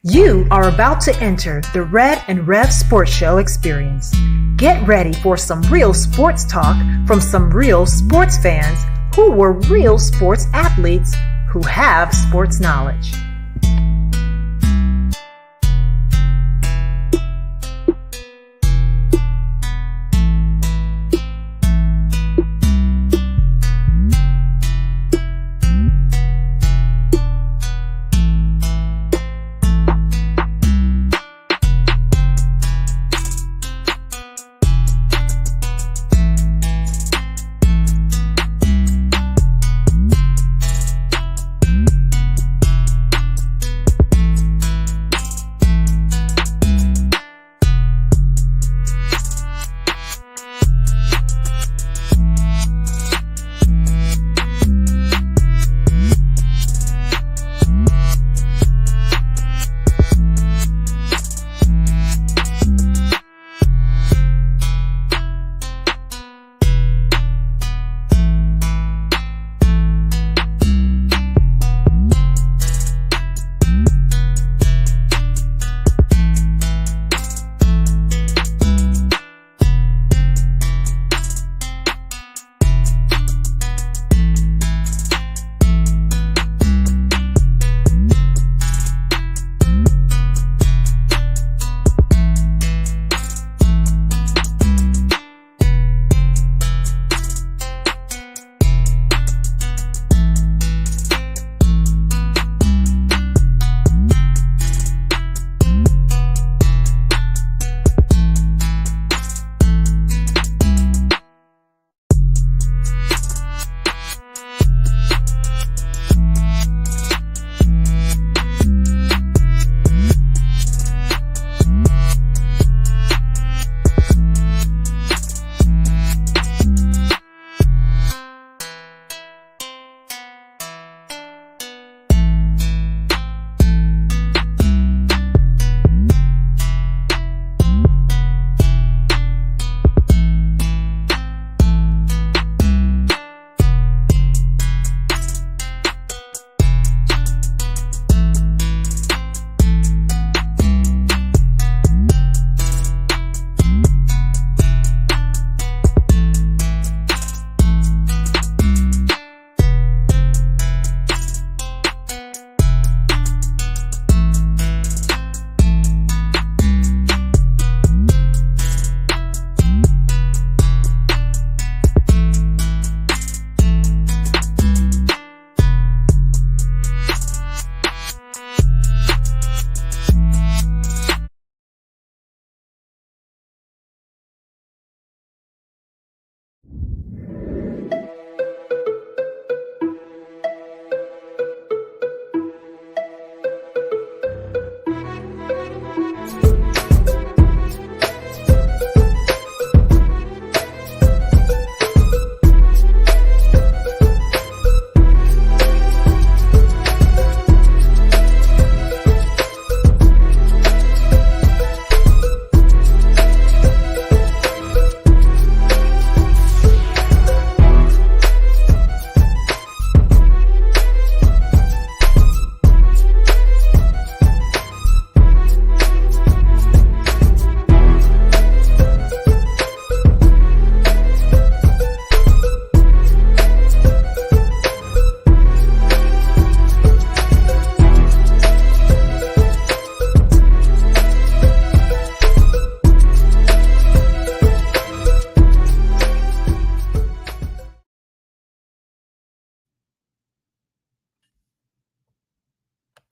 You are about to enter the Red and Rev Sports Show experience. Get ready for some real sports talk from some real sports fans who were real sports athletes who have sports knowledge.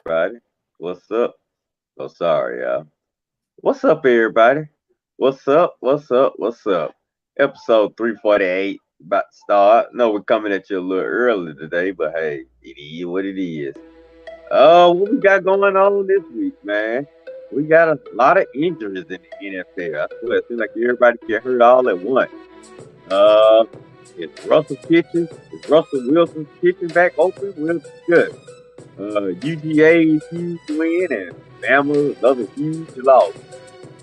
Everybody, what's up? Oh, sorry, y'all. What's up, everybody? What's up? What's up? What's up? Episode 348 about to start. No, we're coming at you a little early today, but hey, it is what it is. What we got going on this week, man? We got a lot of injuries in the NFL. I swear, it seems like everybody get hurt all at once. Uh, is Russell pitching? Is Russell Wilson pitching back open? Well, good. UGA huge win and Bama another huge loss.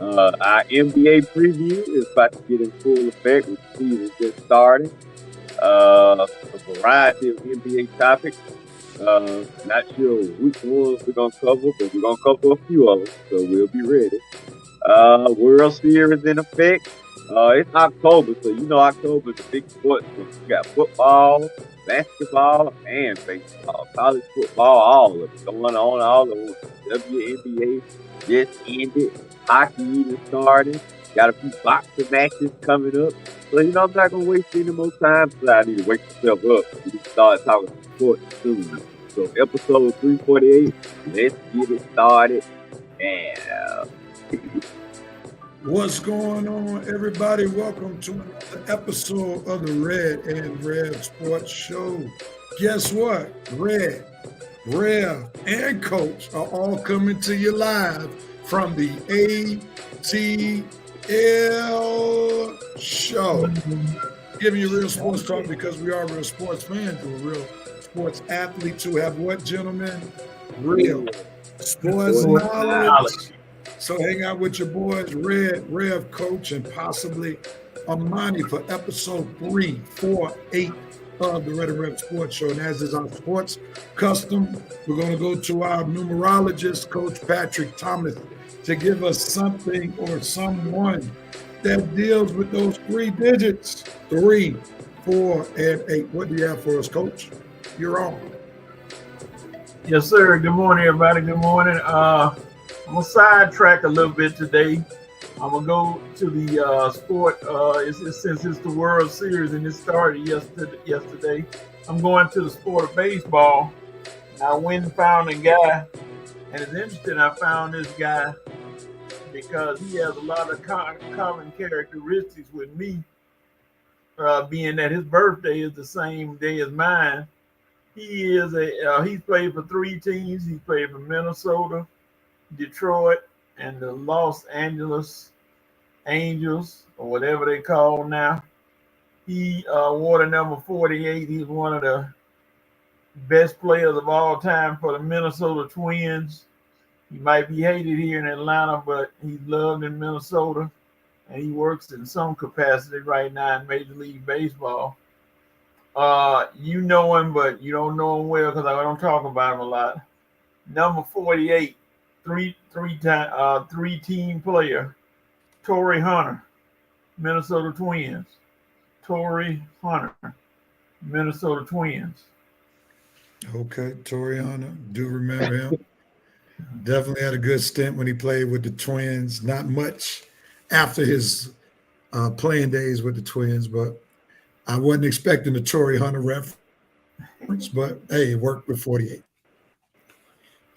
Our NBA preview is about to get in full effect with the season just starting. A variety of NBA topics. Not sure which ones we're gonna cover, but we're gonna cover a few of them, so we'll be ready. World Series in effect. It's October, so you know October is a big sports month. You got football, basketball, and baseball, college football, all of it going on all at once. WNBA just ended. Hockey even started. Got a few boxing matches coming up. So you know I'm not gonna waste any more time. So I need to wake myself up. We need to start talking sports soon. So episode 348. Let's get it started. And What's going on, everybody? Welcome to another episode of the Red and Rev Sports Show. Guess what? Red, Rev, and Coach are all coming to you live from the ATL show. Giving you real sports talk because we are real sports fans. We're real sports athletes who have what, gentlemen? Real sports knowledge. So hang out with your boys, Red, Rev, Coach, and possibly Amani for episode 348 of the Red and Rev Sports Show. And as is our sports custom, we're going to go to our numerologist, Coach Patrick Thomas, to give us something or someone that deals with those three digits, 3, 4, and 8. What do you have for us, Coach? You're on. Yes, sir. Good morning, everybody. Good morning. I'm gonna sidetrack a little bit today. I'm gonna go to the sport. Since it's the World Series and it started yesterday, I'm going to the sport of baseball. I went and found a guy, and it's interesting. I found this guy because he has a lot of common characteristics with me. Being that his birthday is the same day as mine, he's played for 3 teams. He played for Minnesota, Detroit, and the Los Angeles Angels, or whatever they call now. He wore the number 48. He's one of the best players of all time for the Minnesota Twins. He might be hated here in Atlanta, but he's loved in Minnesota, and he works in some capacity right now in Major League Baseball. You know him, but you don't know him well because I don't talk about him a lot. Number 48. Three-team player, Torii Hunter, Minnesota Twins. Torii Hunter, Minnesota Twins. Okay, Torii Hunter, do remember him. Definitely had a good stint when he played with the Twins. Not much after his playing days with the Twins, but I wasn't expecting the Torii Hunter reference, but hey, it worked with 48.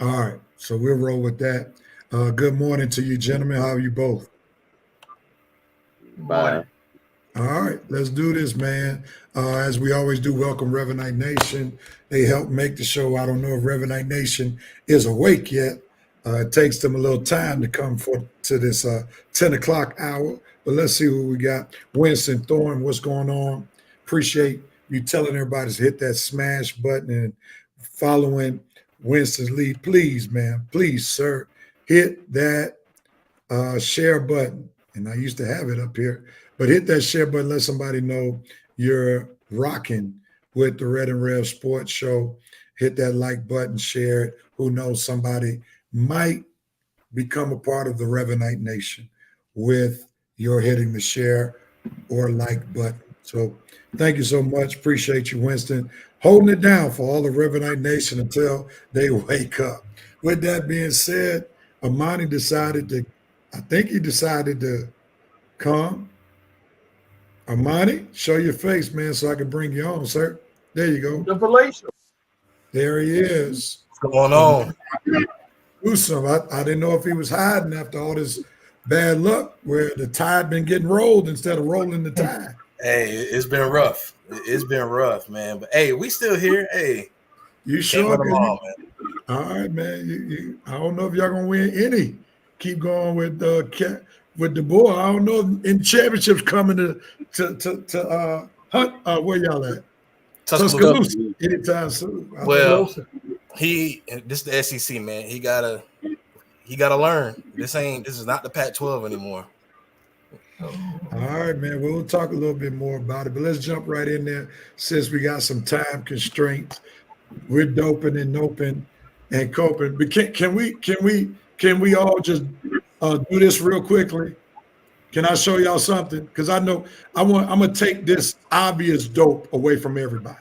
All right, so we'll roll with that. Good morning to you, gentlemen. How are you both? bye. All right, let's do this, man. As we always do, welcome Revenite Nation. They help make the show. I don't know if Revenite Nation is awake yet. It takes them a little time to come to this 10 o'clock hour, but let's see what we got. Winston Thorne, what's going on? Appreciate you telling everybody to hit that smash button and following Winston's lead. Please, man, please, sir, hit that share button. And I used to have it up here, but hit that share button. Let somebody know you're rocking with the Red and Rev Sports Show. Hit that like button, share it. Who knows, somebody might become a part of the Revenite Nation with your hitting the share or like button. So thank you so much. Appreciate you, Winston, holding it down for all the Revenite Nation until they wake up. With that being said, Amani decided to come. Amani, show your face, man, so I can bring you on, sir. There you go. The Palatial. There he is. What's going on? Do some. I didn't know if he was hiding after all this bad luck where the tide been getting rolled instead of rolling the tide. Hey, it's been rough. It's been rough, man. But hey, we still here. Hey, You sure? man. All right, man. I don't know if y'all gonna win any. Keep going with the boy. I don't know in championships coming to Hunt. Where y'all at? Tuscaloosa. Anytime soon. Well, this is the SEC, man. He gotta learn. This is not the Pac-12 anymore. All right, man. We'll talk a little bit more about it, but let's jump right in there since we got some time constraints. We're doping and noping and coping. But can we all just do this real quickly? Can I show y'all something? Because I know I'm gonna take this obvious dope away from everybody.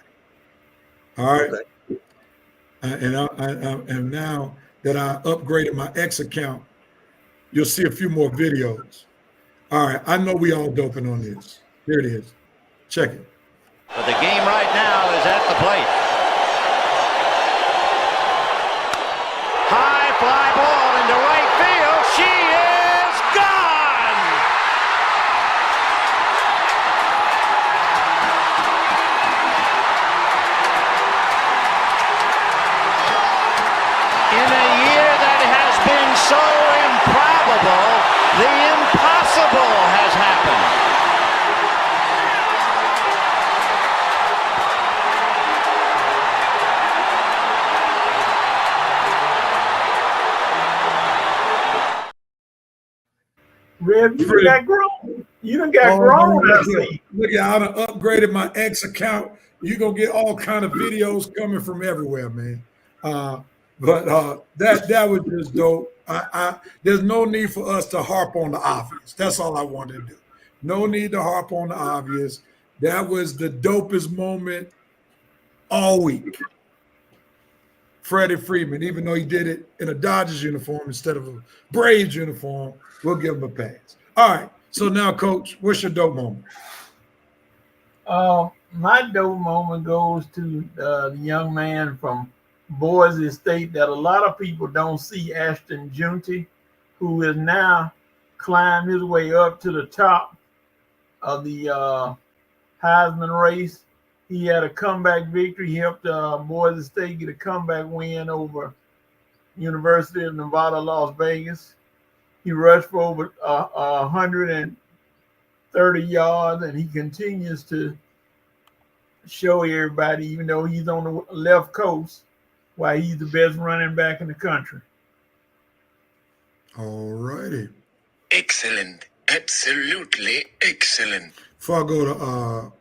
All right. Okay. And now that I upgraded my X account, you'll see a few more videos. All right. I know we all doping on this. Here it is. Check it. But the game right now is at the plate. High fly ball into right field. She is gone. In a year that has been so improbable, the impossible has happened. Rev, you done got grown. You done got grown. I see. Look at, I done upgraded my X account. You're gonna get all kind of videos coming from everywhere, man. But that was just dope. There's no need for us to harp on the obvious. That's all I wanted to do. No need to harp on the obvious. That was the dopest moment all week. Freddie Freeman, even though he did it in a Dodgers uniform instead of a Braves uniform, we'll give him a pass. All right. So now, Coach, what's your dope moment? My dope moment goes to the young man from Boise State that a lot of people don't see, Ashton Junty, who has now climbed his way up to the top of the Heisman race. He had a comeback victory. He helped Boise State get a comeback win over University of Nevada, Las Vegas. He rushed for over 130 yards, and he continues to show everybody, even though he's on the left coast, why he's the best running back in the country. All righty. Excellent. Absolutely excellent. Before I go to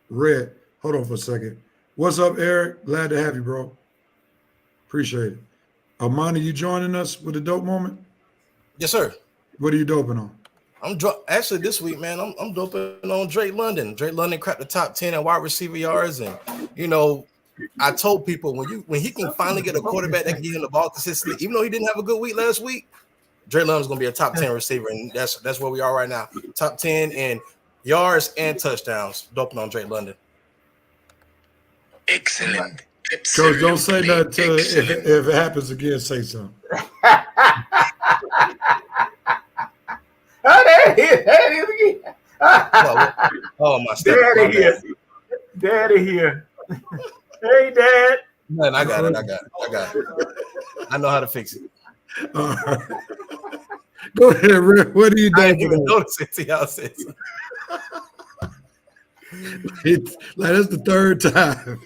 Red, hold on for a second. What's up, Eric? Glad to have you, bro. Appreciate it. Armani, you joining us with a dope moment? Yes, sir. What are you doping on? Actually this week, man. I'm doping on Drake London. Drake London cracked the top 10 in wide receiver yards, and I told people when he can finally get a quarterback that can get him the ball consistently, even though he didn't have a good week last week, Drake London's gonna be a top 10 receiver, and that's where we are right now. Top 10 in yards and touchdowns. Doping on Drake London. Excellent. Coach, don't say nothing till if it happens again, say something. There it is again. Oh, my Daddy here. Hey, Dad. Man, I got it. I know how to fix it. All right. Go ahead, Rick. What are you doing? I didn't even notice it till y'all said something. That's the third time.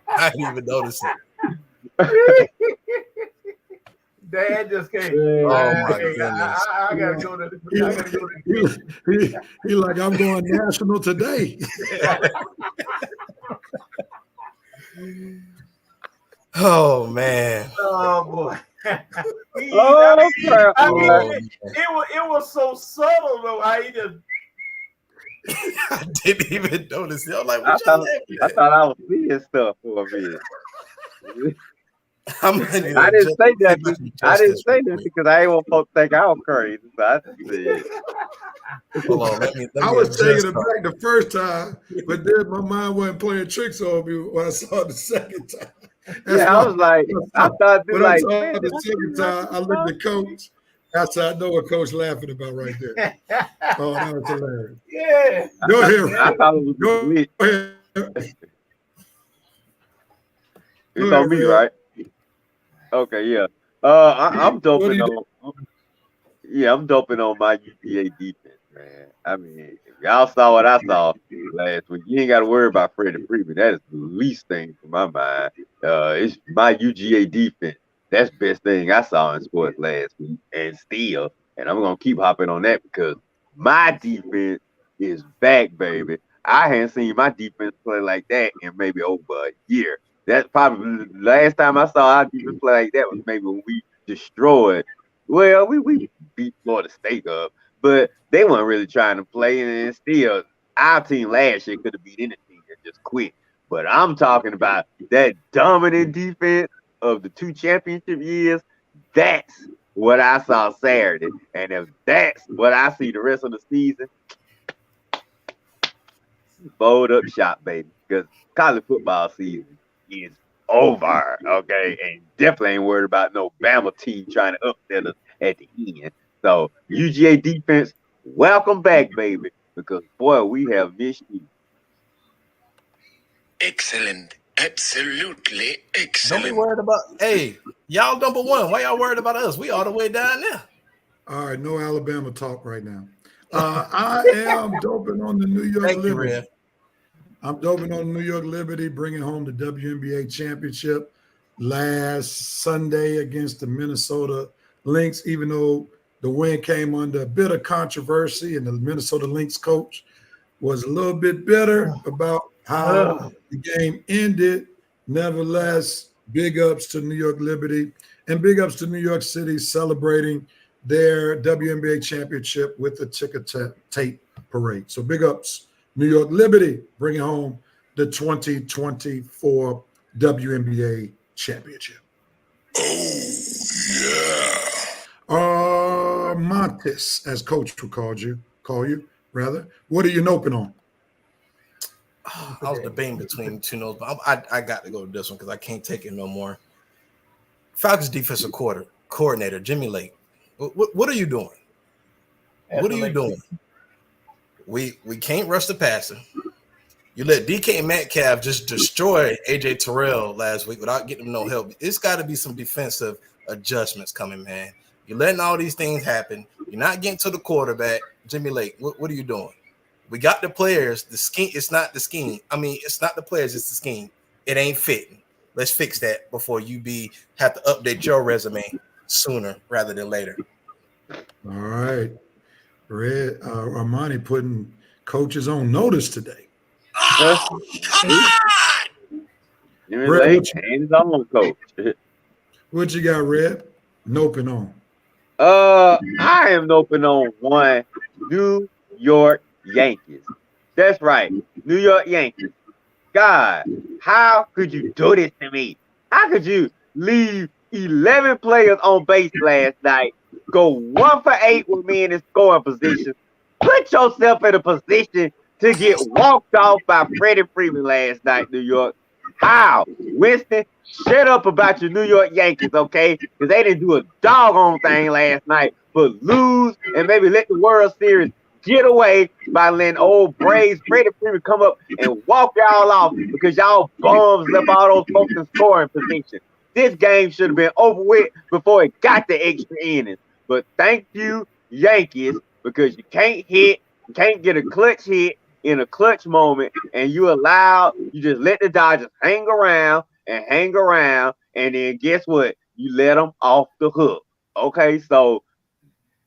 I didn't even notice it. Dad just came. Oh my goodness! I gotta go to the. He like, I'm going national today. Oh man! Oh boy! It was so subtle though. How he just. I didn't even notice it. I'm like, I thought I was seeing stuff for a minute. I didn't say that. I didn't say that because I ain't want folks to think I was crazy. So I just said. Hold on, let me I was taking it back the first time, but then my mind wasn't playing tricks on me when I saw it the second time. I was like, I thought when I saw it the second time, I looked at Coach. That's how I know what Coach laughing about right there. Oh, that was hilarious. Yeah. Go ahead. I thought it was Go ahead. It's on me, right? Okay, yeah. I'm doping on. Yeah, I'm doping on my UGA defense, man. I mean, if y'all saw what I saw last week, you ain't got to worry about Freddie Freeman. That is the least thing for my mind. It's my UGA defense. That's the best thing I saw in sports last week, and I'm gonna keep hopping on that because my defense is back, baby. I hadn't seen my defense play like that in maybe over a year. That's probably the last time I saw our defense play like that was maybe when we destroyed. Well, we beat Florida State up, but they weren't really trying to play, and still, our team last year could have beat any team that just quit. But I'm talking about that dominant defense of the 2 championship years. That's what I saw Saturday, and if that's what I see the rest of the season, fold up shop, baby, because college football season is over, okay? And definitely ain't worried about no Bama team trying to upset us at the end. So, UGA defense, welcome back, baby, because, boy, we have missed you. Excellent. Absolutely Don't be excellent. worried about, hey, y'all number one. Why y'all worried about us? We all the way down there. All right, no Alabama talk right now. I am doping on the New York Thank you, Liberty. Rev. I'm doping on the New York Liberty, bringing home the WNBA championship last Sunday against the Minnesota Lynx, even though the win came under a bit of controversy and the Minnesota Lynx coach was a little bit bitter about how the game ended. Nevertheless, big ups to New York Liberty and big ups to New York City celebrating their WNBA championship with the ticker tape parade. So big ups, New York Liberty, bringing home the 2024 WNBA championship. Montes, as coach will call you, rather. What are you noping on? I was debating between two notes, but I got to go with this one because I can't take it no more. Falcons defensive coordinator Jimmy Lake. What are you doing? What are you doing? We can't rush the passer. You let DK Metcalf just destroy AJ Terrell last week without getting him no help. It's got to be some defensive adjustments coming, man. You're letting all these things happen. You're not getting to the quarterback. Jimmy Lake, what are you doing? We got the players. The scheme, it's not the scheme. I mean, it's not the players, it's the scheme. It ain't fitting. Let's fix that before you have to update your resume sooner rather than later. All right. Red Armani putting coaches on notice today. Jimmy Red, Lake, hands on, coach. What you got, Red? Noping on. I am noping on one New York Yankees. That's right, New York Yankees. God, how could you do this to me? How could you leave 11 players on base last night, go 1 for 8 with me in the scoring position, put yourself in a position to get walked off by Freddie Freeman last night, New York? How? Winston, shut up about your New York Yankees, okay? Because they didn't do a doggone thing last night but lose and maybe let the World Series get away by letting old Braves Freddie Freeman come up and walk y'all off because y'all bums left all those folks in scoring position. This game should have been over with before it got the extra innings. But thank you, Yankees, because you can't get a clutch hit in a clutch moment, and you just let the Dodgers hang around, and then guess what? You let them off the hook. Okay, so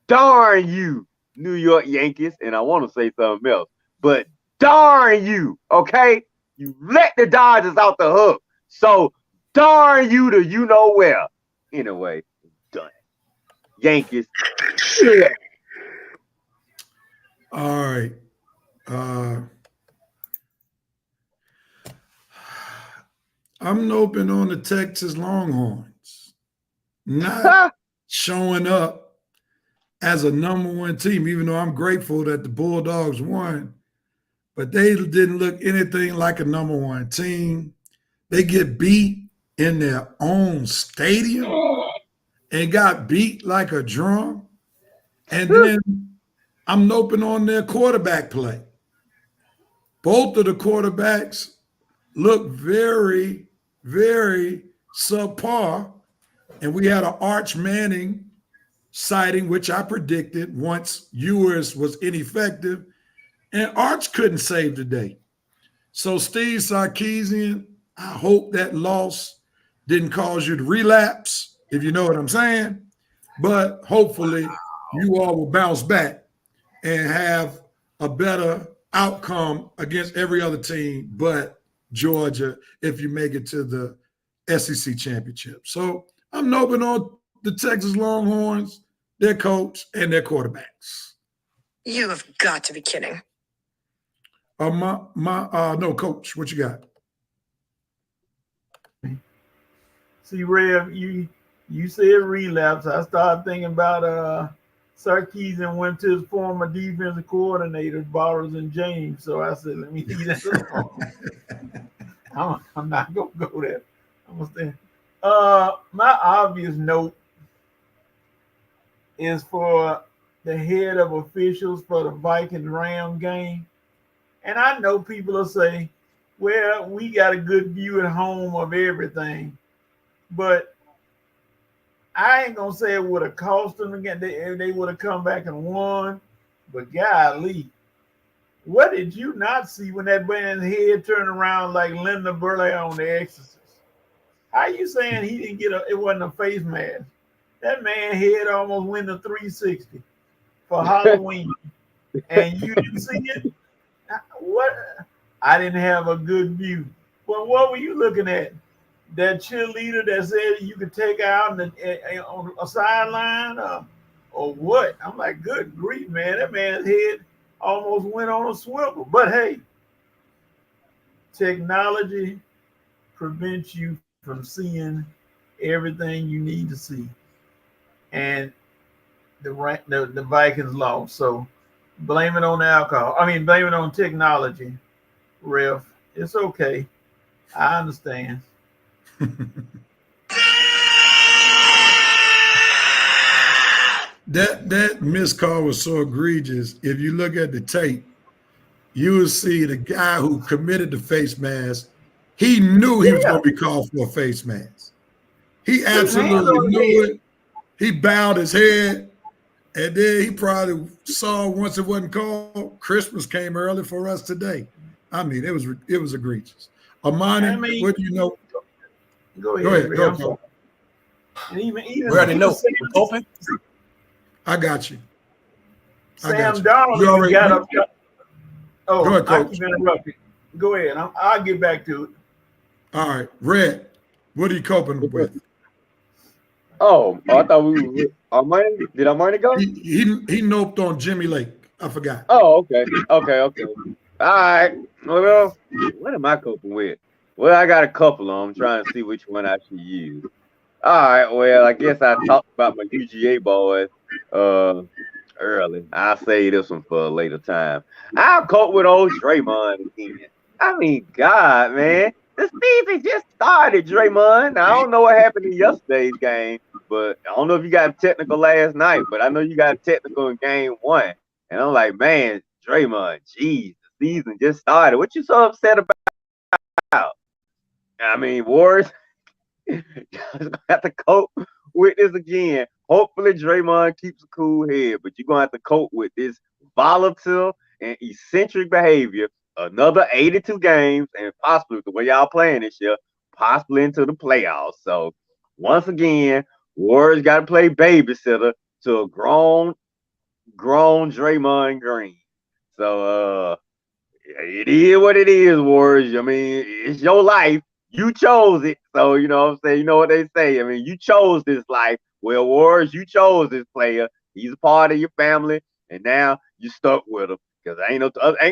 darn you, New York Yankees, and I want to say something else, but darn you, okay? You let the Dodgers off the hook, so darn you to you know where. Anyway, done. Yankees. Yeah. All right. I'm noping on the Texas Longhorns not showing up as a #1 team, even though I'm grateful that the Bulldogs won, but they didn't look anything like a #1 team. They get beat in their own stadium and got beat like a drum. And then I'm noping on their quarterback play. Both of the quarterbacks look very, very subpar. And we had an Arch Manning sighting, which I predicted once Ewers was ineffective. And Arch couldn't save the day. So Steve Sarkisian, I hope that loss didn't cause you to relapse, if you know what I'm saying. But hopefully you all will bounce back and have a better outcome against every other team but Georgia if you make it to the SEC championship. So I'm noping on the Texas Longhorns, their coach, and their quarterbacks. You have got to be kidding. No, Coach, what you got? See, Rev, you said relapse. I started thinking about Sarkisian went to his former defensive coordinator, Bortles and James. So I said, let me leave that alone. I'm not gonna go there. I'm gonna stay. My obvious note is for the head of officials for the Vikings-Ram game. And I know people will say, well, we got a good view at home of everything. But I ain't going to say it would have cost them again. They would have come back and won. But golly, what did you not see when that man's head turned around like Linda Burley on The Exorcist? How you saying he didn't get it wasn't a face mask? That man's head almost went to 360 for Halloween. And you didn't see it? What? I didn't have a good view. Well, what were you looking at? That cheerleader that said you could take out on a sideline or what? I'm like, good grief, man. That man's head almost went on a swivel. But hey, technology prevents you from seeing everything you need to see. And the Vikings lost. So blame it on the alcohol. Blame it on technology, Ref. It's okay. I understand. That missed call was so egregious. If you look at the tape, you will see the guy who committed the face mask. He knew he was going to be called for a face mask. He absolutely knew it. He bowed his head, and then he probably saw once it wasn't called. Christmas came early for us today. It was egregious. Amani, what do you know? Go ahead. Go. And even we already know. Open. I got you. Sam Darnold got up. Oh, go ahead, Coach. I keep interrupting. Go ahead. I'll get back to it. All right, Red. What are you coping with? Oh, I thought we were Armani. Did Armani go? He noped on Jimmy Lake. I forgot. Oh, okay. All right. Well, what am I coping with? Well, I got a couple of them. I'm trying to see which one I should use. All right. Well, I guess I talked about my UGA boys early. I'll save this one for a later time. I'll cope with old Draymond again. God, man. The season just started, Draymond. Now, I don't know what happened in yesterday's game, but I don't know if you got technical last night, but I know you got technical in game one. And I'm like, man, Draymond, geez, the season just started. What you so upset about? Warriors have to cope with this again. Hopefully, Draymond keeps a cool head, but you're going to have to cope with this volatile and eccentric behavior. Another 82 games, and possibly the way y'all playing this year, possibly into the playoffs. So, once again, Warriors got to play babysitter to a grown Draymond Green. So, it is what it is, Warriors. It's your life. You chose it. So, you know what I'm saying? You know what they say. You chose this life. Well, Warriors, you chose this player. He's a part of your family, and now you stuck with him. Because ain't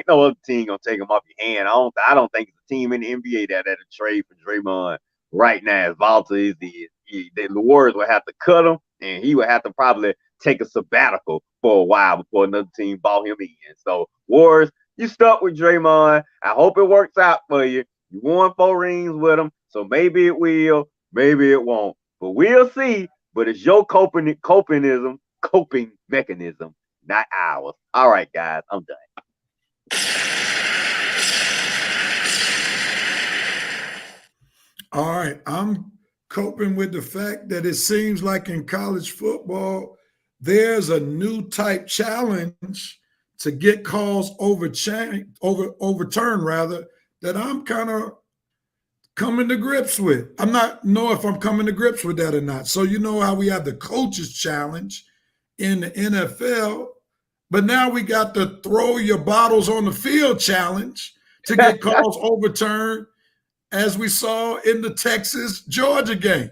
no other team gonna take him off your hand. I don't think it's a team in the NBA that'll trade for Draymond right now. As volatile as he is, the Warriors would have to cut him, and he would have to probably take a sabbatical for a while before another team bought him in. So Warriors, you stuck with Draymond. I hope it works out for you. You won 4 rings with him, so maybe it will, maybe it won't. But we'll see. But it's your coping mechanism, not ours. All right, guys, I'm done. All right, I'm coping with the fact that it seems like in college football, there's a new type challenge to get calls overturned, that I'm kind of coming to grips with. I'm not know if I'm coming to grips with that or not. So you know how we have the coaches challenge in the NFL. But now we got the throw your bottles on the field challenge to get calls overturned, as we saw in the Texas-Georgia game,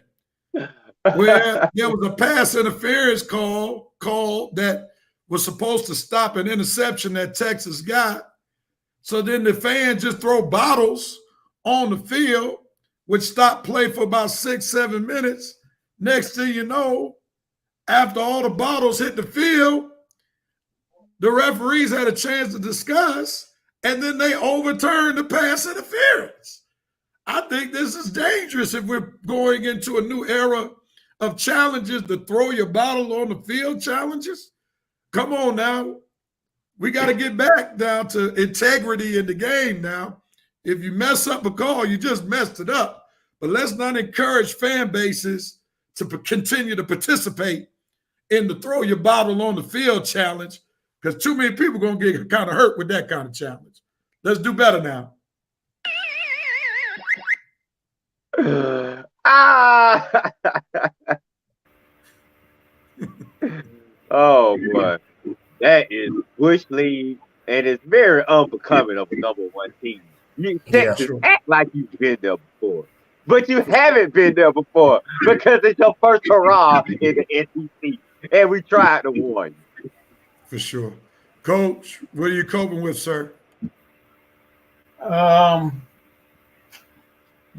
where there was a pass interference call that was supposed to stop an interception that Texas got. So then the fans just throw bottles on the field, which stopped play for about 6-7 minutes. Next thing you know, after all the bottles hit the field, the referees had a chance to discuss, and then they overturned the pass interference. I think this is dangerous if we're going into a new era of challenges, to throw your bottle on the field challenges. Come on now. We got to get back down to integrity in the game now. If you mess up a call, you just messed it up. But let's not encourage fan bases to continue to participate in the throw your bottle on the field challenge, because too many people are going to get kind of hurt with that kind of challenge. Let's do better now. Oh boy, that is Bush League, and it's very unbecoming of a number one team. You Texas act like you've been there before, but you haven't been there before because it's your first hurrah in the SEC, and we tried to warn you. For sure. Coach, what are you coping with, sir?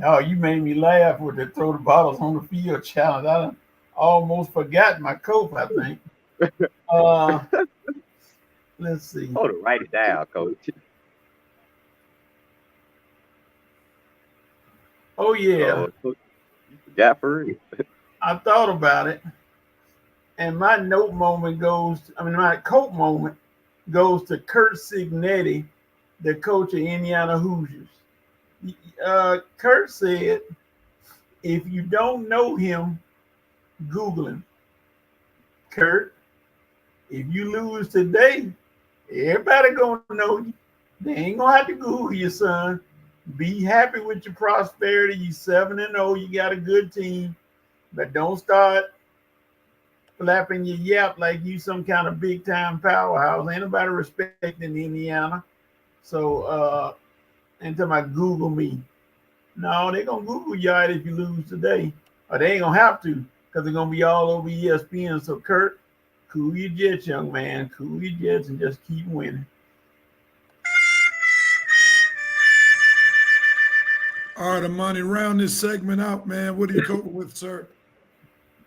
Oh, you made me laugh with the throw the bottles on the field challenge. I almost forgot my coach, I think. Let's see. Hold it, write it down, Coach. Oh, yeah. You forgot for real. I thought about it. And my note moment my coat moment goes to Kurt Cignetti, the coach of Indiana Hoosiers. Kurt said, if you don't know him, Google him. Kurt, if you lose today, everybody gonna know you. They ain't gonna have to Google you, son. Be happy with your prosperity. You 7-0. You got a good team, but don't start flapping your yap like you some kind of big time powerhouse. Ain't nobody respecting Indiana. So, and tell my Google me. No, they're gonna Google you if you lose today, or they ain't gonna have to, because they're gonna be all over ESPN. So, Kurt, cool your jets, young man. Cool your jets and just keep winning. All right, Amani, round this segment out, man. What are you coping with, sir?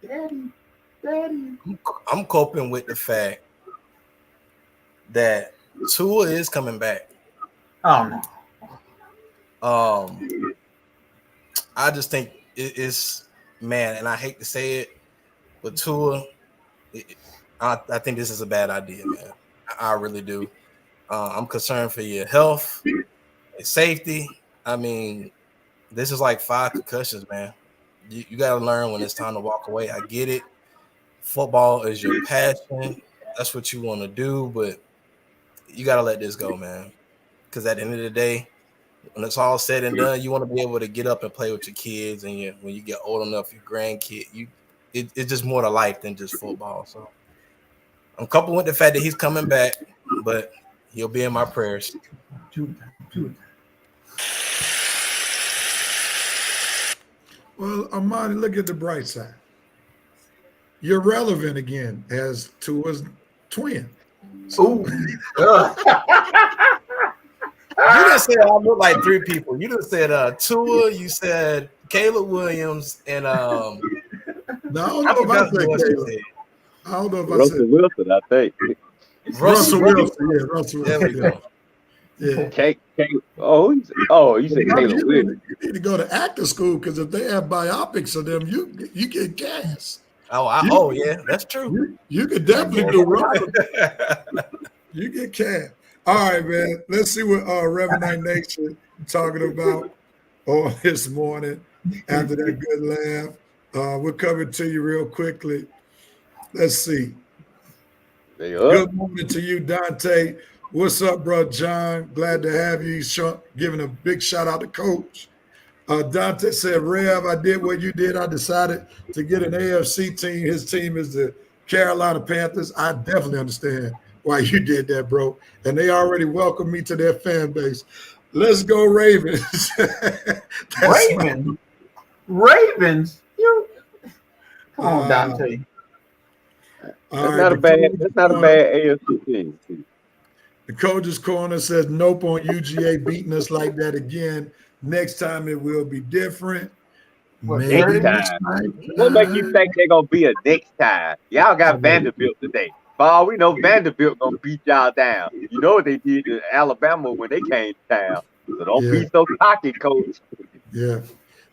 Daddy. I'm coping with the fact that Tua is coming back. Oh no. I just think it's, man, and I hate to say it, but Tua, I think this is a bad idea, man. I really do. I'm concerned for your health and safety. I mean, this is like 5 concussions, man. You got to learn when it's time to walk away. I get it. Football is your passion. That's what you want to do, but you got to let this go, man. Because at the end of the day, when it's all said and done, you want to be able to get up and play with your kids, and when you get old enough, your grandkid, it's just more to life than just football. So I'm coupled with the fact that he's coming back, but he'll be in my prayers. Well, Amani, look at the bright side. You're relevant again as Tua's twin. So, you didn't say I look like 3 people. You didn't say Tua. You said Caleb Williams and No, I don't know if I said Caleb. I don't know if I said Wilson, I think. Russell Wilson. Yeah, Russell There Wilson. we go. Yeah. You said Caleb Wilson. You need to go to acting school, because if they have biopics of them, you get gas. Yeah, that's true. You could definitely do Russell. You get cash. All right, man. Let's see what Revenant Nation talking about on this morning after that good laugh. We'll cover it to you real quickly. Let's see. Good morning to you, Dante. What's up, bro, John? Glad to have you. He's giving a big shout out to Coach. Dante said, Rev, I did what you did. I decided to get an AFC team. His team is the Carolina Panthers. I definitely understand why you did that, bro. And they already welcomed me to their fan base. Let's go Ravens. Ravens? Ravens? You come on, Dante. That's not a bad AFC team. The Coach's Corner says nope on UGA beating us like that again. Next time it will be different. Maybe next time. What make you think they're gonna be a next time? Y'all got Vanderbilt today. For all we know, Vanderbilt gonna beat y'all down. You know what they did to Alabama when they came to town. So don't be so cocky, coach. Yeah.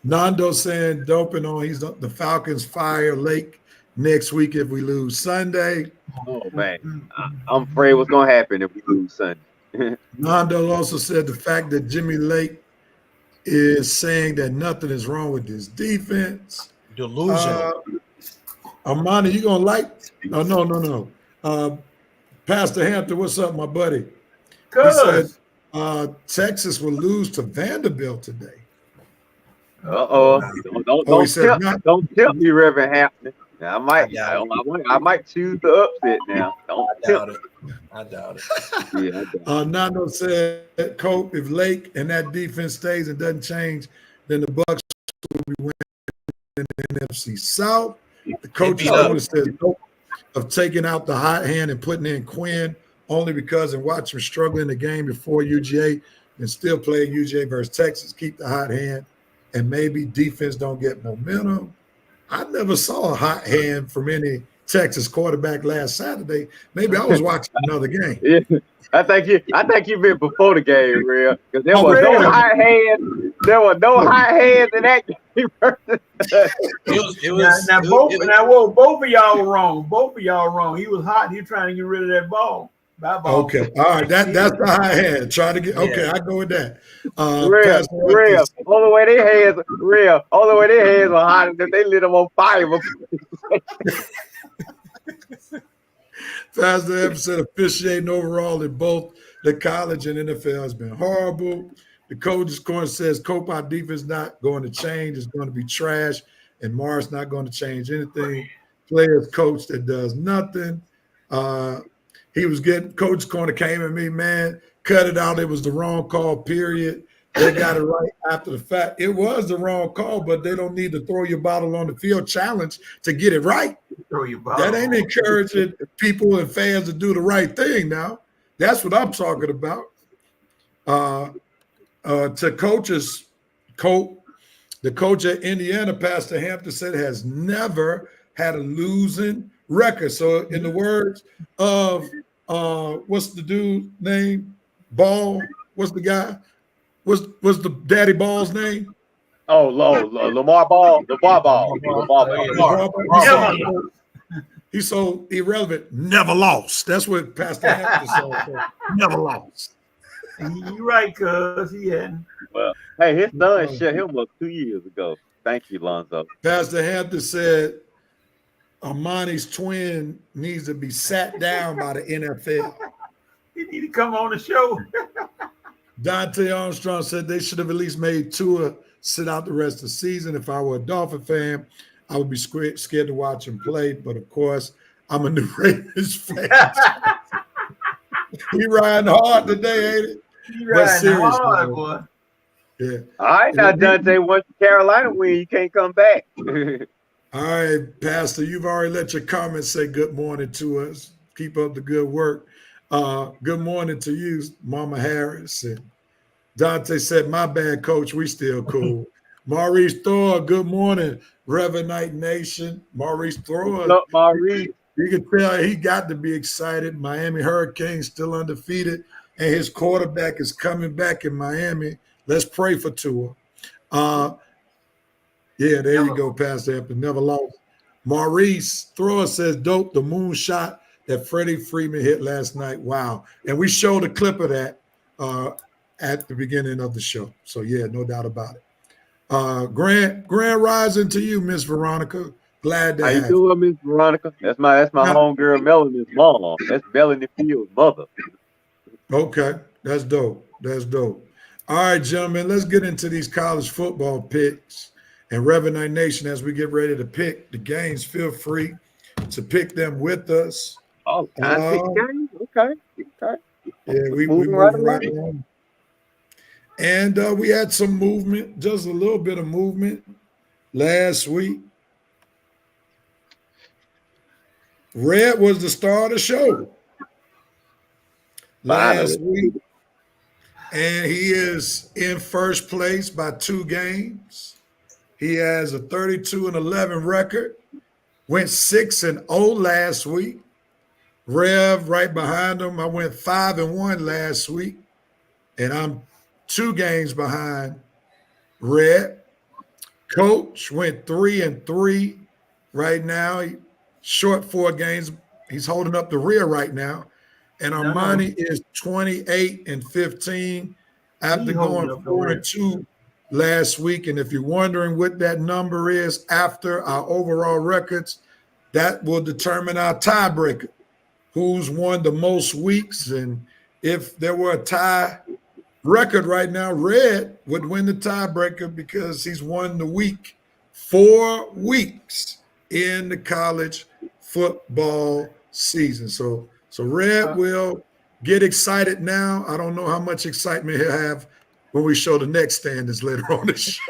Nando saying doping on the Falcons fire Lake next week if we lose Sunday. Oh man, I'm afraid what's gonna happen if we lose Sunday. Nando also said the fact that Jimmy Lake is saying that nothing is wrong with this defense. Delusional. Armani, you gonna like? Oh no. Pastor Hampton, what's up, my buddy? He said Texas will lose to Vanderbilt today. Don't tempt me, Reverend Hampton. I might choose the upset now. I doubt it. Yeah. Nando said, Cope, if Lake and that defense stays and doesn't change, then the Bucks will be winning in the NFC South. The coach says nope of taking out the hot hand and putting in Quinn only because and watch him struggle in the game before UGA and still play UGA versus Texas. Keep the hot hand and maybe defense don't get momentum. I never saw a hot hand from any Texas quarterback last Saturday. Maybe I was watching another game. Yeah. I think you meant before the game, real, because there was no hot hand. There were no hot hands in that game. Both of y'all were wrong. Both of y'all were wrong. He was hot. He was trying to get rid of that ball. Okay, all right. That's the high hand. Trying to get. Okay, I go with that. Real. Only way their hands were hot is if they lit them on fire. Pastor Evans said officiating overall in both the college and NFL has been horrible. The coach's corner says Cope, our defense not going to change. It's going to be trash, and Morris not going to change anything. Players coach that does nothing. He was getting Coach Corner came at me, man, cut it out. It was the wrong call, period. They got it right after the fact. It was the wrong call, but they don't need to throw your bottle on the field challenge to get it right. That ain't encouraging people and fans to do the right thing now. That's what I'm talking about. To coaches, the coach at Indiana, Pastor Hampton, said has never had a losing record. So in the words of what's the dude name? Ball. What's the guy? What's the Daddy Ball's name? Oh, Lamar Ball. Lamar Ball. He's so irrelevant. Never lost. That's what Pastor Hampton said. Never lost. You're right, cuz he hadn't. Well, hey, his son shut him up 2 years ago. Thank you, Lonzo. Pastor Hampton said Armani's twin needs to be sat down by the NFL. He need to come on the show. Dante Armstrong said they should have at least made Tua sit out the rest of the season. If I were a Dolphin fan, I would be scared to watch him play. But, of course, I'm a new Ravens fan. He riding hard today, ain't it? He riding hard, boy. Yeah. All right, now, Dante, once Carolina win, you can't come back. All right, Pastor, you've already let your comments say good morning to us. Keep up the good work. Good morning to you, Mama Harris. And Dante said, my bad, coach. We still cool. Maurice Thor, good morning. Reverend Night Nation. Maurice Thor. What's up, Maurice? You can tell he got to be excited. Miami Hurricanes still undefeated, and his quarterback is coming back in Miami. Let's pray for Tua. Yeah, there you go, Pastor Hampton. Never lost. Maurice Thrower says, dope, the moon shot that Freddie Freeman hit last night. Wow. And we showed a clip of that at the beginning of the show. So, yeah, no doubt about it. Grand rising to you, Miss Veronica. Glad to have you. How you doing, Miss Veronica? That's my homegirl, Melanie's mom. That's Melanie Field's mother. Okay, that's dope. That's dope. All right, gentlemen, let's get into these college football picks. And Reverend Night Nation, as we get ready to pick the games, feel free to pick them with us. Oh, content game. Okay. Yeah, we Moving moving right right along. And we had some movement, just a little bit of movement last week. Red was the star of the show last Finally. week. And he is in first place by 2 games. He has a 32-11 record. Went 6-0 last week. Rev right behind him. I went 5-1 last week. And I'm 2 games behind Red. Coach went 3-3 right now. He short 4 games. He's holding up the rear right now. And Armani is 28-15 after going 4-2 last week. And if you're wondering what that number is after our overall records, that will determine our tiebreaker, who's won the most weeks. And if there were a tie record right now, Red would win the tiebreaker because he's won the week 4 weeks in the college football season. So Red will get excited now. I don't know how much excitement he'll have when we show the next standings later on the show.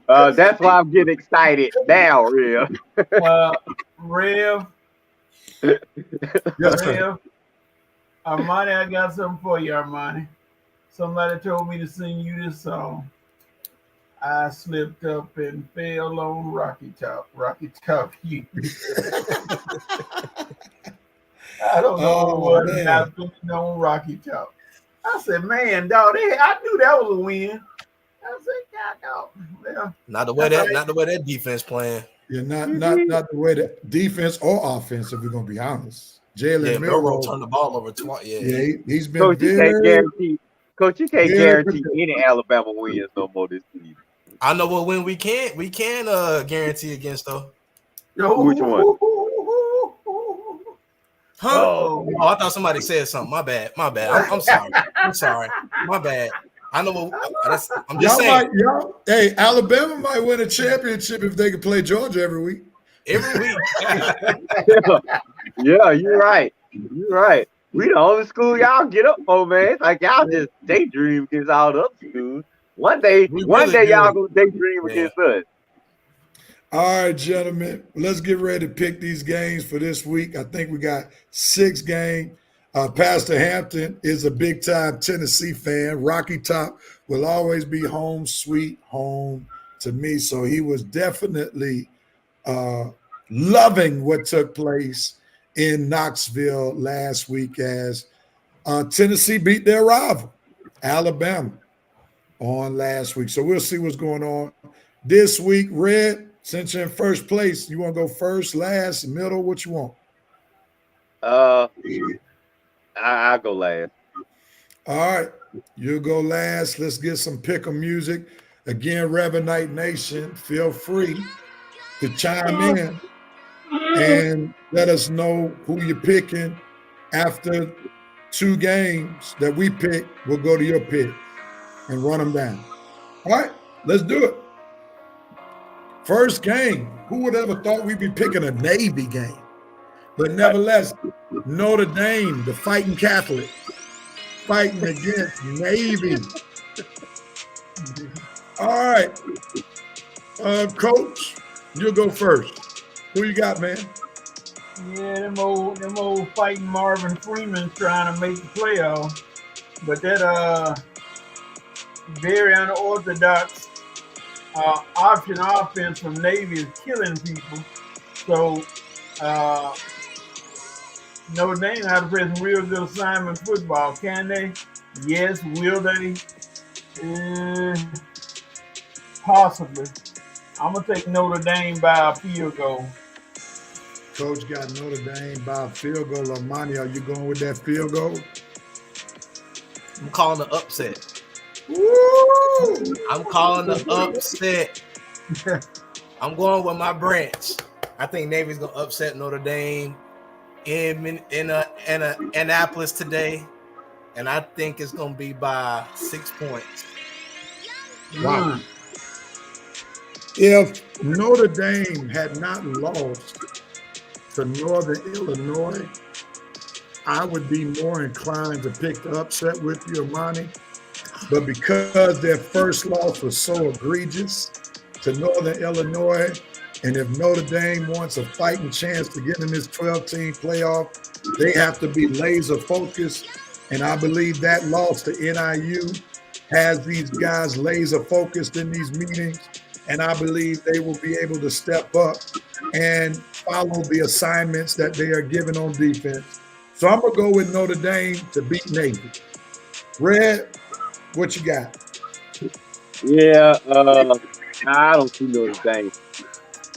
That's why I'm getting excited now, Rev. Rev. Yes, sir. Rev. Armani, I got something for you, Armani. Somebody told me to sing you this song. I slipped up and fell on Rocky Top. Rocky Top, you. I don't know what I slipped on Rocky Top. I said, man, dog, I knew that was a win. I said, God, dog. Well, Not the way that defense playing. Yeah, not the way that defense or offense, if we're gonna be honest. Jalen Milroe turned the ball over twice. Yeah, he's been Coach, you can't guarantee any Alabama wins no more this season. I know what win we can guarantee against though. Which one? Huh? Oh, I thought somebody said something. My bad. I'm sorry. My bad. I know what I'm just saying. Hey, Alabama might win a championship if they can play Georgia every week. Every week. Yeah, you're right. We the only school y'all get up for, man. It's like y'all just daydream against all the other schools. One day y'all gonna daydream against us. All right, gentlemen, let's get ready to pick these games for this week. I think we got 6 games. Pastor Hampton is a big-time Tennessee fan. Rocky Top will always be home, sweet home to me. So he was definitely loving what took place in Knoxville last week as Tennessee beat their rival, Alabama, on last week. So we'll see what's going on this week. Red, since you're in first place, you want to go first, last, middle? What you want? I'll go last. All right, you go last. Let's get some pick'em music. Again, Revenite Nation, feel free to chime in and let us know who you're picking. After 2 games that we pick, we'll go to your pick and run them down. All right, let's do it. First game. Who would ever thought we'd be picking a Navy game? But nevertheless, Notre Dame, the fighting Catholic, fighting against Navy. All right. Coach, you'll go first. Who you got, man? Yeah, them old fighting Marvin Freeman's trying to make the playoffs. But that very unorthodox option offense from Navy is killing people. So Notre Dame has to play some real good assignment football. Can they? Yes. Will they? Possibly. I'm going to take Notre Dame by a field goal. Coach got Notre Dame by a field goal. Armani, are you going with that field goal? I'm calling the upset. Woo! I'm calling the upset. I'm going with my branch. I think Navy's going to upset Notre Dame in Annapolis today, and I think it's going to be by 6 points. Wow. If Notre Dame had not lost to Northern Illinois, I would be more inclined to pick the upset with you, Amani. But because their first loss was so egregious to Northern Illinois, and if Notre Dame wants a fighting chance to get in this 12-team playoff, they have to be laser focused. And I believe that loss to NIU has these guys laser focused in these meetings. And I believe they will be able to step up and follow the assignments that they are given on defense. So I'm going to go with Notre Dame to beat Navy. Red, what you got? Yeah, I don't see Notre Dame.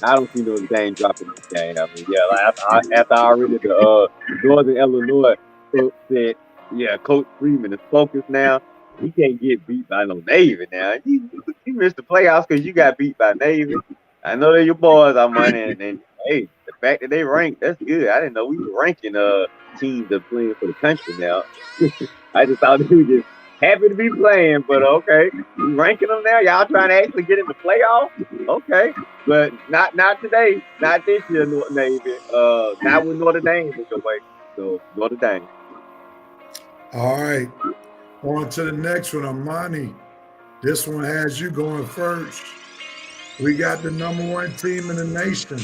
I don't see Notre Dame dropping this game. I mean, yeah, like after I already the Northern Illinois coach said, yeah, Coach Freeman is focused now. He can't get beat by no Navy now. He missed the playoffs because you got beat by Navy. I know they're your boys, I'm money, and hey, the fact that they ranked, that's good. I didn't know we were ranking teams that playing for the country now. I just thought they were just happy to be playing, but okay, we ranking them now. Y'all trying to actually get in the playoff? Okay, but not today, not this year, Navy. Not with Notre Dame in the way. So Notre Dame. All right, on to the next one, Amani. This one has you going first. We got the #1 team in the nation,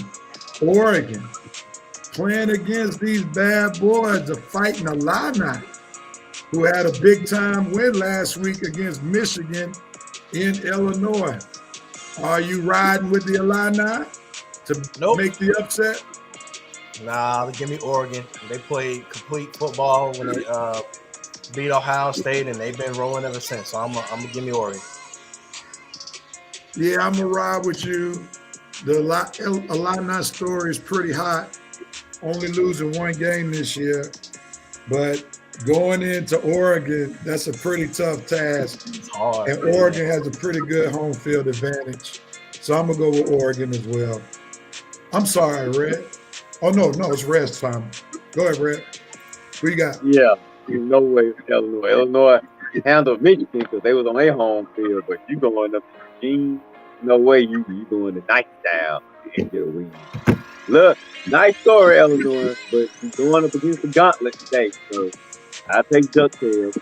Oregon, playing against these bad boys, the Fighting Illini, who had a big-time win last week against Michigan in Illinois. Are you riding with the Illini to make the upset? Nah, give me Oregon. They played complete football when they beat Ohio State, and they've been rolling ever since. So I'm gonna give me Oregon. Yeah, I'm gonna ride with you. The Illini story is pretty hot. Only losing one game this year, but going into Oregon, that's a pretty tough task. It's hard. And Oregon has a pretty good home field advantage. So I'm going to go with Oregon as well. I'm sorry, Red. Oh, no, it's Red's time. Go ahead, Red. What you got? Yeah, no way Illinois. Illinois handled Michigan because they was on their home field, but you going up to Eugene, no way you going to Knightstown and get a win. Look, nice story, Illinois, but you're going up against the gauntlet today, so I take DuckTales.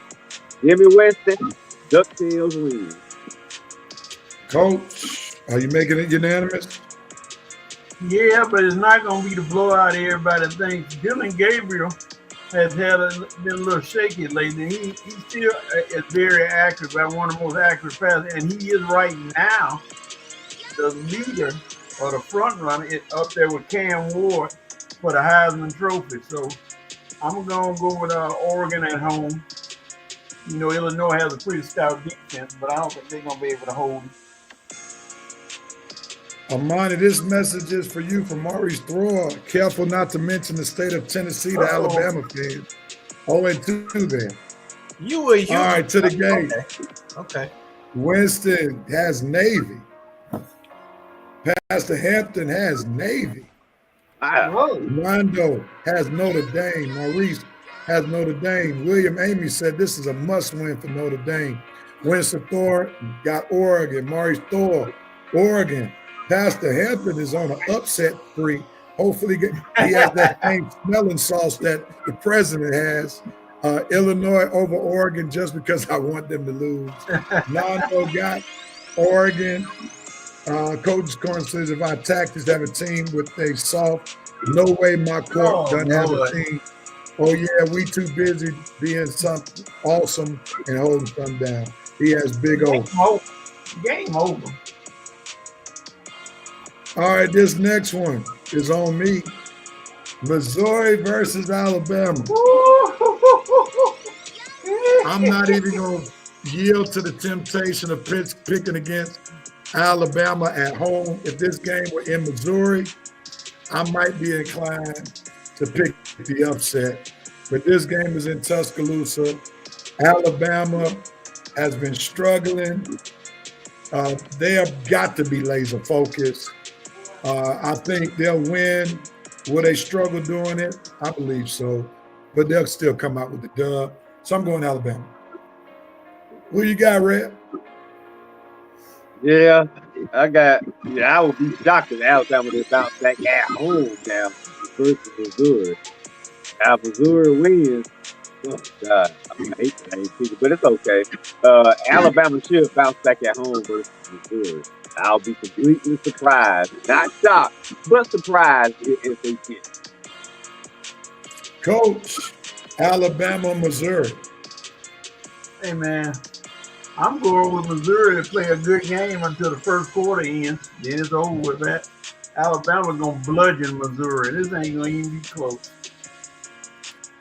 Jimmy Winston, DuckTales win. Coach, are you making it unanimous? Yeah, but it's not going to be the blowout everybody thinks. Dylan Gabriel has been a little shaky lately. He still is very accurate, about one of the most accurate passes, and he is right now the leader or the front runner up there with Cam Ward for the Heisman Trophy. So I'm going to go with Oregon at home. You know, Illinois has a pretty stout defense, but I don't think they're going to be able to hold it. Amani, this message is for you from Maurice Throer. Careful not to mention the state of Tennessee to Alabama fans. 0-2 there. You. All right, to the game. Okay. Winston has Navy. Pastor Hampton has Navy. Rondo has Notre Dame. Maurice has Notre Dame. William Amy said this is a must-win for Notre Dame. Winston Thor got Oregon. Maurice Thor, Oregon. Pastor Hampton is on an upset spree. Hopefully he has that same smelling sauce that the president has. Illinois over Oregon just because I want them to lose. Nando got Oregon. Coach Corn says if our tactics have a team with a soft, no way my court doesn't have a team. Oh yeah, we too busy being something awesome and holding something down. He has big O. Game over. All right, this next one is on me. Missouri versus Alabama. I'm not even going to yield to the temptation of picking against Alabama at home. If this game were in Missouri, I might be inclined to pick the upset. But this game is in Tuscaloosa. Alabama has been struggling. They have got to be laser focused. I think they'll win. Will they struggle doing it? I believe so. But they'll still come out with the dub. So I'm going Alabama. Who you got, Red? Yeah, I would be shocked if Alabama did bounce back at home now. versus Missouri. Now Missouri wins. Oh God, I hate it, but it's okay. Alabama should bounce back at home versus Missouri. I'll be completely surprised, not shocked, but surprised if they can. Coach, Alabama, Missouri. Hey man, I'm going with Missouri to play a good game until the first quarter ends. Then it's over with that. Alabama gonna bludgeon Missouri. This ain't gonna even be close.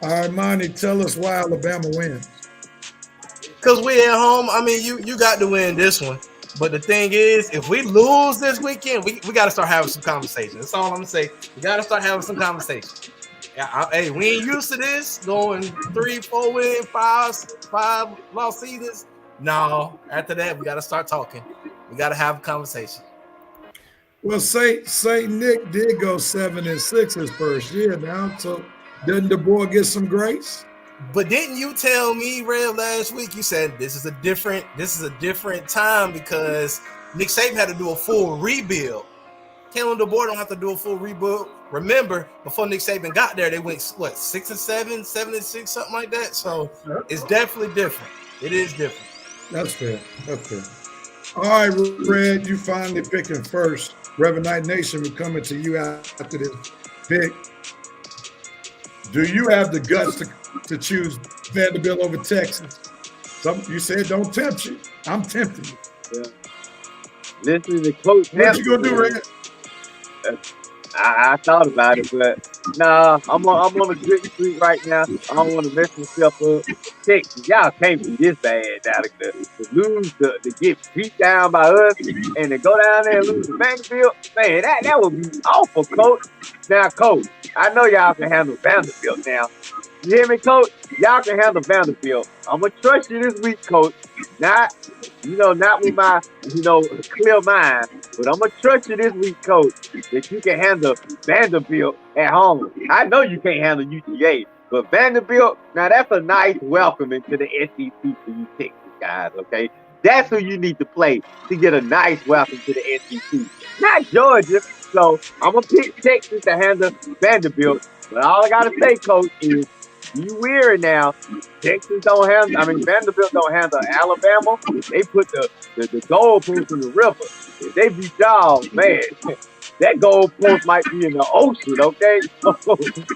All right, Monty, tell us why Alabama wins. Because we at home. I mean, you got to win this one. But the thing is, if we lose this weekend, we got to start having some conversation. That's all I'm going to say. We got to start having some conversation. Hey, we ain't used to this, going 3, 4 win, 5 lost seasons. No, after that, we got to start talking. We got to have a conversation. Well, say Nick did go 7-6 his first year now, so didn't the boy get some grace? But didn't you tell me, Rev, last week? You said this is a different time because Nick Saban had to do a full rebuild. Kalen DeBoer don't have to do a full rebuild. Remember, before Nick Saban got there, they went 6-7, 7-6, something like that. So it's definitely different. It is different. That's fair. All right, Red, you finally picking first. Reverend Knight Nation, we're coming to you after this pick. Do you have the guts to choose Vanderbilt over Texas? You said don't tempt you. I'm tempting you. Yeah. Listen to Coach. What you gonna do, Red? I thought about it, but nah, I'm on a good streak right now. I don't want to mess myself up. Texas, y'all can't be this bad now to lose, to get beat down by us, and to go down there and lose to Vanderbilt. Man, that would be awful, Coach. Now, Coach, I know y'all can handle Vanderbilt now. You hear me, Coach? Y'all can handle Vanderbilt. I'm gonna trust you this week, Coach. Not with my, clear mind, but I'm gonna trust you this week, Coach, that you can handle Vanderbilt at home. I know you can't handle UGA, but Vanderbilt, now that's a nice welcome into the SEC for you Texas guys, okay? That's who you need to play to get a nice welcome to the SEC, not Georgia. So I'm gonna pick Texas to handle Vanderbilt, but all I gotta say, Coach, is you weary now. Vanderbilt don't handle Alabama. They put the goalpost in the river. If they beat y'all, man, that goalpost might be in the ocean, okay?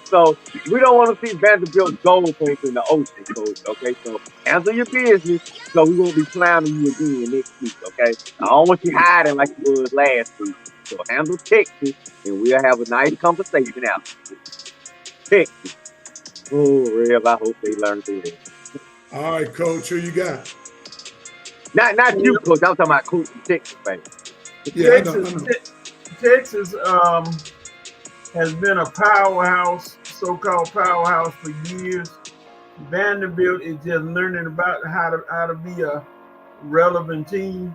So we don't want to see Vanderbilt's goalpost in the ocean, Coach, okay? So handle your business, so we won't be clowning you again next week, okay? I don't want you hiding like you was last week. So handle Texas, and we'll have a nice conversation out. Texas. Oh, Rev, I hope they learn through this. All right, Coach, who you got? Not you, Coach. I'm talking about Coach from Texas, man. Yeah, Texas has been a powerhouse, so-called powerhouse for years. Vanderbilt is just learning about how to be a relevant team.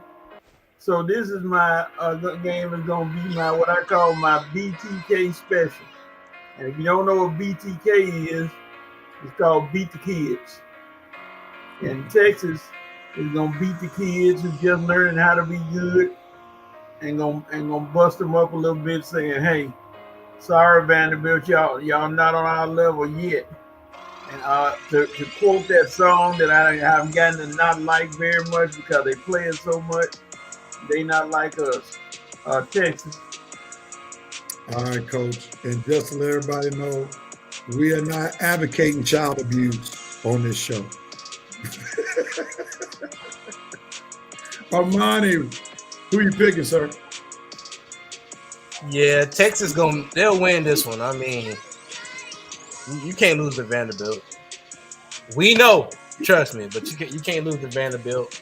So this is my game is going to be what I call my BTK special. And if you don't know what BTK is, it's called Beat the Kids. And Texas is going to beat the kids who just learning how to be good and gonna bust them up a little bit saying, hey, sorry, Vanderbilt, y'all not on our level yet. And to quote that song that I have gotten to not like very much because they play it so much, they not like us. Texas. All right, Coach. And just to let everybody know, we are not advocating child abuse on this show. Armani, who you picking, sir? Yeah, Texas they'll win this one. I mean, you can't lose to Vanderbilt. We know, trust me, but you can't lose to Vanderbilt.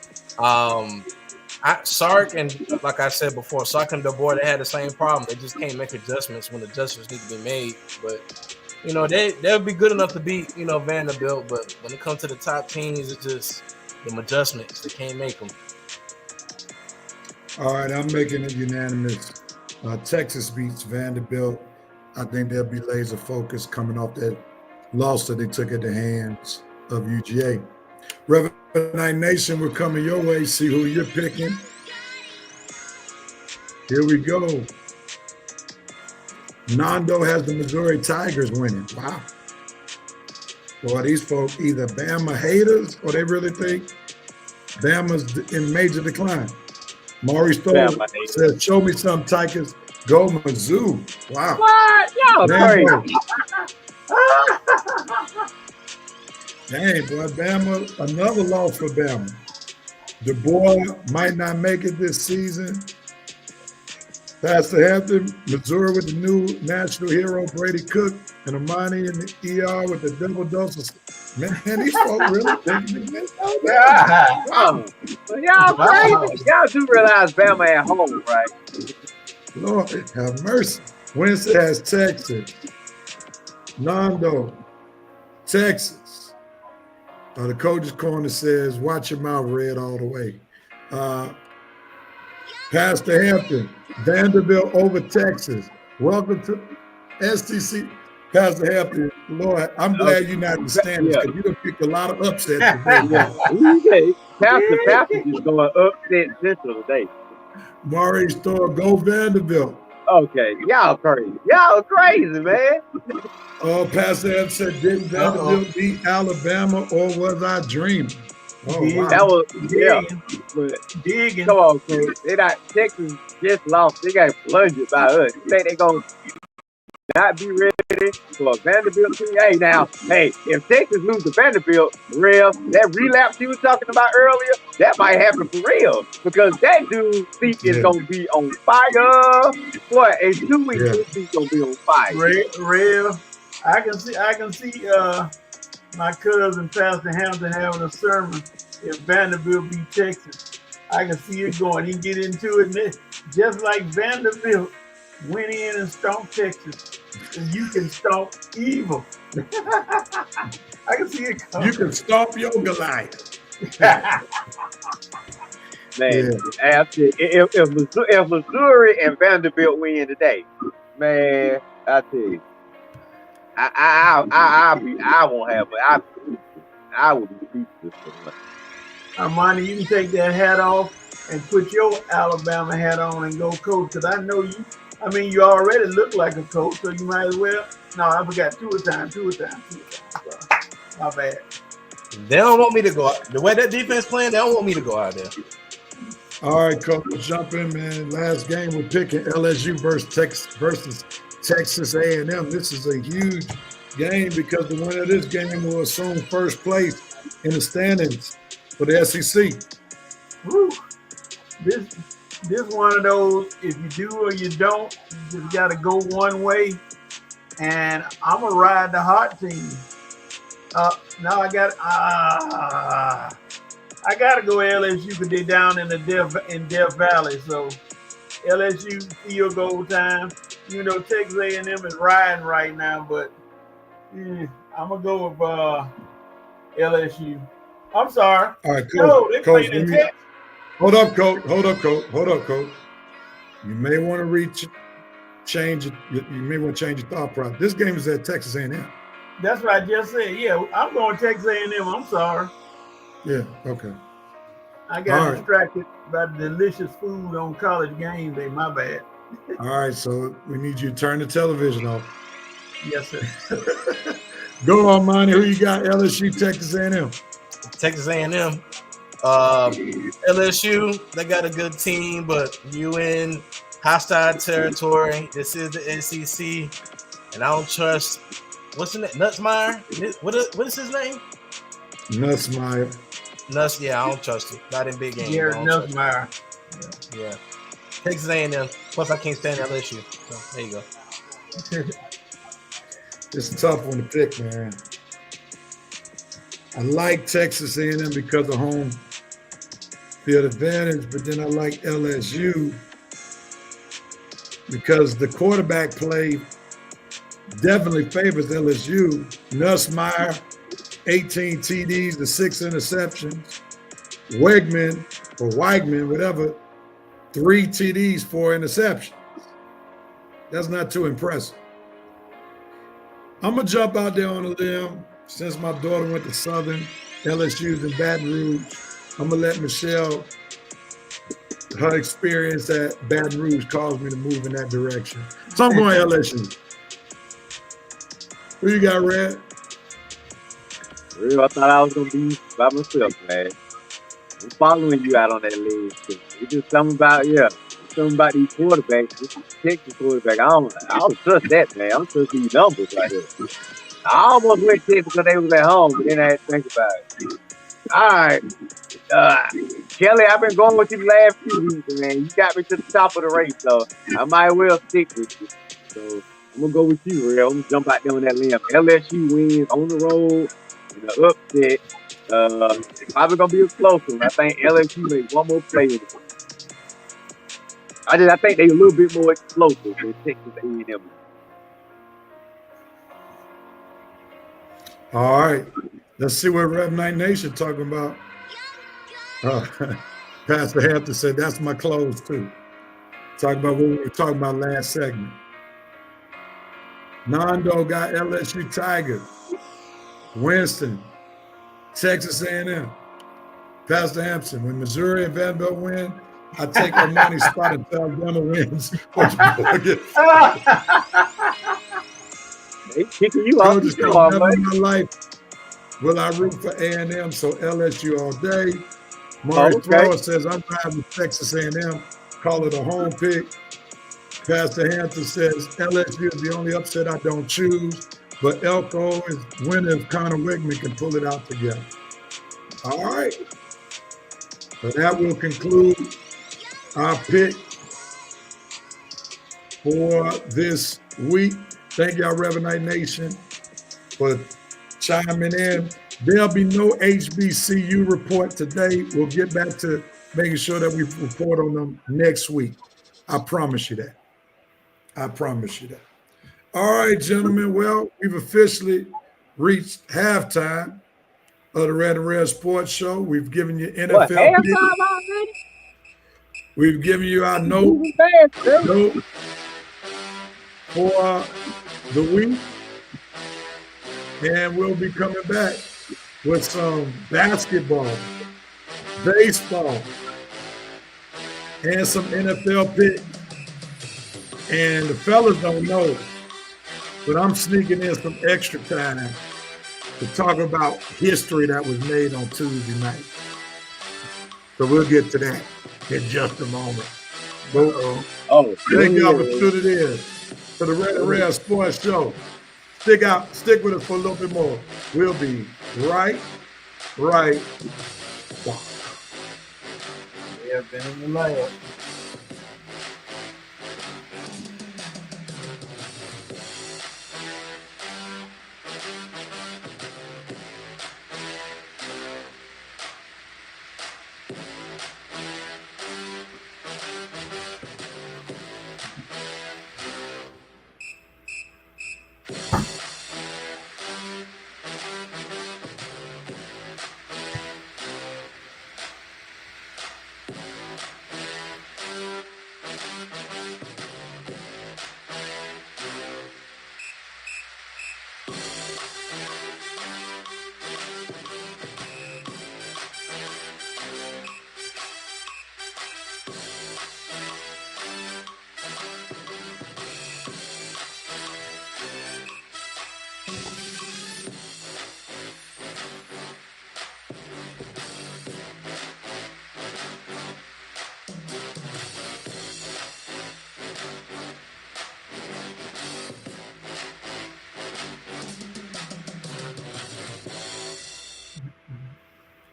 Sark and like I said before, Sark and DeBoer, they had the same problem. They just can't make adjustments when adjustments need to be made. But they'll be good enough to beat Vanderbilt. But when it comes to the top teams, it's just them adjustments. They can't make them. All right, I'm making it unanimous. Texas beats Vanderbilt. I think they'll be laser focused coming off that loss that they took at the hands of UGA. Reverend Knight Nation, we're coming your way. See who you're picking. Here we go. Nando has the Missouri Tigers winning. Wow. Boy, these folks either Bama haters or they really think Bama's in major decline. Maurice Stoller says, show me some Tigers. Go Mizzou. Wow. What? Y'all crazy. Dang, boy, Bama, another loss for Bama. Du Bois might not make it this season. Pastor Hampton, Missouri with the new national hero Brady Cook, and Amani in the ER with the double doses. Man, these folks really thinking this. Wow. Y'all crazy. Y'all do realize Bama at home, right? Lord have mercy. Wednesday has Texas. Nando, Texas. The coach's corner says, watch your mouth, Red, all the way. Pastor Hampton, Vanderbilt over Texas. Welcome to STC. Pastor Hampton, Lord, I'm glad you're not in the standings because you done picked a lot of upsets today. Pastor is going upset Central today. Maurice Thor, go Vanderbilt. Okay, y'all crazy. Y'all crazy, man. Pastor Hampton said, didn't Vanderbilt beat Alabama or was I dreaming? Oh, wow. That was, but come on, Coach. They not Texas just lost. They got plunged by us. You think they gonna not be ready for a Vanderbilt team? Hey, if Texas lose to Vanderbilt, that relapse you was talking about earlier, that might happen for real because that dude's feet is gonna be on fire. Boy, in 2 weeks, his feet gonna be on fire. Real. I can see my cousin Pastor Hampton having a sermon if Vanderbilt beat Texas. I can see it going. He can get into it just like Vanderbilt went in and stomped Texas. And you can stomp evil. I can see it coming. You can stomp your Goliath. Man, after if Missouri and Vanderbilt win today, man, I tell you, I won't have, but I will be speechless. Armani, you can take that hat off and put your Alabama hat on and go coach. Because I know you. I mean, you already look like a coach, so you might as well. No, I forgot two a time. So, my bad. They don't want me to go out. The way that defense playing, they don't want me to go out there. All right, Coach, jump in, man. Last game we're picking LSU versus Texas A&M. This is a huge game because the winner of this game will assume first place in the standings for the SEC. Woo. This one of those, if you do or you don't, you just got to go one way. And I'm going to ride the hot team. Now I got to go LSU because they're down in Death Valley. So LSU field goal time. You know, Texas A&M is riding right now, but I'm going to go with LSU. I'm sorry. All right, Coach. No, they playing in Texas. Hold up, Coach. You may want to change your thought process. This game is at Texas A&M. That's what I just said. Yeah, I'm going Texas A&M. I'm sorry. Yeah, okay. I got distracted by the delicious food on college game day. My bad. All right, so we need you to turn the television off. Yes, sir. Go on, Monty. Who you got? LSU, Texas A&M. Texas A&M. LSU, they got a good team, but you in hostile territory. This is the SEC, and I don't trust. What's the name? Nutsmeyer? What is his name? Nutsmeyer. Yeah, I don't trust him. Not in big games. Jared Nutsmeyer. Yeah. Texas A&M. Plus, I can't stand LSU. So there you go. It's a tough one to pick, man. I like Texas A&M because of home field advantage, but then I like LSU because the quarterback play definitely favors LSU. Nussmeier, 18 TDs to 6 interceptions. Weigman, whatever, 3 TDs, 4 interceptions. That's not too impressive. I'm going to jump out there on a limb. Since my daughter went to Southern, LSU's in Baton Rouge, I'm going to let Michelle, her experience at Baton Rouge caused me to move in that direction. So I'm going LSU. Who you got, Red? Real, I thought I was gonna be by myself, man. I'm following you out on that leg. It's just something about these quarterbacks. This Texas quarterback. I don't trust that, man. I don't trust these numbers right here. I almost went Texas because they was at home, but then I had to think about it. All right. Kelly, I've been going with you the last few weeks, man. You got me to the top of the race, so I might well stick with you. So I'm gonna go with you, real. I'm gonna jump out there on that limb. LSU wins on the road in an upset. It's probably gonna be a close one. I think LSU makes one more play in it. I think they're a little bit more explosive than Texas A&M. All right. Let's see what Rev Night Nation talking about. Pastor Hampton said, that's my clothes too. Talking about what we were talking about last segment. Nando got LSU Tigers. Winston, Texas A&M. Pastor Hampton, when Missouri and Vanderbilt win, I take my money spot until Alabama wins. They kicking you off the show, never in my life will I root for A&M, so LSU all day. Maury Thrower says, I'm riding with Texas A&M. Call it a home pick. Pastor Hampton says, LSU is the only upset I don't choose, but Elko is winning if Connor Wickman can pull it out together. All right. So that will conclude our pick for this week. Thank y'all, Reverend Night Nation, for chiming in. There'll be no HBCU report today. We'll get back to making sure that we report on them next week. I promise you that. I promise you that. All right, gentlemen. Well, we've officially reached halftime of the Red and Red Sports Show. We've given you NFL. Halftime already? We've given you our note for the week. And we'll be coming back with some basketball, baseball, and some NFL picks. And the fellas don't know, but I'm sneaking in some extra time to talk about history that was made on Tuesday night. So we'll get to that in just a moment. Thank y'all for tuning in for the Red and Red Sports Show. Stick with us for a little bit more. We'll be right back. Yeah, been in the lab.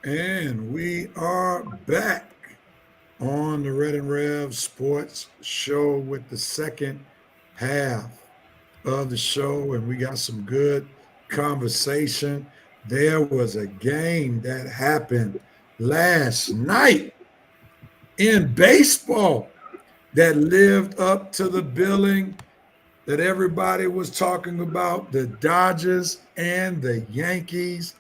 And we are back on the Red and Rev Sports Show with the second half of the show, and we got some good conversation. There was a game that happened last night in baseball that lived up to the billing that everybody was talking about. The Dodgers and the Yankees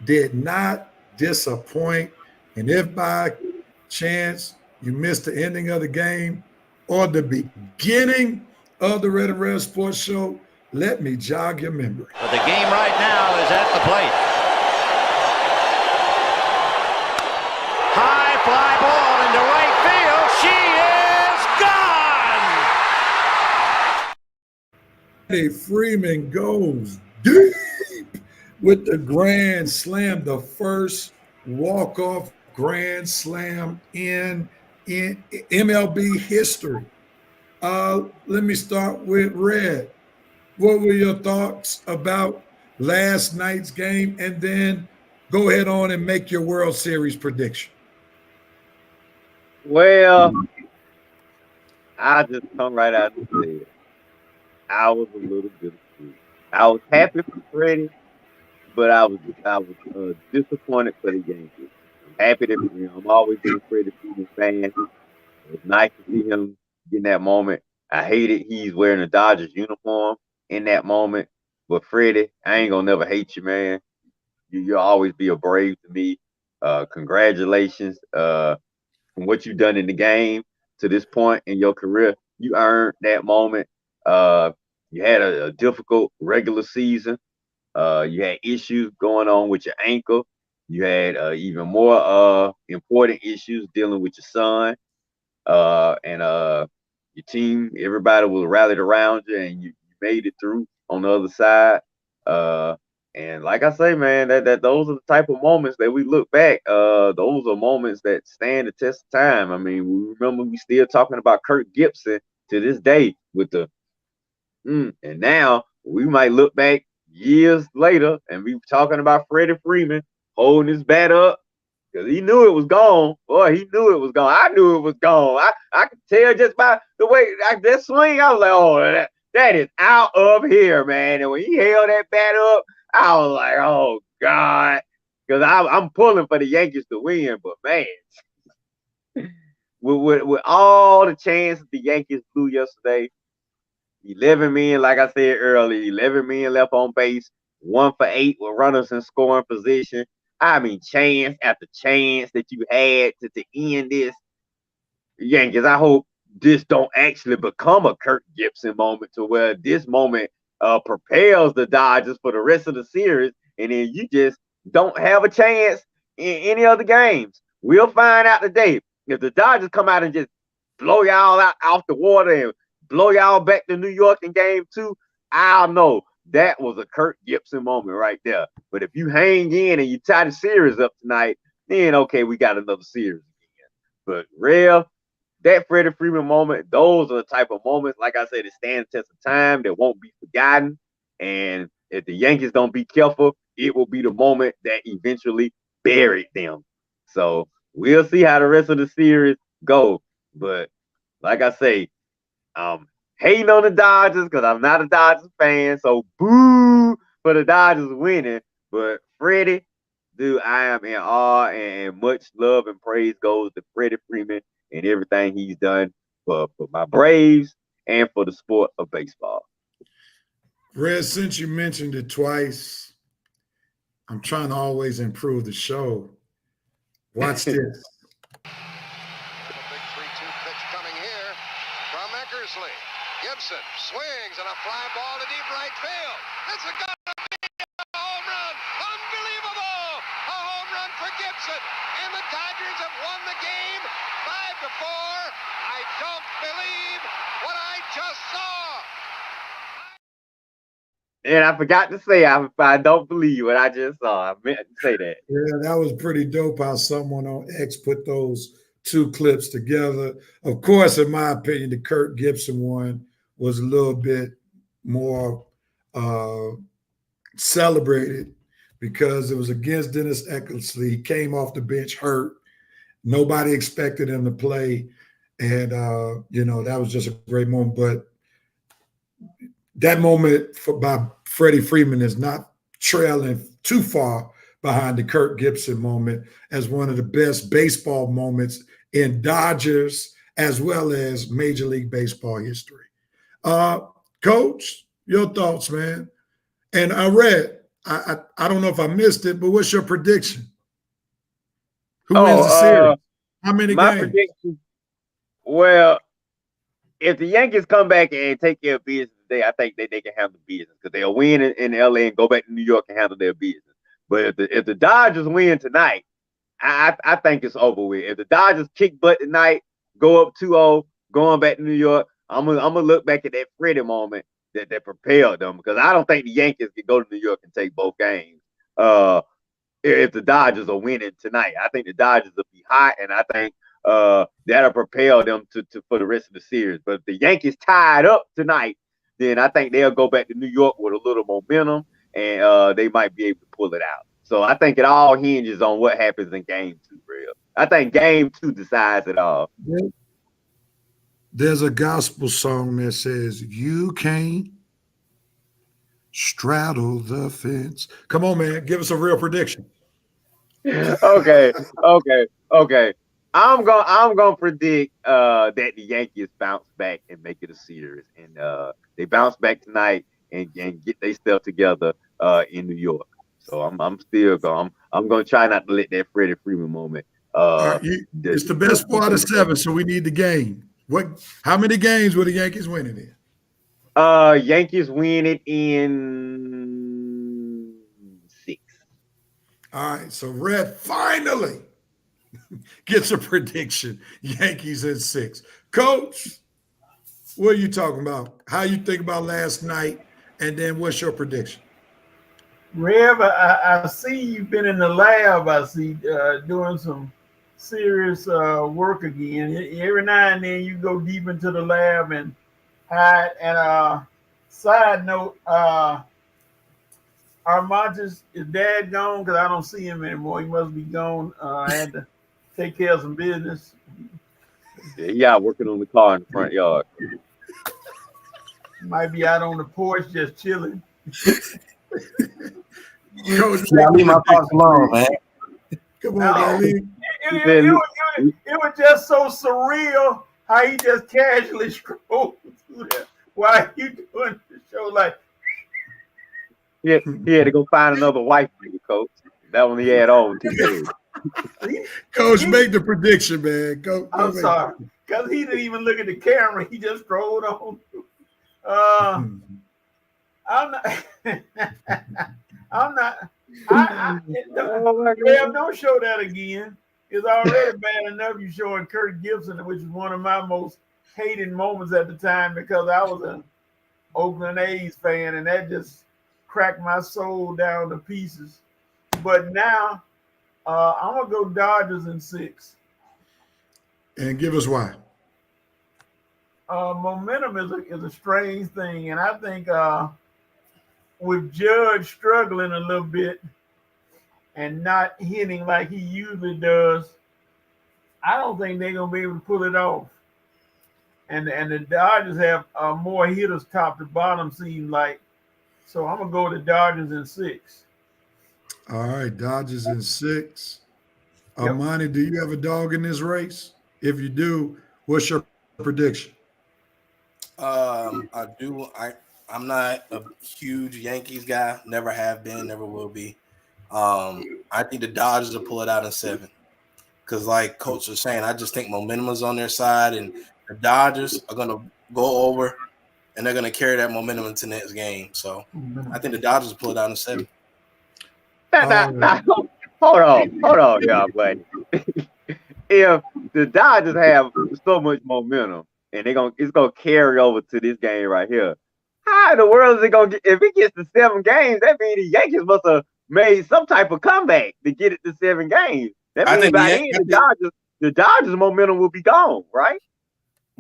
did not disappoint. And if by chance you missed the ending of the game or the beginning of the Red and Red Sports Show, let me jog your memory. But the game right now is at the plate. High fly ball into right field. She Freeman goes deep with the grand slam, the first walk-off grand slam in MLB history. Let me start with Red. What were your thoughts about last night's game? And then go ahead on and make your World Series prediction. Well, I just come right out and say I was a little bit of I was happy for Freddie, but I was disappointed for the Yankees. I'm happy that I'm always been a Freddie Freeman fan. It was nice to see him in that moment. I hated he's wearing a Dodgers uniform in that moment. But Freddie, I ain't gonna never hate you, man. You'll always be a Brave to me. Congratulations from what you've done in the game to this point in your career. You earned that moment. You had a difficult regular season. You had issues going on with your ankle. You had even more important issues dealing with your son. And your team, everybody was rallied around you, and you made it through on the other side. And like I say, man, that those are the type of moments that we look back. Those are moments that stand the test of time. I mean, we remember we still talking about Kirk Gibson to this day with the and now we might look back years later and be talking about Freddie Freeman holding his bat up because he knew it was gone. Boy, he knew it was gone. I knew it was gone. I could tell just by the way that swing. I was like, oh, that is out of here, man. And when he held that bat up, I was like, oh, God. Because I'm pulling for the Yankees to win. But, man, with all the chances the Yankees blew yesterday, 11 men, like I said earlier, 11 men left on base, 1 for 8 with runners in scoring position. I mean, chance after chance that you had to end this. Yankees, I hope this don't actually become a Kirk Gibson moment to where this moment propels the Dodgers for the rest of the series, and then you just don't have a chance in any other games. We'll find out today. If the Dodgers come out and just blow y'all out off the water and blow y'all back to New York in game 2, I'll know that was a Kirk Gibson moment right there. But if you hang in and you tie the series up tonight, then okay, we got another series again. But Rev, that Freddie Freeman moment, those are the type of moments, like I said, that stand the test of time, that won't be forgotten. And if the Yankees don't be careful, it will be the moment that eventually buried them. So we'll see how the rest of the series go. But like I say, hating on the Dodgers because I'm not a Dodgers fan. So boo for the Dodgers winning. But Freddie, dude, I am in awe, and much love and praise goes to Freddie Freeman and everything he's done for my Braves and for the sport of baseball. Red, since you mentioned it twice, I'm trying to always improve the show. Watch this. The big 3-2 pitch coming here from Eckersley. Gibson swings and a fly ball to deep right field. It's gonna be a home run. Unbelievable! A home run for Gibson. And the Dodgers have won the game 5-4. I don't believe what I just saw. And I forgot to say, I don't believe what I just saw. I meant to say that. Yeah, that was pretty dope how someone on X put those two clips together. Of course, in my opinion, the Kirk Gibson one was a little bit more celebrated because it was against Dennis Eckersley. He came off the bench hurt. Nobody expected him to play. And, that was just a great moment. But that moment by Freddie Freeman is not trailing too far behind the Kirk Gibson moment as one of the best baseball moments in Dodgers as well as Major League Baseball history. Coach, your thoughts, man. And I read, I don't know if I missed it, but what's your prediction? Who wins the series? How many my games? Prediction, well, if the Yankees come back and take care of business today, I think they can handle business because they'll win in LA and go back to New York and handle their business. But if the Dodgers win tonight, I think it's over with. If the Dodgers kick butt tonight, go up 2-0, going back to New York, I'm gonna look back at that Freddie moment that propelled them, because I don't think the Yankees can go to New York and take both games. If the Dodgers are winning tonight, I think the Dodgers will be hot, and I think that'll propel them to for the rest of the series. But if the Yankees tied up tonight, then I think they'll go back to New York with a little momentum, and they might be able to pull it out. So I think it all hinges on what happens in Game 2, real. I think Game 2 decides it all. There's a gospel song that says, "You can't straddle the fence." Come on, man. Give us a real prediction. Okay. I'm gonna predict that the Yankees bounce back and make it a series, and they bounce back tonight and get their stuff together in New York. So I'm still going. I'm gonna try not to let that Freddie Freeman moment. It's the best part of 7, so we need the game. How many games will the Yankees win it in? Yankees win it in 6. All right, so Red finally gets a prediction. Yankees in 6. Coach, what are you talking about? How you think about last night, and then what's your prediction? Rev, I see you've been in the lab. I see doing some serious work again. Every now and then you go deep into the lab and hide. And side note, Armantes, is Dad gone? Because I don't see him anymore. He must be gone. I had to take care of some business. Yeah, working on the car in the front yard. Might be out on the porch just chilling. Coach, leave my thoughts alone, man. Come on, Ali. It was just so surreal how he just casually scrolled through there while you doing the show. Like, he had to go find another wife for you, Coach. That one he had on. Coach, make the prediction, man. I'm sorry, because he didn't even look at the camera. He just scrolled on. I'm not. Don't show that again. It's already bad enough you showing Kirk Gibson, which is one of my most hated moments at the time, because I was an Oakland A's fan, and that just cracked my soul down to pieces. But now I'm gonna go Dodgers in 6. And give us why. Momentum is a strange thing, and I think with Judge struggling a little bit and not hitting like he usually does, I don't think they're gonna be able to pull it off. And the Dodgers have more hitters top to bottom, seem like. So I'm gonna go with the Dodgers in 6. All right, Dodgers in 6. Yep. Armani, do you have a dog in this race? If you do, what's your prediction? I do. I'm not a huge Yankees guy. Never have been. Never will be. I think the Dodgers will pull it out in 7. Because, like Coach was saying, I just think momentum is on their side, and the Dodgers are going to go over, and they're going to carry that momentum into the next game. So I think the Dodgers will pull it out in 7. Hold on, y'all, buddy. If the Dodgers have so much momentum and it's gonna carry over to this game right here, how in the world is it gonna get? If it gets to 7 games, that means the Yankees must have made some type of comeback to get it to 7 games. That means by then the Dodgers momentum will be gone, right?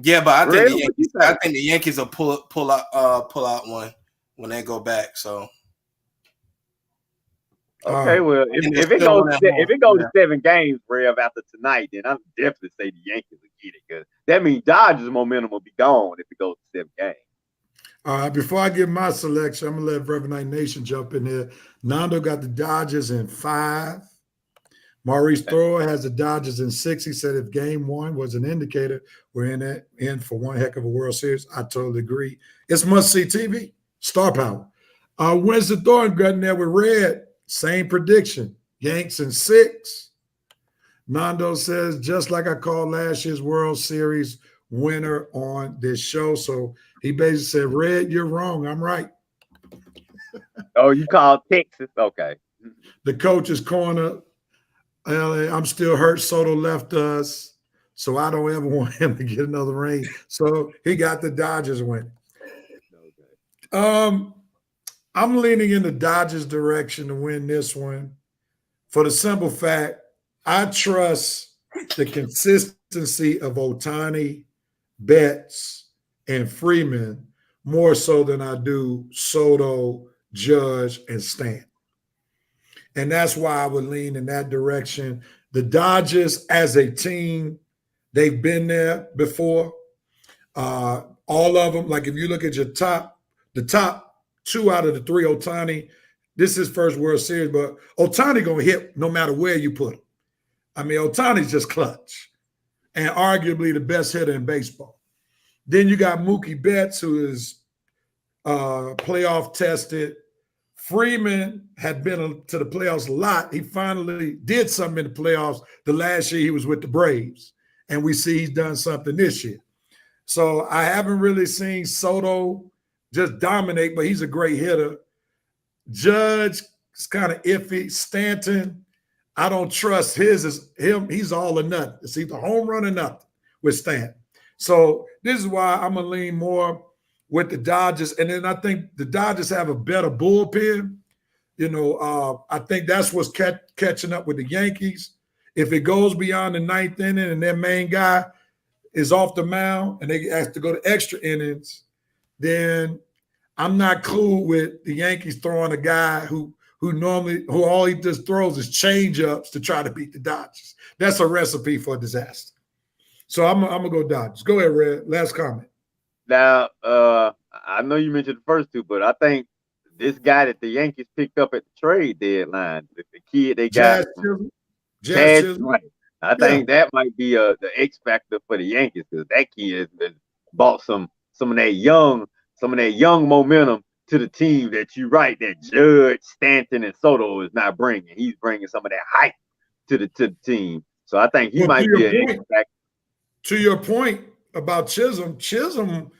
Yeah, but I think the Yankees will pull out one when they go back. So. Okay, well, if it goes to 7 games, Rev, after tonight, then I'm definitely say the Yankees will get it, because that means Dodgers' momentum will be gone if it goes to 7 games. All right, before I give my selection, I'm gonna let Reverend Knight Nation jump in here. Nando got the Dodgers in 5. Maurice Thrower has the Dodgers in 6. He said if game 1 was an indicator, we're in for one heck of a World Series. I totally agree. It's must-see TV, star power. Winston Thornton got in there with Red. Same prediction. Yanks in 6. Nando says, just like I called last year's World Series winner on this show. So he basically said, Red, you're wrong. I'm right. Oh, you called Texas? Okay. The coach's corner. I'm still hurt. Soto left us, so I don't ever want him to get another ring. So he got the Dodgers winning. I'm leaning in the Dodgers' direction to win this one for the simple fact I trust the consistency of Ohtani, Betts, and Freeman more so than I do Soto, Judge, and Stanton. And that's why I would lean in that direction. The Dodgers as a team, they've been there before. All of them, like if you look at the top 2 out of the 3, Ohtani, this is his first World Series, but Ohtani going to hit no matter where you put him. I mean, Ohtani's just clutch and arguably the best hitter in baseball. Then you got Mookie Betts, who is playoff tested. Freeman had been to the playoffs a lot. He finally did something in the playoffs the last year he was with the Braves, and we see he's done something this year. So I haven't really seen Soto just dominate, but he's a great hitter. Judge is kind of iffy. Stanton, I don't trust him. He's all or nothing. It's either home run or nothing with Stanton. So this is why I'm going to lean more with the Dodgers. And then I think the Dodgers have a better bullpen. I think that's what's catching up with the Yankees. If it goes beyond the 9th inning and their main guy is off the mound and they have to go to extra innings, then I'm not cool with the Yankees throwing a guy who all he just throws is change-ups to try to beat the Dodgers. That's a recipe for disaster. So I'm going to go Dodgers. Go ahead, Red. Last comment. Now, I know you mentioned the first 2, but I think this guy that the Yankees picked up at the trade deadline, the kid they got, Jazz Chisholm. Right. I think that might be the X factor for the Yankees because that kid has bought some of that young momentum to the team that you right that Judge, Stanton, and Soto is not bringing. He's bringing some of that hype to the team. So I think he might be an X factor. To your point about Chisholm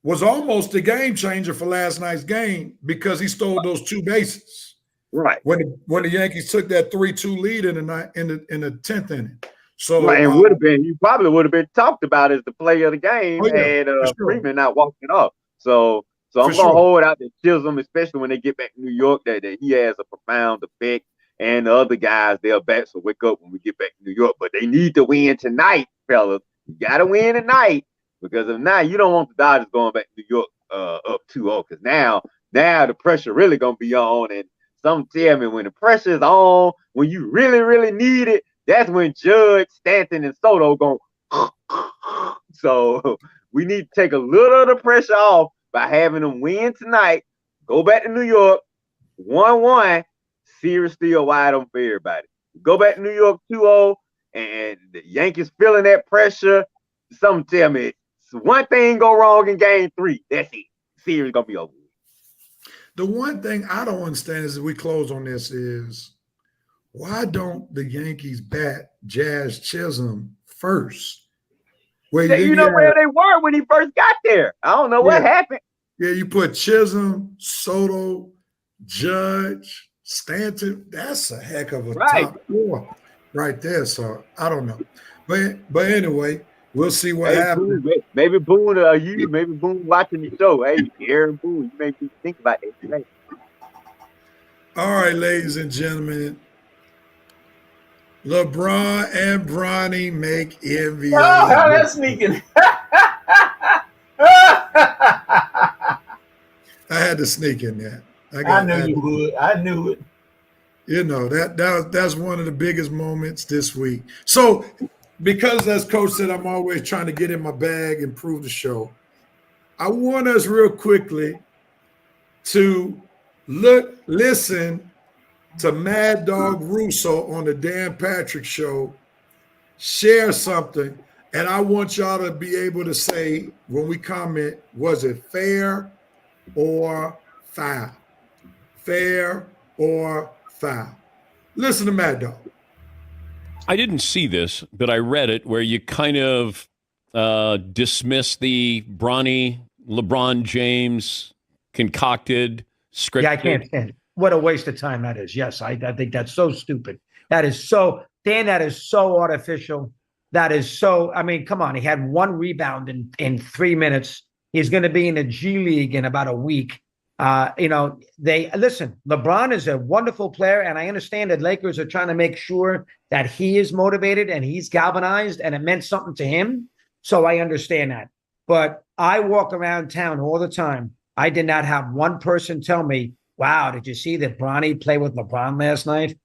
was almost the game changer for last night's game because he stole those 2 bases. Right. When the Yankees took that 3-2 lead in the 10th inning. So right, and you probably would have been talked about as the player of the game had Freeman not walking off. So I'm gonna hold out the Chisholm, especially when they get back to New York, that he has a profound effect. And the other guys, they'll bat, so wake up when we get back to New York. But they need to win tonight, fellas. You gotta win tonight because if not, you don't want the Dodgers going back to New York up 2-0 because now the pressure really gonna be on. And some tell me when the pressure is on, when you really, really need it, that's when Judge, Stanton, and Soto go. So we need to take a little of the pressure off by having them win tonight, go back to New York, 1-1, series still wide open for everybody. Go back to New York 2-0, and the Yankees feeling that pressure. Some tell me one thing go wrong in game 3, that's it. Series gonna be over. The one thing I don't understand is, as we close on this, is why don't the Yankees bat Jazz Chisholm first? Where where they were when he first got there. I don't know what happened. Yeah, you put Chisholm, Soto, Judge, Stanton. That's a heck of a top 4 right there. So I don't know. But anyway, we'll see what happens. Maybe Boone, maybe Boone watching the show. Hey, Aaron Boone, you make me think about that today. All right, ladies and gentlemen. LeBron and Bronny make NBA. Oh, how that's sneaking. I had to sneak in there. I knew you would. I knew it. That's one of the biggest moments this week. So, because as Coach said, I'm always trying to get in my bag, improve the show. I want us real quickly to listen to Mad Dog Russo on the Dan Patrick Show, share something, and I want y'all to be able to say when we comment, was it fair or foul? Fair or foul? Listen to Mad Dog. I didn't see this, but I read it where you kind of dismiss the LeBron James concocted script. Yeah, I can't stand it. What a waste of time that is. Yes, I think that's so stupid. That is so, Dan, that is so artificial. That is so, I mean, come on. He had 1 rebound in 3 minutes. He's going to be in the G League in about a week. They listen, LeBron is a wonderful player, and I understand that Lakers are trying to make sure that he is motivated and he's galvanized and it meant something to him. So I understand that. But I walk around town all the time. I did not have one person tell me, wow, did you see that Bronny play with LeBron last night?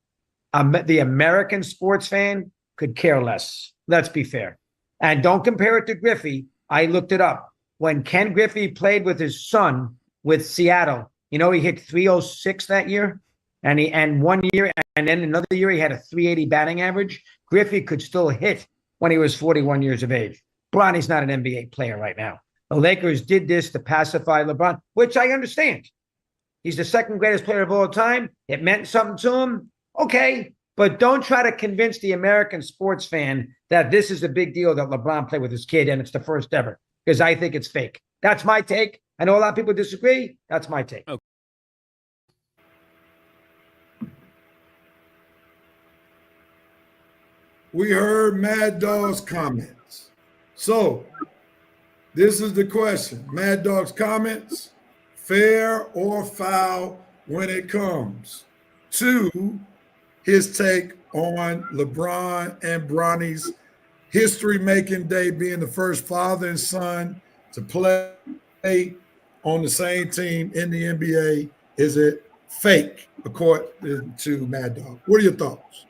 The American sports fan could care less. Let's be fair. And don't compare it to Griffey. I looked it up. When Ken Griffey played with his son with Seattle, he hit 306 that year. And 1 year, and then another year, he had a 380 batting average. Griffey could still hit when he was 41 years of age. Bronny's not an NBA player right now. The Lakers did this to pacify LeBron, which I understand. He's the second greatest player of all time. It meant something to him. Okay, but don't try to convince the American sports fan that this is a big deal that LeBron played with his kid and it's the first ever, because I think it's fake. That's my take. I know a lot of people disagree. That's my take. Okay. We heard Mad Dog's comments. So this is the question. Mad Dog's comments, fair or foul when it comes to his take on LeBron and Bronny's history-making day, being the first father and son to play on the same team in the NBA. Is it fake, according to Mad Dog? What are your thoughts?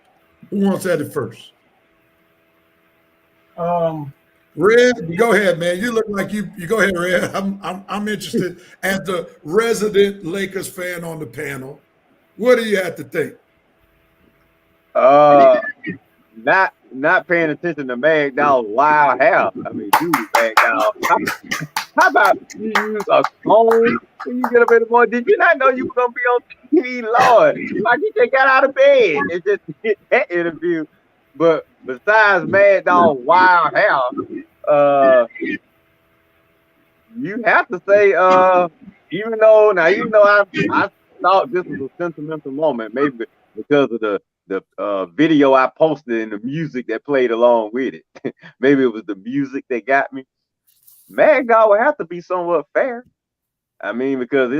Who wants at it first? Red, go ahead, man. You look like you go ahead, Red. I'm interested as the resident Lakers fan on the panel. What do you have to think? Not paying attention to Mad Dog's wild hair. I mean, dude, Mad Dog. How about you use a comb when you get up in the morning? Did you not know you were gonna be on TV, Lord? Like you just got out of bed and just did that interview. But besides Mad Dog's wild hair, you have to say, even though I thought this was a sentimental moment, maybe because of the video I posted and the music that played along with it. Maybe it was the music that got me. Mad Dog would have to be somewhat fair. I mean, because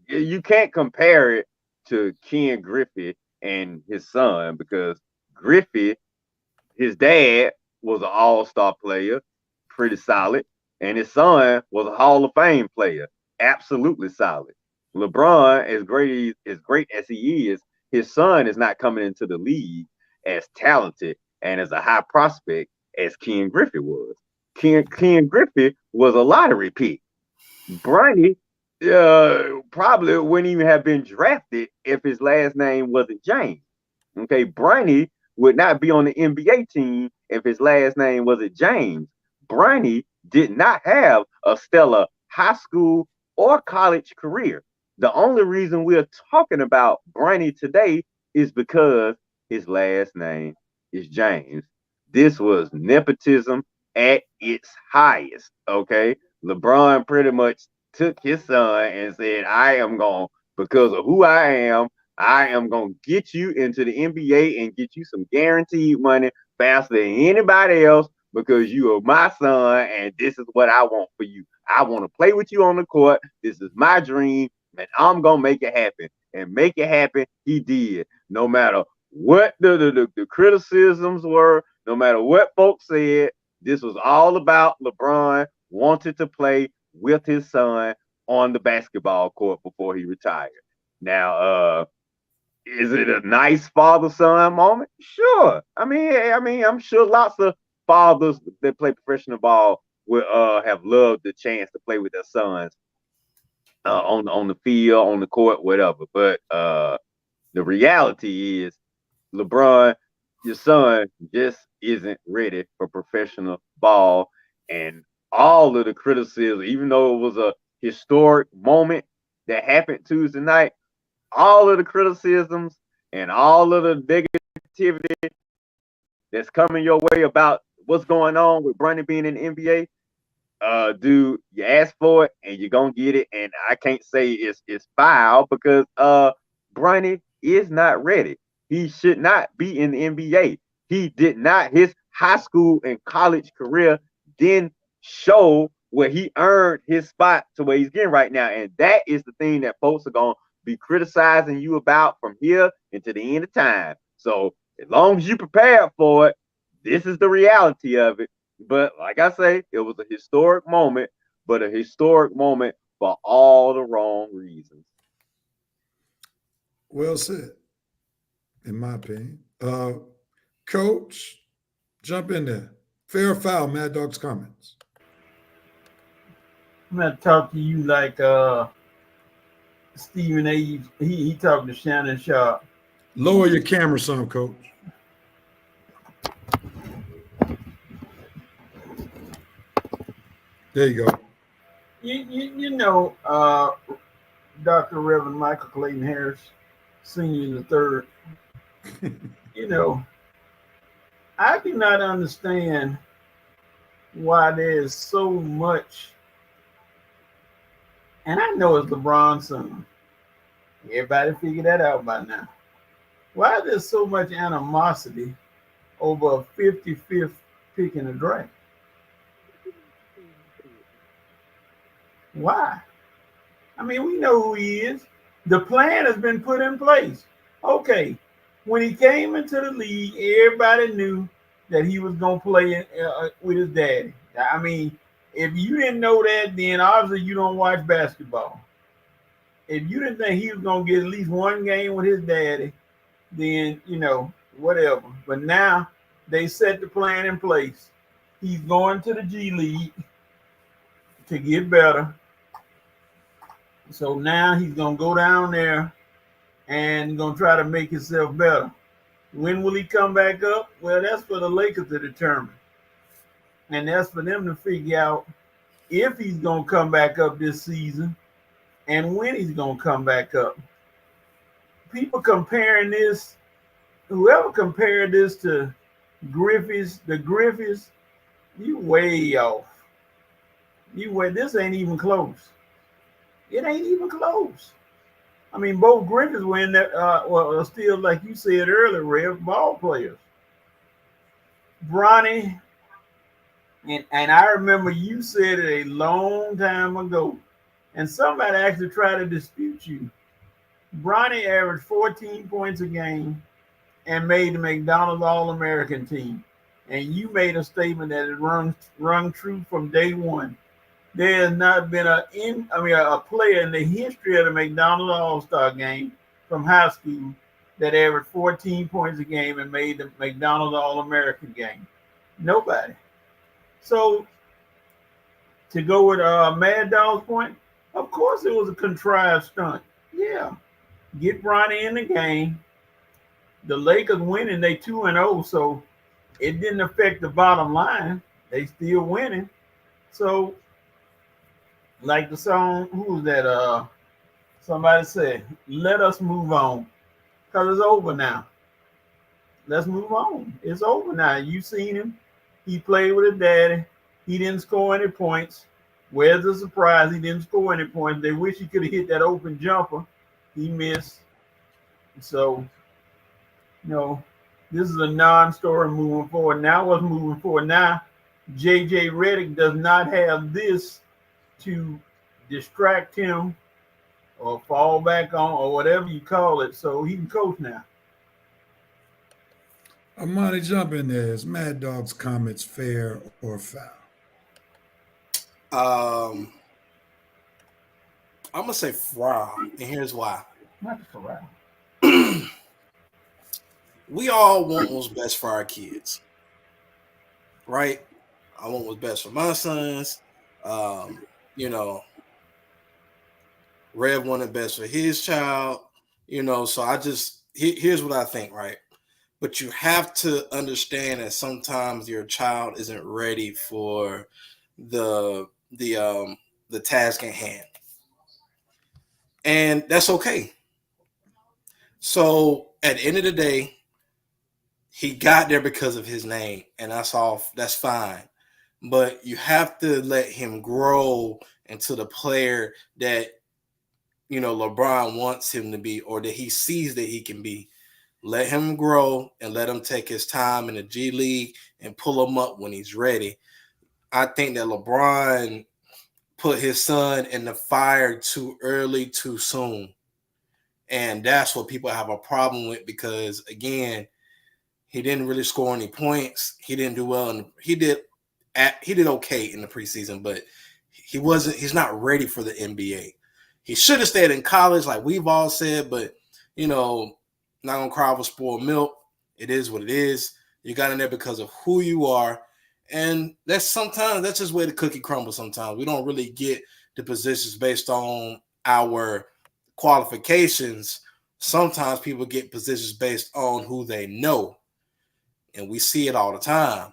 you can't compare it to Ken Griffey and his son, because Griffey, his dad, was an all-star player, pretty solid, and his son was a Hall of Fame player, absolutely solid. LeBron, as great as he is, his son is not coming into the league as talented and as a high prospect as Ken Griffey was. Ken Griffey was a lottery pick. Bronny probably wouldn't even have been drafted if his last name wasn't James. Okay, Bronny would not be on the NBA team if his last name wasn't James. Bronny did not have a stellar high school or college career. The only reason we're talking about Bronny today is because his last name is James. This was nepotism at its highest, okay? LeBron pretty much took his son and said, because of who I am going to get you into the NBA and get you some guaranteed money faster than anybody else because you are my son and this is what I want for you. I want to play with you on the court. This is my dream and I'm going to make it happen. And make it happen, he did. No matter what the criticisms were, no matter what folks said, this was all about LeBron wanted to play with his son on the basketball court before he retired. Now, is it a nice father-son moment? Sure. I mean, I'm sure lots of fathers that play professional ball will have loved the chance to play with their sons on the field, on the court, whatever. But the reality is, LeBron, your son just isn't ready for professional ball, and all of the criticism, even though it was a historic moment that happened Tuesday night, all of the criticisms and all of the negativity that's coming your way about what's going on with Bronny being in the NBA, dude, you asked for it and you're gonna get it. And I can't say it's foul because Bronny is not ready. He should not be in the NBA. He did not. His high school and college career didn't show where he earned his spot to where he's getting right now. And that is the thing that folks are going to be criticizing you about from here into the end of time. So as long as you prepare for it, this is the reality of it. But like I say, it was a historic moment, but a historic moment for all the wrong reasons. Well said, in my opinion. Coach, jump in there. Fair or foul, Mad Dog's comments. I'm gonna talk to you like Stephen A. He talked to Shannon Sharp. Lower your camera some, Coach. There you go. You know, Dr. Reverend Michael Clayton Harris, Senior in the Third. You know, I do not understand why there's so much, and I know it's LeBron's son. Everybody figured that out by now. Why is there so much animosity over a 55th pick in the draft? Why? I mean, we know who he is. The plan has been put in place. Okay, when he came into the league, everybody knew that he was going to play with his daddy. I mean, if you didn't know that, then obviously you don't watch basketball. If you didn't think he was going to get at least one game with his daddy, then, you know, whatever. But now they set the plan in place. He's going to the G League to get better. So now he's going to go down there and going to try to make himself better. When will he come back up? Well, that's for the Lakers to determine. And that's for them to figure out if he's going to come back up this season and when he's going to come back up. People comparing this, whoever compared this to the Griffiths, you way off. This ain't even close. It ain't even close. I mean, both Griffiths were in that, still, like you said earlier, Rev, ball players. Bronny, and I remember you said it a long time ago, and somebody actually tried to dispute you. Bronny averaged 14 points a game and made the McDonald's All-American team. And you made a statement that it rung true from day one. There has not been a player in the history of the McDonald's All-Star game from high school that averaged 14 points a game and made the McDonald's All-American game. Nobody. So to go with Mad Dog's point, of course it was a contrived stunt. Yeah. Get Bronny in the game. The Lakers winning, they 2-0, so it didn't affect the bottom line. They still winning. So like the song, who was that? Somebody said, let us move on. Because it's over now. Let's move on. It's over now. You've seen him. He played with his daddy. He didn't score any points. Where's the surprise? He didn't score any points. They wish he could have hit that open jumper. He missed. So, this is a non-story moving forward. Now what's moving forward? Now, J.J. Redick does not have this to distract him or fall back on or whatever you call it, so he can coach now. Amani, jump in there. Is Mad Dog's comments fair or foul? I'm gonna say foul, and here's why. Not foul. We all want what's best for our kids, right? I want what's best for my sons. Rev wanted best for his child, so here's what I think, right? But you have to understand that sometimes your child isn't ready for the task at hand. And that's okay. So at the end of the day, he got there because of his name, and that's fine. But you have to let him grow into the player that LeBron wants him to be, or that he sees that he can be. Let him grow and let him take his time in the G League and pull him up when he's ready. I think that LeBron put his son in the fire too early, too soon. And that's what people have a problem with because, again, he didn't really score any points. He didn't do well. And he did okay in the preseason, but he's not ready for the NBA. He should have stayed in college like we've all said, but, not going to cry over spoiled milk. It is what it is. You got in there because of who you are. And that's just where the cookie crumbles sometimes. We don't really get the positions based on our qualifications. Sometimes people get positions based on who they know. And we see it all the time.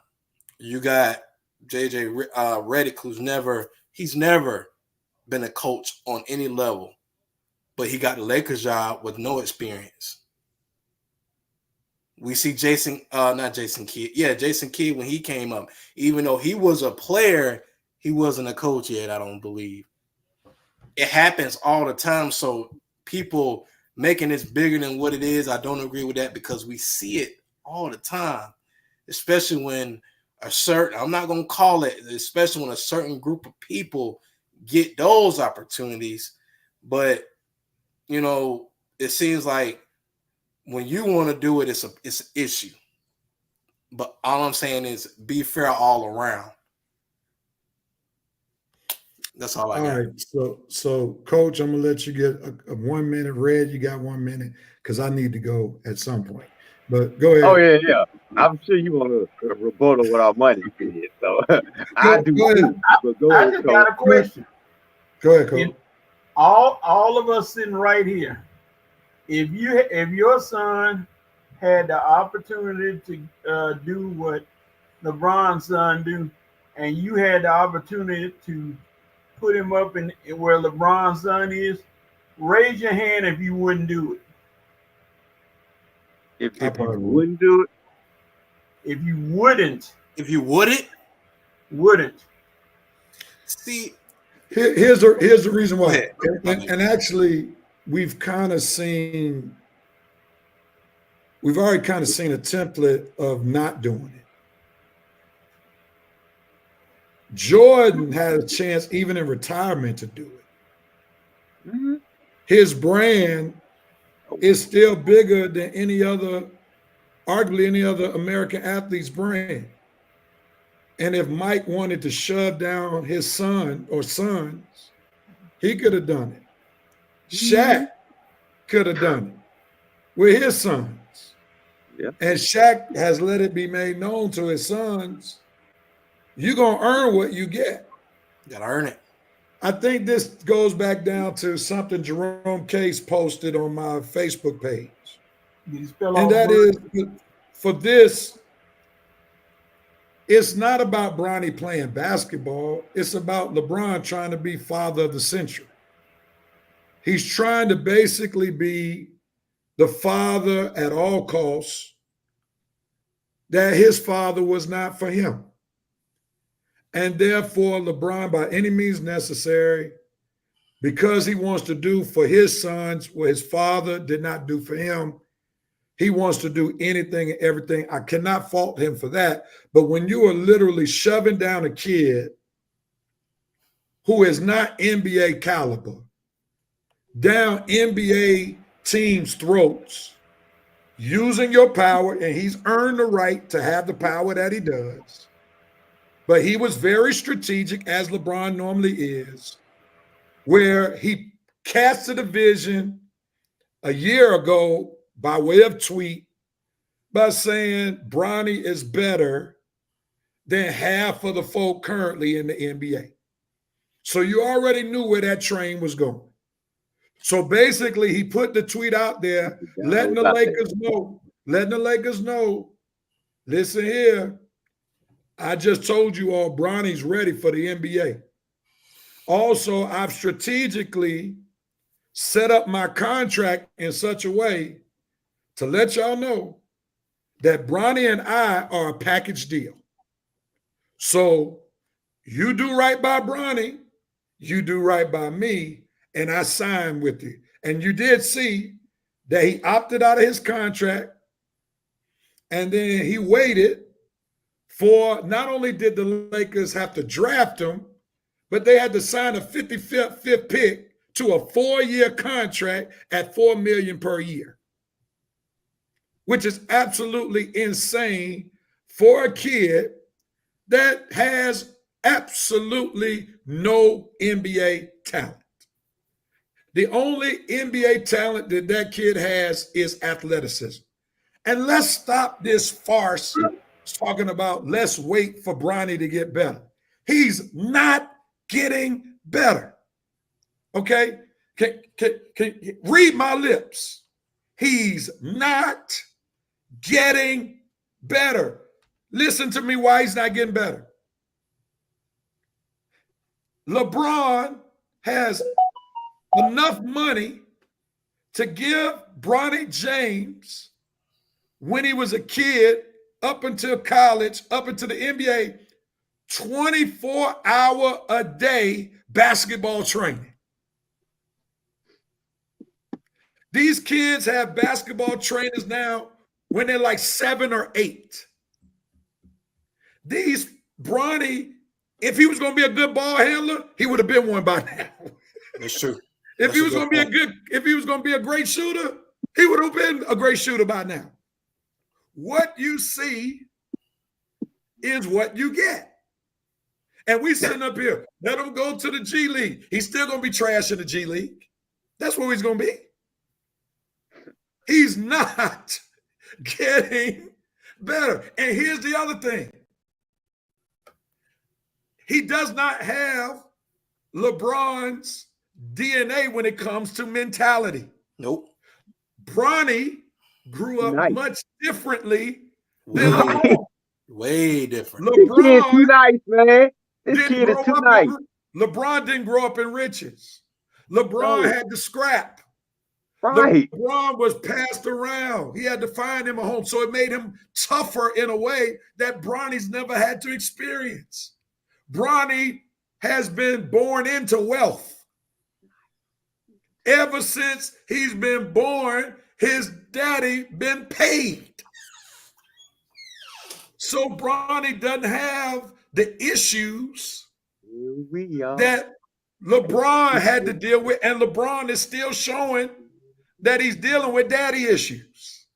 You got JJ Redick, he's never been a coach on any level, but he got the Lakers job with no experience. We see Jason Kidd when he came up, even though he was a player, he wasn't a coach yet, I don't believe. It happens all the time. So people making this bigger than what it is, I don't agree with that because we see it all the time, especially when I'm not going to call it, especially when a certain group of people get those opportunities. But, it seems like when you want to do it, it's an issue. But all I'm saying is be fair all around. That's all I got. All right. So Coach, I'm going to let you get a 1 minute. Red, you got 1 minute because I need to go at some point. But go ahead. Oh, yeah. I'm sure you want to rebuttal with our money. So I do. Go ahead. But go I ahead, just Coach. got a question. Go ahead, Coach. All of us sitting right here, if your son had the opportunity to do what LeBron's son do, and you had the opportunity to put him up in where LeBron's son is, raise your hand if you wouldn't do it. If you wouldn't do it, if you wouldn't, wouldn't. See, here's the reason why, and actually we've already kind of seen a template of not doing it. Jordan had a chance even in retirement to do it. Mm-hmm. His brand is still bigger than arguably any other American athlete's brand. And if Mike wanted to shove down his son or sons, he could have done it. Shaq could have done it with his sons. Yeah. And Shaq has let it be made known to his sons, you're going to earn what you get. You got to earn it. I think this goes back down to something Jerome Case posted on my Facebook page. And that is, for this, it's not about Bronny playing basketball. It's about LeBron trying to be father of the century. He's trying to basically be the father at all costs that his father was not for him. And therefore, LeBron, by any means necessary, because he wants to do for his sons what his father did not do for him, he wants to do anything and everything. I cannot fault him for that. But when you are literally shoving down a kid who is not NBA caliber, down NBA teams' throats, using your power, and he's earned the right to have the power that he does. But he was very strategic, as LeBron normally is, where he casted a vision a year ago by way of tweet by saying Bronny is better than half of the folk currently in the NBA. So you already knew where that train was going. So basically, he put the tweet out there, letting the Lakers know, listen here, I just told you all Bronny's ready for the NBA. Also, I've strategically set up my contract in such a way to let y'all know that Bronny and I are a package deal. So you do right by Bronny, you do right by me, and I sign with you. And you did see that he opted out of his contract, and then he waited for, not only did the Lakers have to draft him, but they had to sign a 55th pick to a 4-year contract at $4 million per year, which is absolutely insane for a kid that has absolutely no NBA talent. The only NBA talent that kid has is athleticism. And let's stop this farce talking about let's wait for Bronny to get better. He's not getting better. Okay? Can read my lips. He's not getting better. Listen to me why he's not getting better. LeBron has enough money to give Bronny James, when he was a kid, up until college, up into the NBA, 24-hour-a-day basketball training. These kids have basketball trainers now when they're like 7 or 8. These Bronny, if he was going to be a good ball handler, he would have been one by now. That's true. If he was going to be a great shooter, he would have been a great shooter by now. What you see is what you get. And we sitting up here, let him go to the G League. He's still going to be trash in the G League. That's where he's going to be. He's not getting better. And here's the other thing. He does not have LeBron's DNA when it comes to mentality. Nope. Bronny grew up much differently than LeBron. Way different. This kid is too nice, man. This kid is too nice. LeBron didn't grow up in riches. LeBron had to scrap. Right. LeBron was passed around. He had to find him a home. So it made him tougher in a way that Bronny's never had to experience. Bronny has been born into wealth. Ever since he's been born, his daddy been paid. So Bronny doesn't have the issues that LeBron had to deal with. And LeBron is still showing that he's dealing with daddy issues.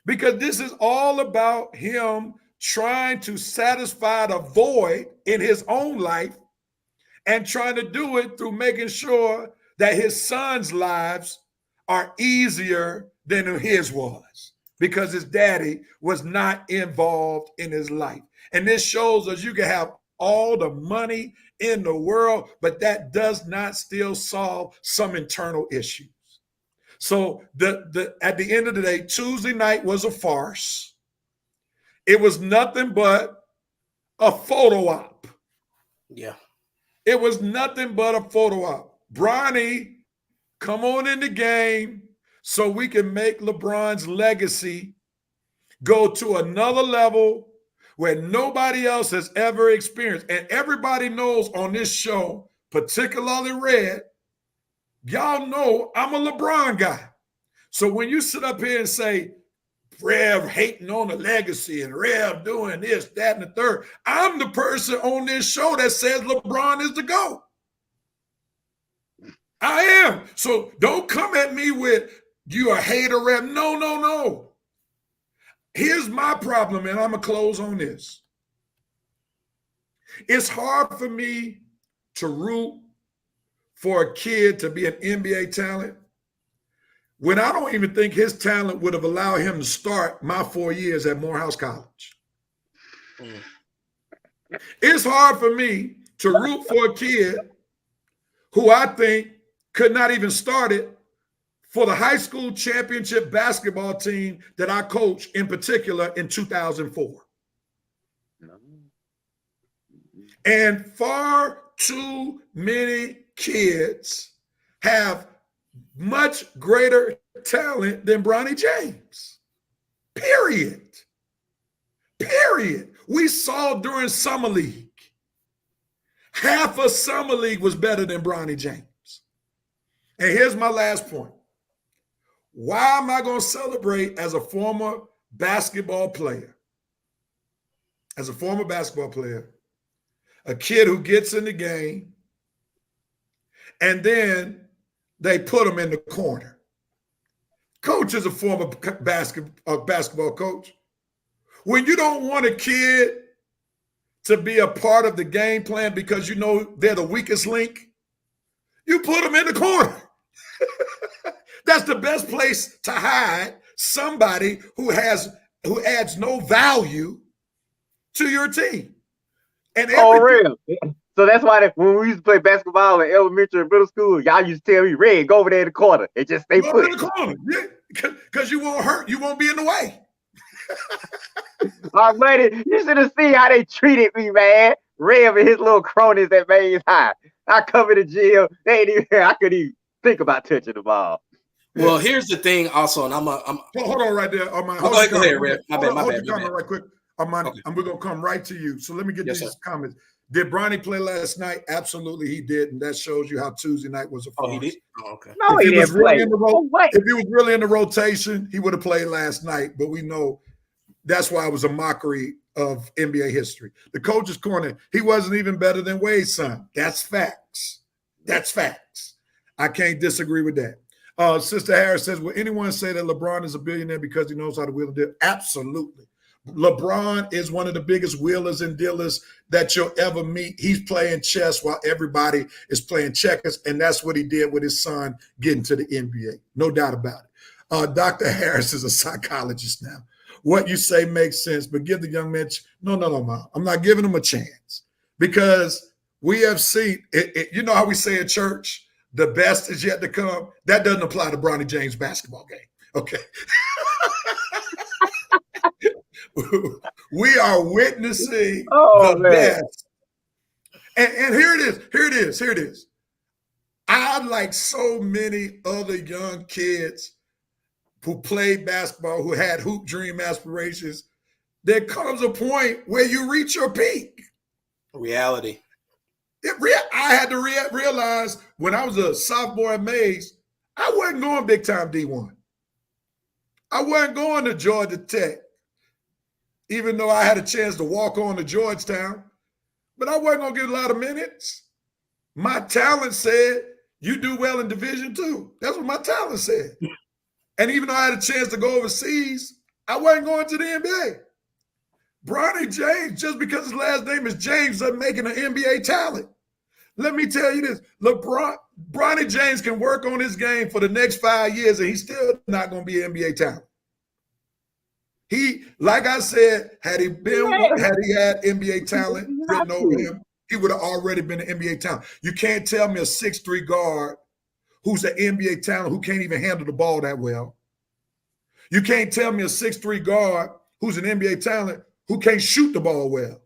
Because this is all about him trying to satisfy the void in his own life and trying to do it through making sure that his sons' lives are easier than his was, because his daddy was not involved in his life. And this shows us you can have all the money in the world, but that does not still solve some internal issues. So at the end of the day, Tuesday night was a farce. It was nothing but a photo op. Yeah. It was nothing but a photo op. Bronny, come on in the game so we can make LeBron's legacy go to another level where nobody else has ever experienced. And everybody knows on this show, particularly Red, y'all know I'm a LeBron guy. So when you sit up here and say, Rev hating on the legacy and Rev doing this, that, and the third, I'm the person on this show that says LeBron is the GOAT. I am. So don't come at me with you a hater, Rev. No. Here's my problem, and I'm going to close on this. It's hard for me to root for a kid to be an NBA talent when I don't even think his talent would have allowed him to start my 4 years at Morehouse College. It's hard for me to root for a kid who I think could not even start it for the high school championship basketball team that I coached in particular in 2004. And far too many kids have much greater talent than Bronny James. Period. We saw during Summer League. Half of Summer League was better than Bronny James. And here's my last point. Why am I going to celebrate as a former basketball player? As a former basketball player, a kid who gets in the game and then they put him in the corner. Coach is a former basketball coach. When you don't want a kid to be a part of the game plan because you know they're the weakest link, you put them in the corner. That's the best place to hide somebody who adds no value to your team. And real. So that's why when we used to play basketball in elementary and middle school, y'all used to tell me, Red, go over there in the corner and just stay put. In the corner, yeah, because you won't hurt, you won't be in the way. Oh, buddy, you should have seen how they treated me, man. Rev and his little cronies at Mays High. I come in the gym, they ain't even, I couldn't even think about touching the ball. Well, here's the thing also, and I'm hold on right there. Go ahead, Rev. My bad. Right quick. Armani, and we're gonna come right to you. So let me get these comments. Did Bronny play last night? Absolutely, he did, and that shows you how Tuesday night was a farce. Oh, he did? Oh, okay. No, he didn't play. If he was really in the rotation, he would have played last night. But we know that's why it was a mockery of NBA history. The coach's corner, he wasn't even better than Wade's son. That's facts. That's facts. I can't disagree with that. Sister Harris says, will anyone say that LeBron is a billionaire because he knows how to wheel and deal? Absolutely. LeBron is one of the biggest wheelers and dealers that you'll ever meet. He's playing chess while everybody is playing checkers, and that's what he did with his son getting to the NBA. No doubt about it. Dr. Harris is a psychologist now. What you say makes sense, but give the young man no, Mom. I'm not giving him a chance because we have seen it. You know how we say in church, the best is yet to come? That doesn't apply to Bronny James basketball game. Okay. We are witnessing the best. And here it is. I, like so many other young kids who played basketball, who had hoop dream aspirations, there comes a point where you reach your peak. Reality. I had to realize when I was a sophomore at Mays, I wasn't going big time D1. I wasn't going to Georgia Tech, even though I had a chance to walk on to Georgetown, but I wasn't going to get a lot of minutes. My talent said, you do well in Division II. That's what my talent said. And even though I had a chance to go overseas, I wasn't going to the NBA. Bronny James, just because his last name is James, doesn't make him an NBA talent. Let me tell you this, Bronny James can work on his game for the next 5 years and he's still not going to be an NBA talent. He, like I said, had he had NBA talent written over him, he would have already been an NBA talent. You can't tell me a 6'3" guard who's an NBA talent who can't even handle the ball that well. You can't tell me a 6'3" guard who's an NBA talent who can't shoot the ball well.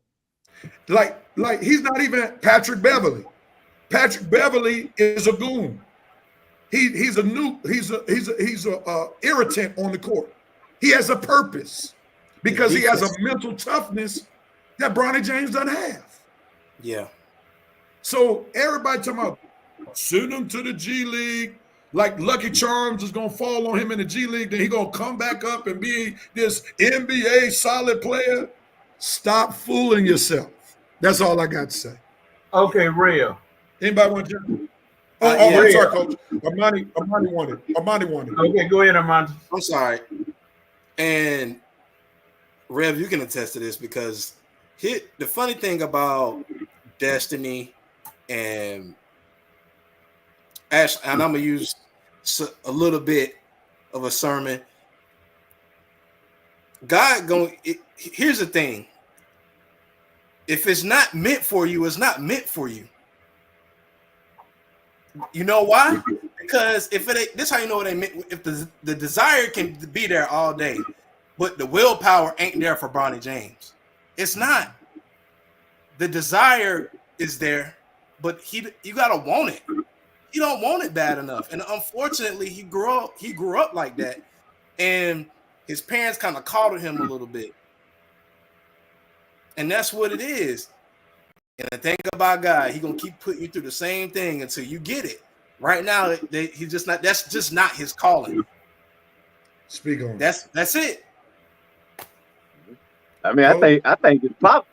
Like he's not even Patrick Beverly. Patrick Beverly is a goon. He's a irritant on the court. He has a purpose because he has a mental toughness that Bronny James doesn't have. Yeah. So everybody talking about send him to the G League, like Lucky Charms is going to fall on him in the G League, then he's going to come back up and be this NBA solid player. Stop fooling yourself. That's all I got to say. Okay, Real. Anybody want to? I'm sorry, Coach. Armani wanted. Okay, go ahead, Armani. I'm sorry. And Rev, you can attest to this because the funny thing about Destiny and Ash, and I'm gonna use a little bit of a sermon. Here's the thing. If it's not meant for you, it's not meant for you. You know why? Because if it ain't, this how you know it ain't meant. If the desire can be there all day, but the willpower ain't there for Bronny James. It's not. The desire is there, but you gotta want it. You don't want it bad enough, and unfortunately, he grew up like that, and his parents kind of coddled him a little bit, and that's what it is. And the thing about God, He's gonna keep putting you through the same thing until you get it. Right now, he's just not. That's just not his calling. Speak on. That's it. I mean, I think his pop's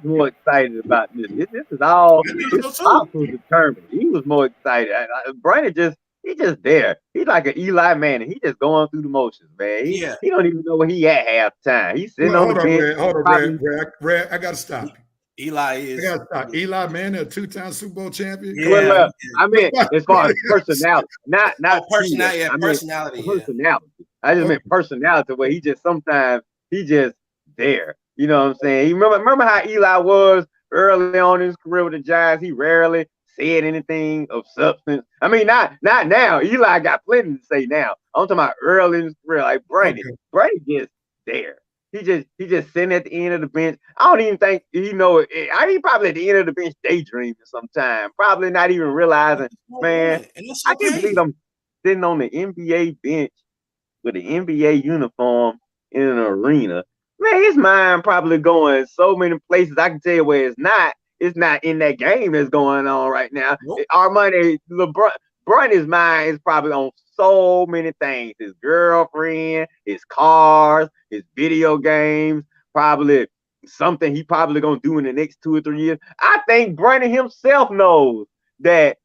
more excited about this. This is all his pops was determined. He was more excited. Brandon he just there. He's like an Eli Manning. He just going through the motions, man. He don't even know where he at halftime. He's sitting on the bench. Hold on, Red. I gotta stop you. Eli is. I gotta stop. Eli Manning, a 2-time Super Bowl champion. Yeah. Well, I mean, as far as personality, not personality. Personality. I just meant personality, where he just sometimes he just there. You know what I'm saying? You remember how Eli was early on in his career with the Giants? He rarely said anything of substance. I mean, not now. Eli got plenty to say now. I'm talking about early in his career, like Brady. Okay. Brady just there. He just sitting at the end of the bench. I don't even think he probably at the end of the bench daydreaming sometime. Probably not even realizing, man. I can't believe I'm sitting on the NBA bench with an NBA uniform in an arena. Man, his mind probably going so many places. I can tell you where it's not in that game that's going on right now. Nope. Bronny's mind is probably on so many things. His girlfriend, his cars, his video games, probably something he probably gonna do in the next 2 or 3 years. I think Bronny himself knows that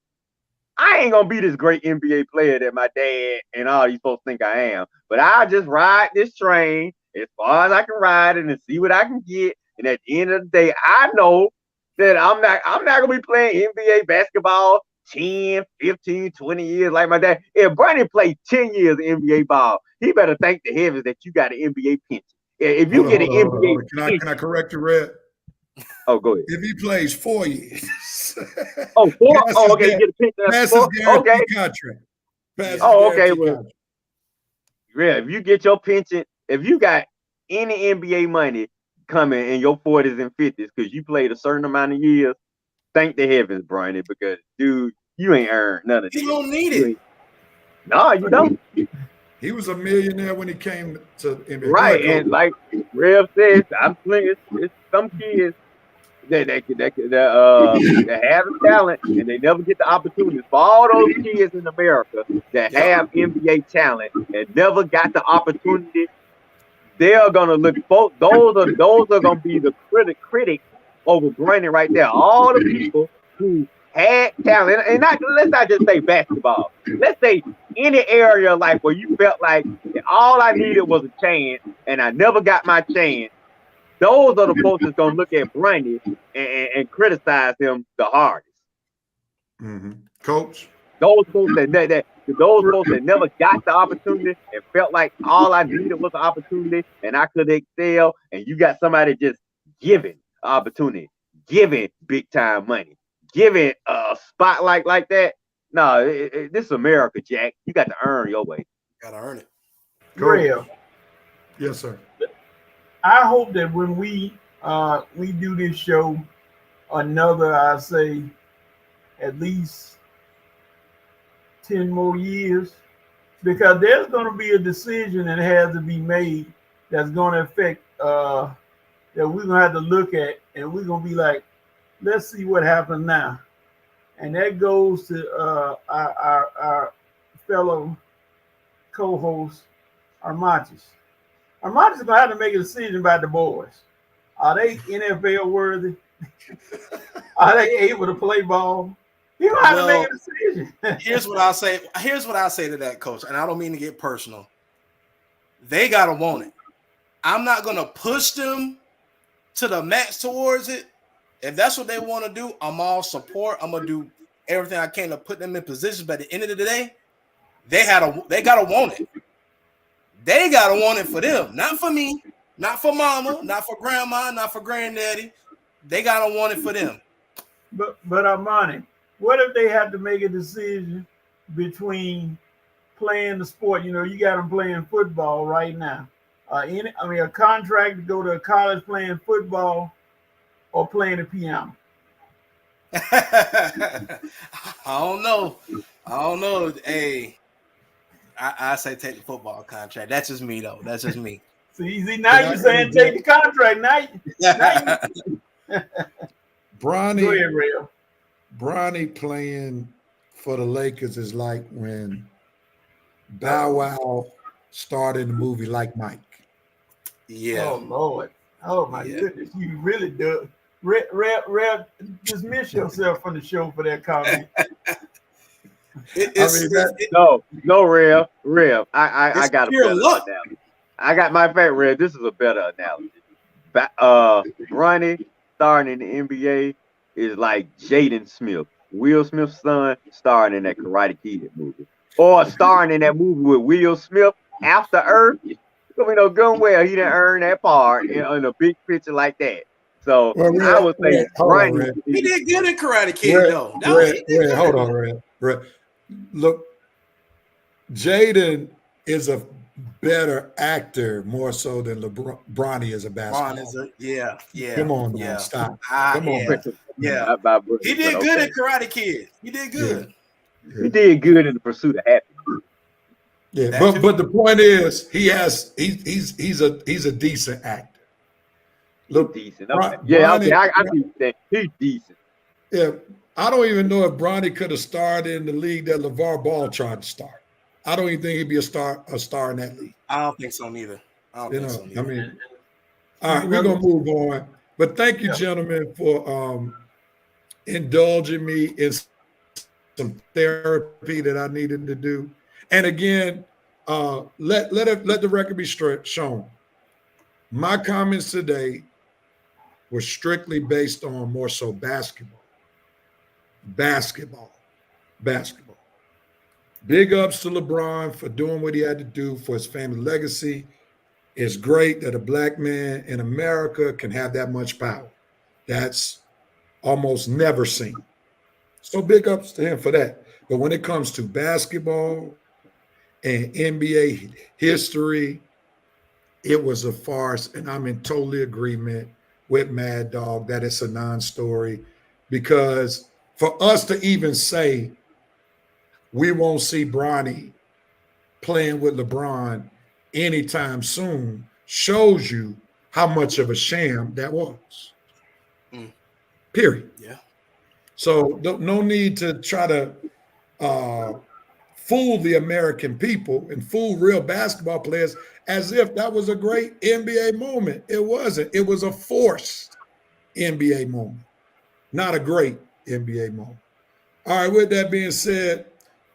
I ain't gonna be this great NBA player that my dad and all these folks think I am. But I'll just ride this train as far as I can ride it and see what I can get. And at the end of the day, I know that I'm not gonna be playing NBA basketball 10, 15, 20 years like my dad. If Bronny played 10 years of NBA ball, he better thank the heavens that you got an NBA pension. If you get an NBA pension, can I correct you, Red? Oh, go ahead. If he plays 4 years. Oh, 4? Oh, okay. You get a pension. That's his guaranteed contract. Okay. Well, yeah, if you get your pension, if you got any NBA money coming in your 40s and 50s because you played a certain amount of years, thank the heavens, Bronny, because, dude, you ain't earned none of this. You don't need it. No, you don't. He was a millionaire when he came to NBA. Right, and like Rev says, it's some kids that have the talent and they never get the opportunity. For all those kids in America that have NBA talent and never got the opportunity, they're gonna look. Those are gonna be the critics over Bronny right there. All the people who had talent, and let's not just say basketball. Let's say any area of life where you felt like all I needed was a chance, and I never got my chance. Those are the folks that's gonna look at Bronny and criticize him the hardest. Mm-hmm. Coach, those folks that never got the opportunity and felt like all I needed was an opportunity and I could excel, and you got somebody just giving opportunity, giving big time money, giving a spotlight like that. No, this is America, Jack. You got to earn your way. Gotta earn it. Real. Yes, sir. I hope that when we do this show, another, I say, at least 10 more years, because there's going to be a decision that has to be made that's going to affect that we're going to have to look at, and we're going to be like, let's see what happens now. And that goes to our fellow co-host, Armachis. Armachis is going to have to make a decision about the boys. Are they NFL worthy? Are they able to play ball? You don't have to make a decision. Here's what I'll say. Here's what I'll say to that, coach, and I don't mean to get personal. They gotta want it. I'm not gonna push them to the max towards it. If that's what they want to do, I'm all support. I'm gonna do everything I can to put them in position. But at the end of the day, they gotta want it. They gotta want it for them, not for me, not for mama, not for grandma, not for granddaddy. They gotta want it for them. But Armani, what if they have to make a decision between playing the sport? You know, you got them playing football right now. A contract to go to college playing football or playing the piano. I don't know. Hey, I say take the football contract. That's just me, though. That's just me. See, now you're saying take the contract. Now Bronny, go ahead, Real. Bronny playing for the Lakers is like when Bow Wow starred in the movie Like Mike. Yeah. Oh Lord. Oh my goodness, you really do. Rev, dismiss yourself from the show for that comment. No, Rev. I got a better luck. analogy. I got my favorite, Rev. This is a better analogy. Bronny starring in the NBA is like Jaden Smith, Will Smith's son, starring in that Karate Kid movie, or starring in that movie with Will Smith, After Earth. So we know good well he didn't earn that part in a big picture like that. So I would say Bronny. He did good in Karate Kid though. Hold on, Red. Look, Jaden is a better actor more so than Bronny is a basketball. Yeah. Come on, man, stop. Come on. Yeah. He did good in Karate Kid. He did good. Yeah. He did good in The Pursuit of Happiness. Yeah, but the point is he's a decent actor. Look, decent. Okay. I think that he's decent. Yeah, I don't even know if Bronny could have starred in the league that LeVar Ball tried to start. I don't even think he'd be a star in that league. I don't think so neither. I mean, all right, we're gonna move on. But thank you, gentlemen, for indulging me in some therapy that I needed to do. And again, let the record be shown. My comments today were strictly based on more so basketball. Big ups to LeBron for doing what he had to do for his family legacy. It's great that a black man in America can have that much power. That's almost never seen. So big ups to him for that. But when it comes to basketball and NBA history, it was a farce. And I'm in total agreement with Mad Dog that it's a non-story, because for us to even say we won't see Bronny playing with LeBron anytime soon shows you how much of a sham that was. Period. Yeah. So no need to try to fool the American people and fool real basketball players as if that was a great NBA moment. It wasn't. It was a forced NBA moment, not a great NBA moment. All right, with that being said,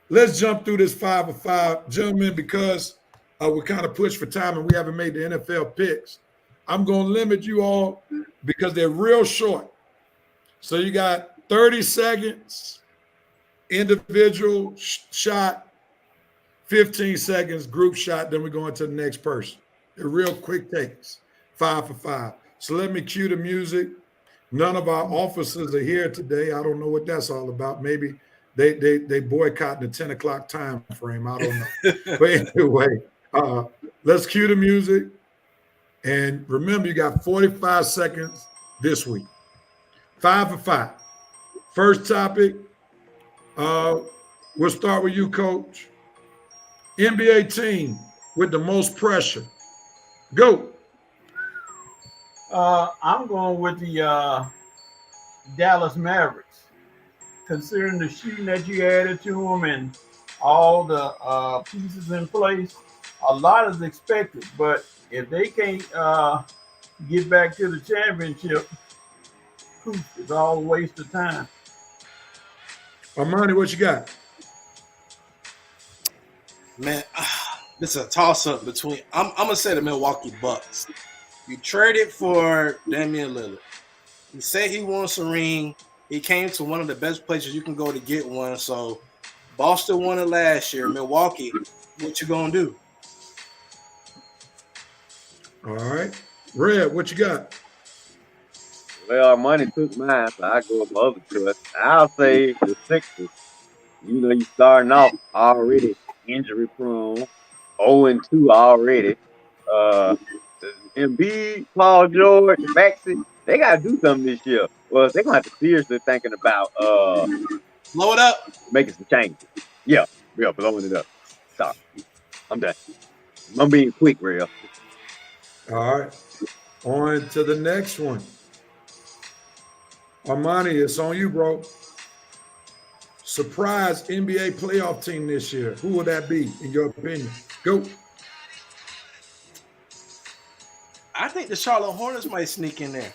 let's jump through this 5 of 5. Gentlemen, because we're kind of pushed for time and we haven't made the NFL picks, I'm going to limit you all because they're real short. So you got 30 seconds, individual shot, 15 seconds, group shot, then we're going to the next person. They're real quick takes, 5 for 5. So let me cue the music. None of our officers are here today. I don't know what that's all about. Maybe they boycotting the 10 o'clock time frame. I don't know. But anyway, let's cue the music. And remember, you got 45 seconds this week. 5 for 5. First topic, we'll start with you, Coach. NBA team with the most pressure. Go. I'm going with the Dallas Mavericks. Considering the shooting that you added to them and all the pieces in place, a lot is expected. But if they can't get back to the championship, it's all a waste of time. Armani, what you got? Man, this is a toss-up between I'm gonna say the Milwaukee Bucks. You traded for Damian Lillard. He said he wants a ring. He came to one of the best places you can go to get one. So Boston won it last year. Milwaukee, what you gonna do? All right. Red, what you got? Well, our money took mine, so I go with my other choice. I'll say the Sixers. You know, you starting off already injury prone, 0-2 already. Embiid, Paul George, Maxey, they gotta do something this year. Well, they're gonna have to seriously thinking about blow it up, making some changes. Yeah, blowing it up. Sorry, I'm done. I'm being quick, real. All right, on to the next one. Armani, it's on you, bro. Surprise NBA playoff team this year. Who would that be, in your opinion? Go. I think the Charlotte Hornets might sneak in there.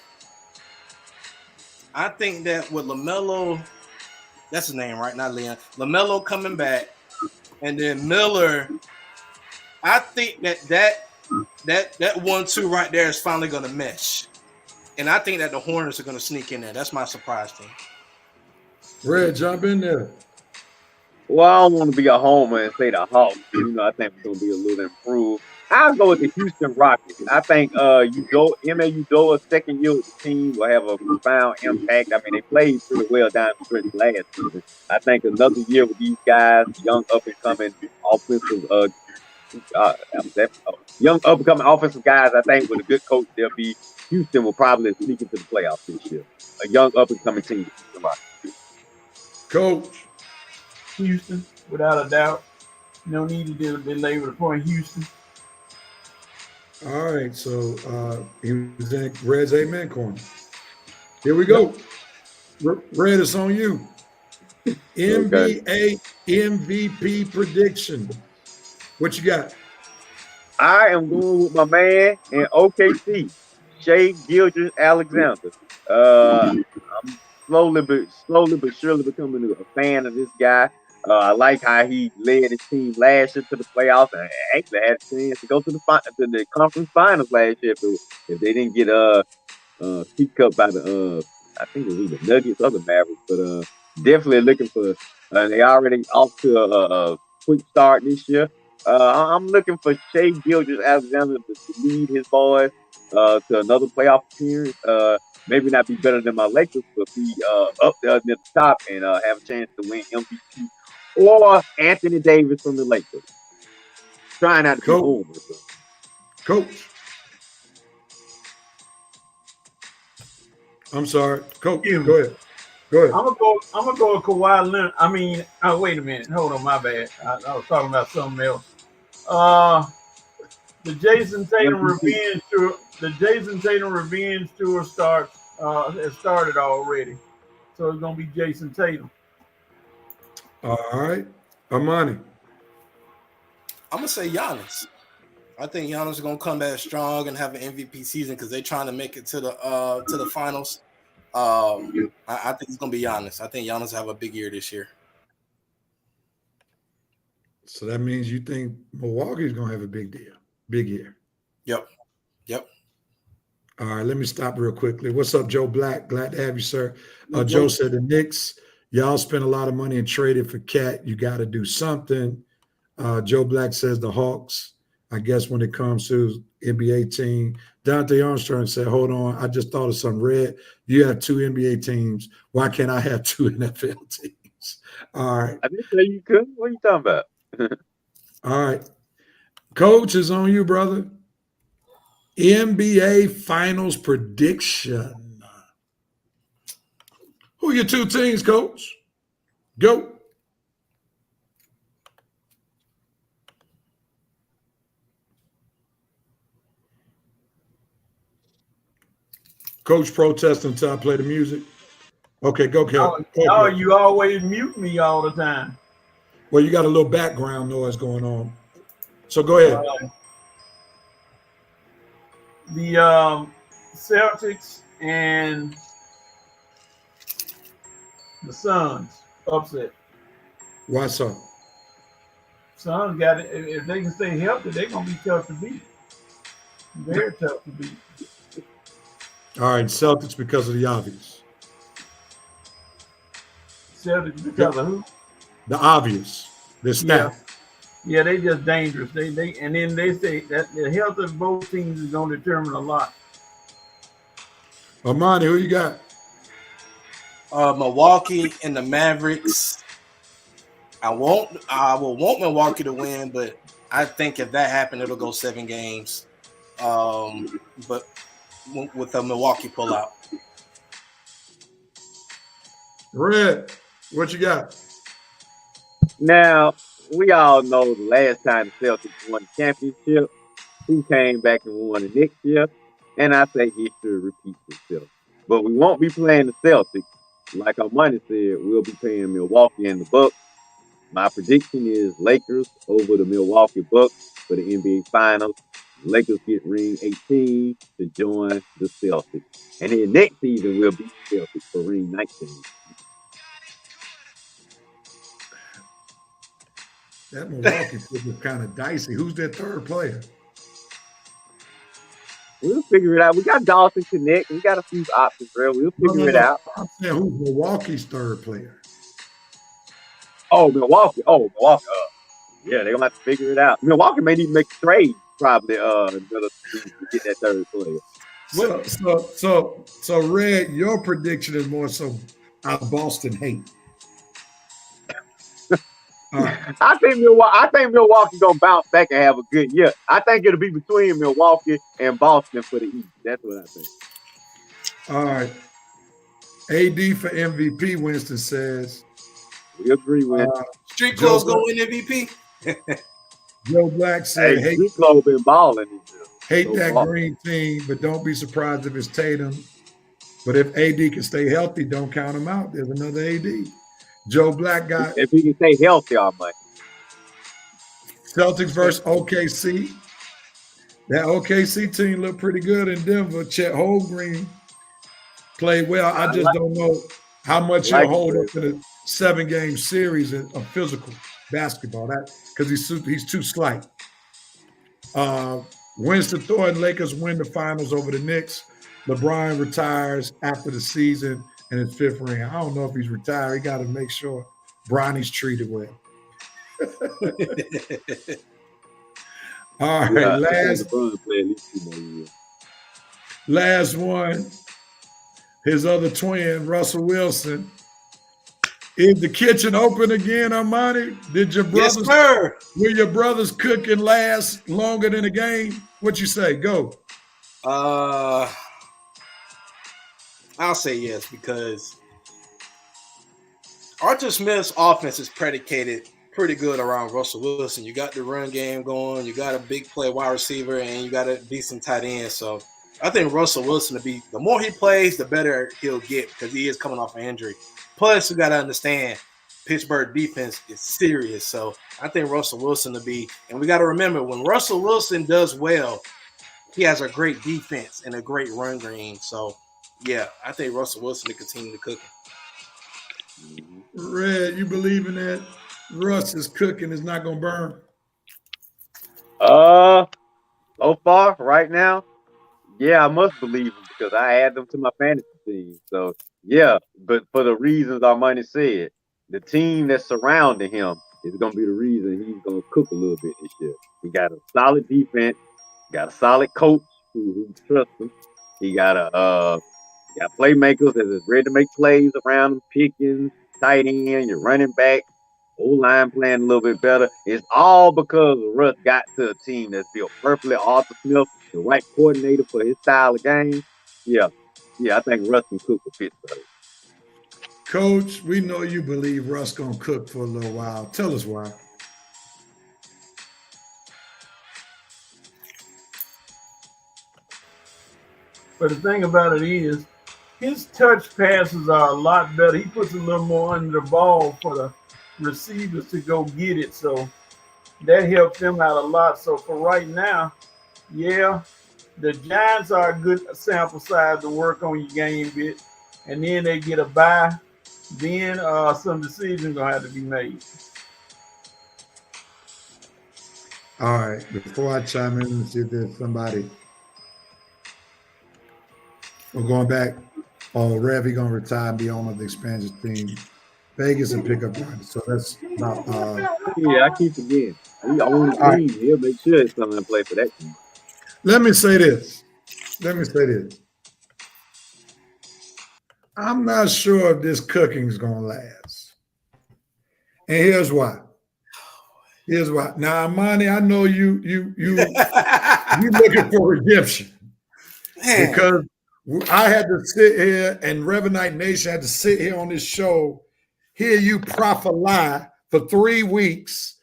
I think that with LaMelo, that's his name, right? Not Leon. LaMelo coming back, and then Miller. I think that 1-2 right there is finally going to mesh, and I think that the Hornets are going to sneak in there. That's my surprise team. Red, jump in there. Well, I don't want to be a homer and say the Hawks. You know, I think it's going to be a little improved. I'll go with the Houston Rockets. I think Ime Udoka's second year with the team will have a profound impact. I mean, they played pretty well down the stretch last season. I think another year with these guys, young up-and-coming offensive guys, I think with a good coach, Houston will probably sneak into the playoffs this year. A young up-and-coming team. Coach. Houston, without a doubt. No need to belabor the point. Houston. All right, so he was in Red's Amen corner. Here we go. Red, it's on you. NBA MVP prediction. What you got? I am going with my man in OKC, Shai Gilgeous-Alexander. I'm slowly but surely becoming a fan of this guy. I like how he led his team last year to the playoffs, and actually had a chance to go to the conference finals last year if they didn't get kicked up by the I think it was the Nuggets or the Mavericks, but definitely looking for. They already off to a quick start this year. I'm looking for Shai Gilgeous-Alexander to lead his boys to another playoff appearance. Maybe not be better than my Lakers, but be up there near the top and have a chance to win MVP. Or Anthony Davis from the Lakers. Trying not to be over. Coach. I'm sorry. Coach, go ahead. I'm gonna go with Kawhi Leonard. I mean, wait a minute. Hold on, my bad. I was talking about something else. The Jason Tatum revenge tour. The Jason Tatum revenge tour has started already. So it's gonna be Jason Tatum. All right. Amani. I'm gonna say Giannis. I think Giannis is gonna come back strong and have an MVP season because they're trying to make it to the finals. I think it's gonna be Giannis. I think Giannis will have a big year this year. So that means you think Milwaukee's gonna have a big year. Yep. All right, let me stop real quickly. What's up, Joe Black? Glad to have you, sir. Joe said the Knicks, y'all spent a lot of money and traded for Cat. You got to do something. Joe Black says the Hawks, I guess when it comes to NBA team. Dante Armstrong said, hold on, I just thought of some. Red. You have 2 NBA teams. Why can't I have 2 NFL teams? All right. I didn't say you could. What are you talking about? All right. Coach is on you, brother. NBA Finals prediction. Who are your 2 teams, Coach? Go. Coach protest until I play the music. Okay, go, Kevin. Oh, you always mute me all the time. Well, you got a little background noise going on. So go ahead. The Celtics and the Suns upset. Why so? Suns got it. If they can stay healthy, they're gonna be tough to beat. Very tough to beat. All right, Celtics because of the obvious. Celtics because of who? The obvious. They're stacked. Yeah, they just dangerous. They and then they say that the health of both teams is gonna determine a lot. Amani, who you got? Milwaukee and the Mavericks. I will want Milwaukee to win, but I think if that happened, it'll go 7 games. But with a Milwaukee pullout. Red, what you got? Now, we all know the last time the Celtics won the championship, who came back and won the next year, and I say history repeats itself. But we won't be playing the Celtics. Like our money said, we'll be playing Milwaukee and the Bucks. My prediction is Lakers over the Milwaukee Bucks for the NBA Finals. Lakers get ring 18 to join the Celtics. And then next season we'll beat the Celtics for ring 19. That Milwaukee pick is kind of dicey. Who's their third player? We'll figure it out. We got Dawson Connect. We got a few options, bro. We'll figure it out. I'm saying who's Milwaukee's third player? Oh, Milwaukee. Yeah, they're gonna have to figure it out. Milwaukee may need to make a trade, probably to get that third player. So Red, your prediction is more so Boston hate. I think Milwaukee gonna bounce back and have a good year. I think it'll be between Milwaukee and Boston for the East. That's what I think. All right. AD for MVP, Winston says. We agree with Street Clothes gonna win MVP. Joe Black said, hey, Street Clothes been balling. Hate that green team, but don't be surprised if it's Tatum. But if AD can stay healthy, don't count him out. There's another AD. Joe Black got if he can stay healthy all night. Celtics versus OKC. That OKC team looked pretty good in Denver. Chet Holmgren played well. I just don't know how much he'll hold up in a 7-game series of physical basketball. That because he's too slight. Winston Thornton, Lakers win the finals over the Knicks. LeBron retires after the season and his 5th ring. I don't know if he's retired. He got to make sure Bronny's treated well. All right, last one. His other twin, Russell Wilson. Is the kitchen open again, Armani? Did your brothers? Yes, sir. Will your brothers cook and last longer than a game? What you say? Go. I'll say yes because Arthur Smith's offense is predicated pretty good around Russell Wilson. You got the run game going, you got a big play wide receiver, and you got a decent tight end. So I think Russell Wilson the more he plays, the better he'll get because he is coming off an injury. Plus, we got to understand Pittsburgh defense is serious. So I think Russell Wilson and we got to remember when Russell Wilson does well, he has a great defense and a great run game. So yeah, I think Russell Wilson to continue to cook. Red, you believe in that? Russ is cooking, is not gonna burn. So far, right now, yeah, I must believe him because I add them to my fantasy team. So yeah, but for the reasons Armani said, the team that's surrounding him is gonna be the reason he's gonna cook a little bit this year. He got a solid defense, got a solid coach who trusts him. He got playmakers that is ready to make plays around him, Pickens, tight end, your running back, O-line playing a little bit better. It's all because Russ got to a team that's built perfectly. Arthur Smith, the right coordinator for his style of game. Yeah, I think Russ can cook for Pittsburgh. Coach, we know you believe Russ gonna cook for a little while. Tell us why. But the thing about it is, his touch passes are a lot better. He puts a little more under the ball for the receivers to go get it. So that helps them out a lot. So for right now, yeah, the Giants are a good sample size to work on your game bit. And then they get a bye. Then some decisions going to have to be made. All right, before I chime in and see if there's somebody. We're going back. Oh, Rev, he's going to retire and be on with the expansion team. Vegas and pick up Giants. So that's not. Yeah, I keep forgetting. He owns the team. He'll make sure it's coming to play for that team. Let me say this. I'm not sure if this cooking is going to last. And here's why. Now, Armani, I know you looking for redemption. Man. Because I had to sit here and Revenite Nation had to sit here on this show, hear you prophesy for 3 weeks,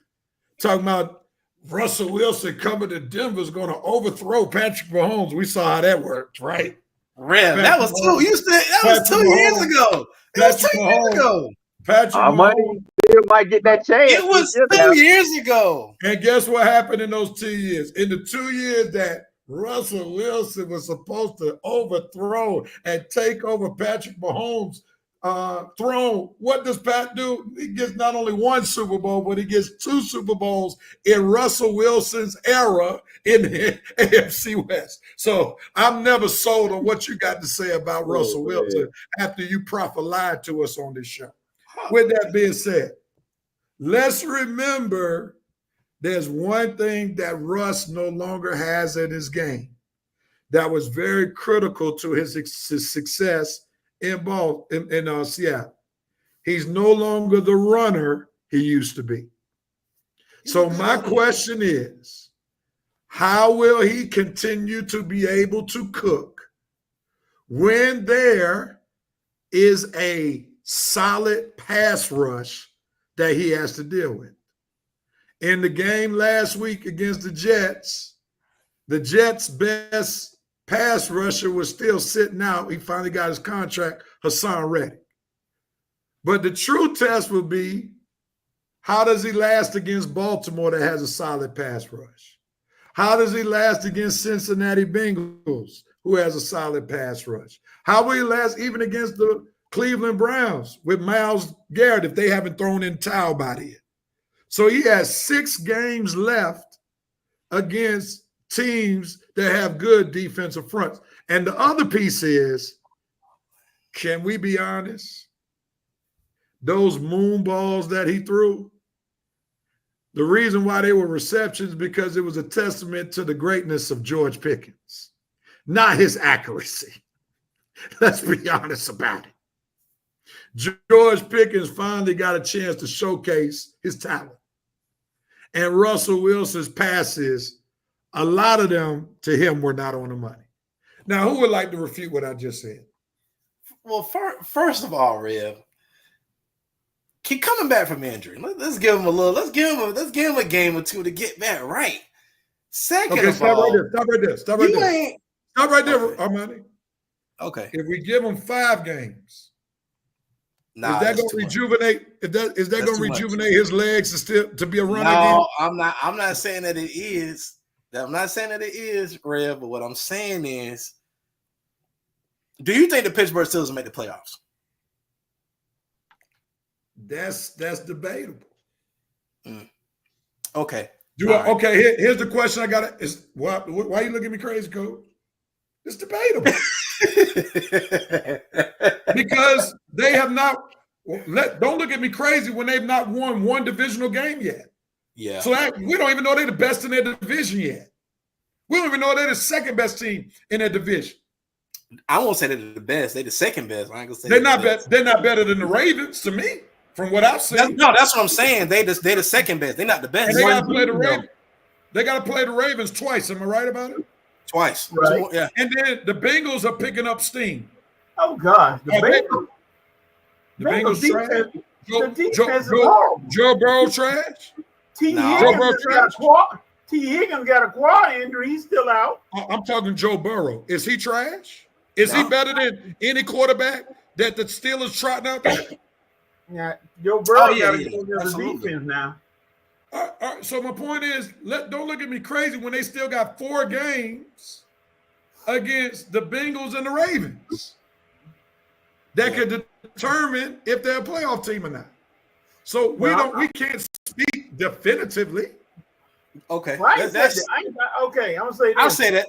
talking about Russell Wilson coming to Denver is going to overthrow Patrick Mahomes. We saw how that worked, right? Rev, that was 2 years ago. That was 2 years ago. Patrick Mahomes still might get that chance. It was 2 years ago. And guess what happened in those 2 years? In the 2 years that Russell Wilson was supposed to overthrow and take over Patrick Mahomes' throne, what does Pat do? He gets not only one Super Bowl, but he gets 2 Super Bowls in Russell Wilson's era in the AFC West. So I'm never sold on what you got to say about Russell Wilson after you lied to us on this show. With that being said, let's remember there's one thing that Russ no longer has in his game that was very critical to his success in Seattle. He's no longer the runner he used to be. So my question is, how will he continue to be able to cook when there is a solid pass rush that he has to deal with? In the game last week against the Jets' best pass rusher was still sitting out. He finally got his contract, Hassan Reddick. But the true test will be, how does he last against Baltimore that has a solid pass rush? How does he last against Cincinnati Bengals, who has a solid pass rush? How will he last even against the Cleveland Browns with Myles Garrett if they haven't thrown in towel by then? So he has 6 games left against teams that have good defensive fronts. And the other piece is, can we be honest? Those moon balls that he threw, the reason why they were receptions because it was a testament to the greatness of George Pickens, not his accuracy. Let's be honest about it. George Pickens finally got a chance to showcase his talent. And Russell Wilson's passes, a lot of them to him were not on the money. Now, who would like to refute what I just said? Well, first of all, Rev, keep coming back from injury. Let's give him a little. Let's give him a game or two to get back right. Second of all, Stop right there. Stop right there, Armani. Okay. If we give him 5 games, nah, is that going to rejuvenate? Is that going to rejuvenate his legs to be a runner again? No, I'm not saying that it is. I'm not saying that it is, Rev. But what I'm saying is, do you think the Pittsburgh Steelers will make the playoffs? That's debatable. Okay. Okay. Here's the question I got. Is why you looking at me crazy, Coach? It's debatable because they have not. Don't look at me crazy when they've not won one divisional game yet. Yeah. So we don't even know they're the best in their division yet. We don't even know they're the second best team in their division. I won't say they're the best. They're the second best. I ain't gonna say they're not better than the Ravens to me, from what I've seen. That's what I'm saying. They're the second best. They're not the best. And they got to play the Ravens. They got to play the Ravens twice. Am I right about it? Twice. Right. Yeah. And then the Bengals are picking up steam. Oh God, the Bengals trash. defense is horrible. Joe Burrow trash. T. Higgins got a quad injury. He's still out. I'm talking Joe Burrow. Is he trash? Is he better than any quarterback that the Steelers trotting out there? Yeah, Joe Burrow got to go against the defense now. All right, so my point is, don't look at me crazy when they still got 4 games against the Bengals and the Ravens that could determine if they're a playoff team or not. So we can't speak definitively. Okay, I'm gonna say this. I'll say that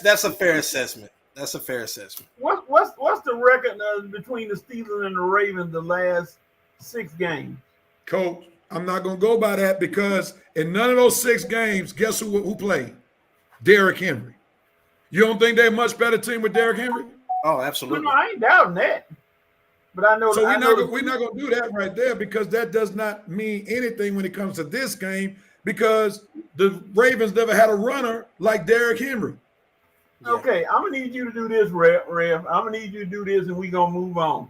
that's a fair assessment. That's a fair assessment. What's the record between the Steelers and the Ravens the last 6 games? Coach, I'm not going to go by that because in none of those 6 games, guess who played? Derrick Henry. You don't think they're a much better team with Derrick Henry? Oh, absolutely. No, I ain't doubting that. But I know. So we're not going to do that right there because that does not mean anything when it comes to this game because the Ravens never had a runner like Derrick Henry. Yeah. Okay, I'm gonna need you to do this, Rev. I'm gonna need you to do this, and we're gonna move on.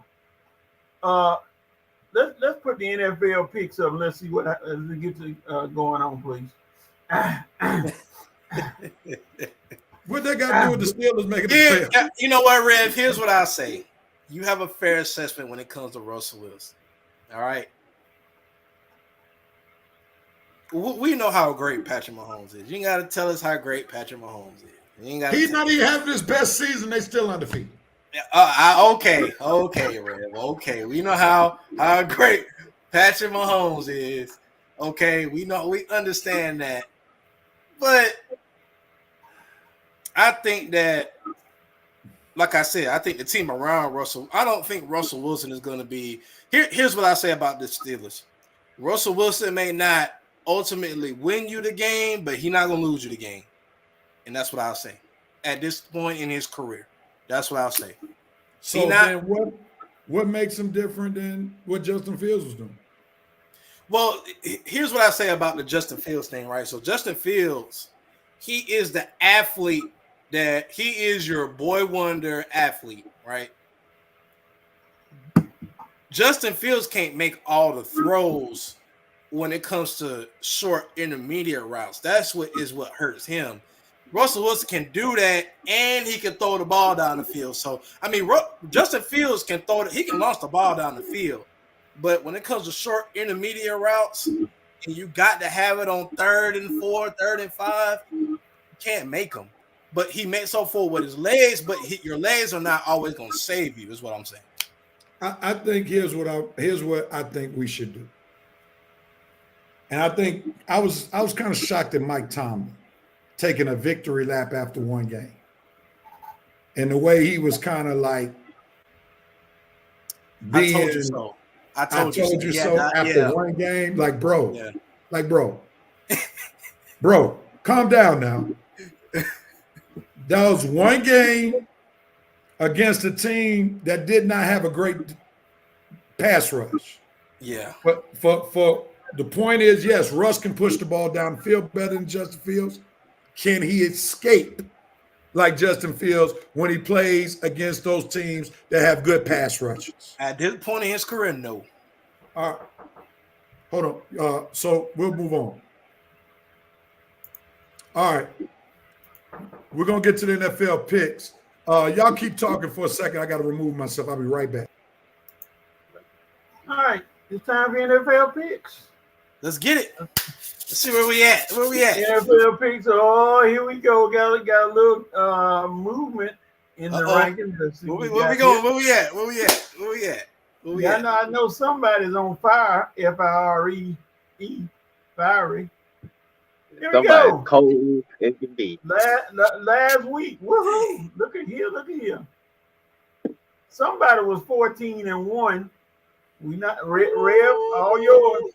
Let's put the NFL picks up. And let's see what as we get to going on, please. What they got to do with the Steelers making the playoffs? You know what, Rev? Here's what I say. You have a fair assessment when it comes to Russell Wilson. All right. We know how great Patrick Mahomes is. You ain't got to tell us how great Patrick Mahomes is. You ain't He's not even having his best season. They still undefeated. Okay, Rev. Okay, we know how great Patrick Mahomes is. Okay, we understand that. But I think that, like I said, I think the team around Russell, I don't think Russell Wilson is going to be here's what I say about the Steelers. Russell Wilson may not ultimately win you the game, but he's not going to lose you the game. And that's what I'll say. At this point in his career, that's what I'll say. So then what makes him different than what Justin Fields was doing? Well, here's what I say about the Justin Fields thing, right? So Justin Fields, he is the athlete that he is your boy wonder athlete, right? Justin Fields can't make all the throws when it comes to short intermediate routes. That's what hurts him. Russell Wilson can do that, and he can throw the ball down the field. So, I mean, Justin Fields can throw it. He can launch the ball down the field. But when it comes to short intermediate routes, and you got to have it on 3rd and 4, 3rd and 5, you can't make them. But he makes so forward with his legs, but your legs are not always going to save you, is what I'm saying. I think here's what I think we should do. And I think I was kind of shocked at Mike Tomlin taking a victory lap after one game. And the way he was kind of like I told you so. I told you so after one game. Like, bro, bro, calm down now. That was one game against a team that did not have a great pass rush. Yeah. But for the point is, yes, Russ can push the ball down the field better than Justin Fields. Can he escape like Justin Fields when he plays against those teams that have good pass rushes? At this point in his career, no. All right. Hold on. So we'll move on. All right. We're going to get to the NFL picks. Y'all keep talking for a second. I got to remove myself. I'll be right back. All right. It's time for NFL picks. Let's get it. Let's see where we at. NFL picks. Oh, here we go. Got a little movement in the rankings. Where we going? Where we at? I know somebody's on fire. F-I-R-E-E. Fiery. Here we go. Cold as can be. Last week. Woohoo. Look at here. Somebody was 14-1. We not Rev, all yours.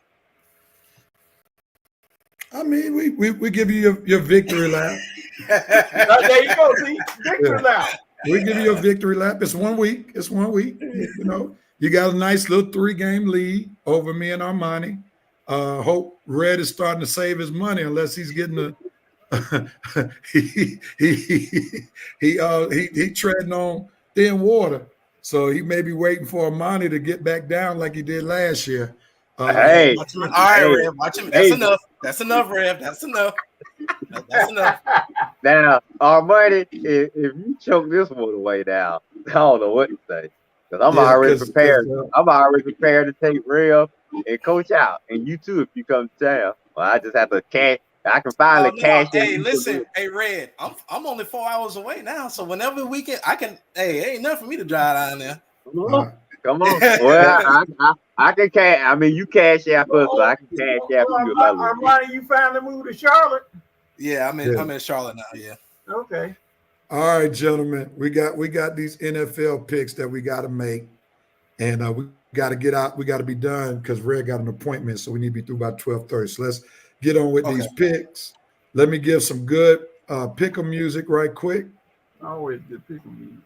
I mean, we give you your victory lap. There you go. See, victory lap. We give you a victory lap. It's 1 week. You know, you got a nice little 3-game lead over me and Armani. Hope Red is starting to save his money unless he's getting he treading on thin water. So he may be waiting for Armani to get back down like he did last year. All right, Rev, watch him. That's enough. That's enough, Rev. That's enough. Now, Armani, if you choke this one away now, I don't know what to say. Because I'm already prepared. I'm already prepared to take Rev and coach out. And you too, if you come to town. Well, I just have to cash. I can finally cash in. Hey, listen, hey, Red, I'm only 4 hours away now. So whenever we can, I can, ain't nothing for me to drive down there. Come on. Well, I can cash. I mean, you cash out first, so I can cash out for you. Armani, you finally moved to Charlotte? Yeah, I'm in Charlotte now. Yeah. Okay. All right, gentlemen, we got these NFL picks that we got to make, and we got to get out. We got to be done because Red got an appointment, so we need to be through by 12:30. So let's get on with these picks. Let me give some good pick-em music right quick. Always good pick-em music.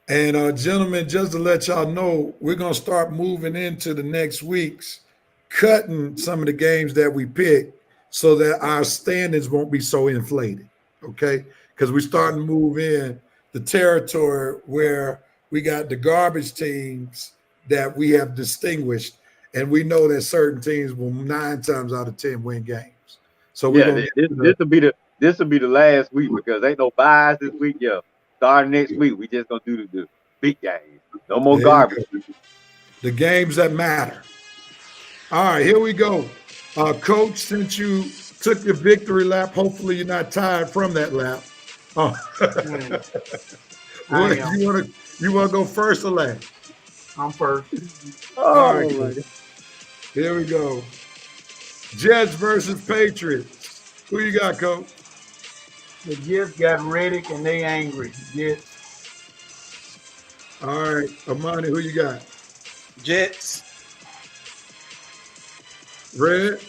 And gentlemen, just to let y'all know, we're going to start moving into the next weeks, cutting some of the games that we pick so that our standings won't be so inflated, okay? Because we're starting to move in the territory where we got the garbage teams that we have distinguished, and we know that certain teams will 9 times out of 10 win games. So this will be the last week because ain't no buys this week. Yeah. Starting next week, we just gonna do the big games. No more garbage. The games that matter. All right, here we go. Coach, since you took your victory lap, hopefully you're not tired from that lap. You want to go first or last? I'm first. All right, here we go. Jets versus Patriots. Who you got, Coach? The Jets got Reddick and they angry. Jets. All right, Amani, who you got? Jets. Red?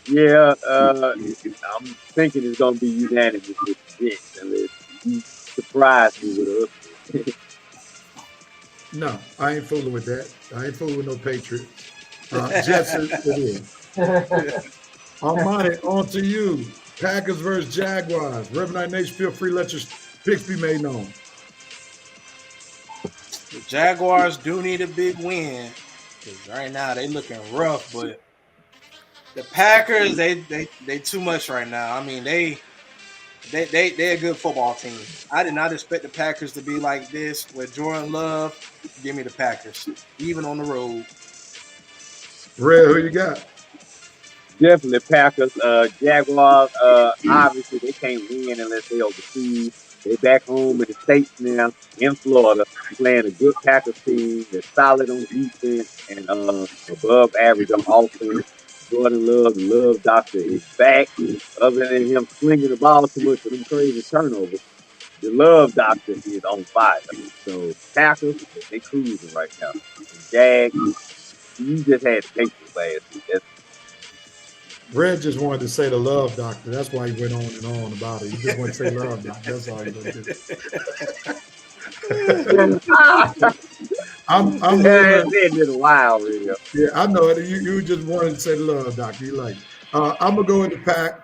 Yeah, I'm thinking it's going to be unanimous with the Jets unless you surprise me with us. No, I ain't fooling with that. I ain't fooling with no Patriots. Jets it is. Amani, on to you. Packers versus Jaguars. Reverend Nation, feel free to let your picks be made known. The Jaguars do need a big win because right now they looking rough, but the Packers they too much right now. I mean they're a good football team. I did not expect the Packers to be like this with Jordan Love. Give me the Packers, even on the road. Red, who you got? Definitely Packers. Jaguars, obviously they can't win unless they overseas. They back home in the States now, in Florida, playing a good Packers team. They're solid on defense and above average on offense. Jordan Love, the Love Doctor is back. Other than him slinging the ball too much for them crazy turnovers, the Love Doctor is on fire. So Packers, they cruising right now. Jags, you just had to take this last week. Red just wanted to say the Love Doctor. That's why he went on and on about it. He just wanted to say Love Doctor. That's all he did. I'm been a while, really. Yeah, I know it. You just wanted to say the Love Doctor. You like. I'm gonna go with the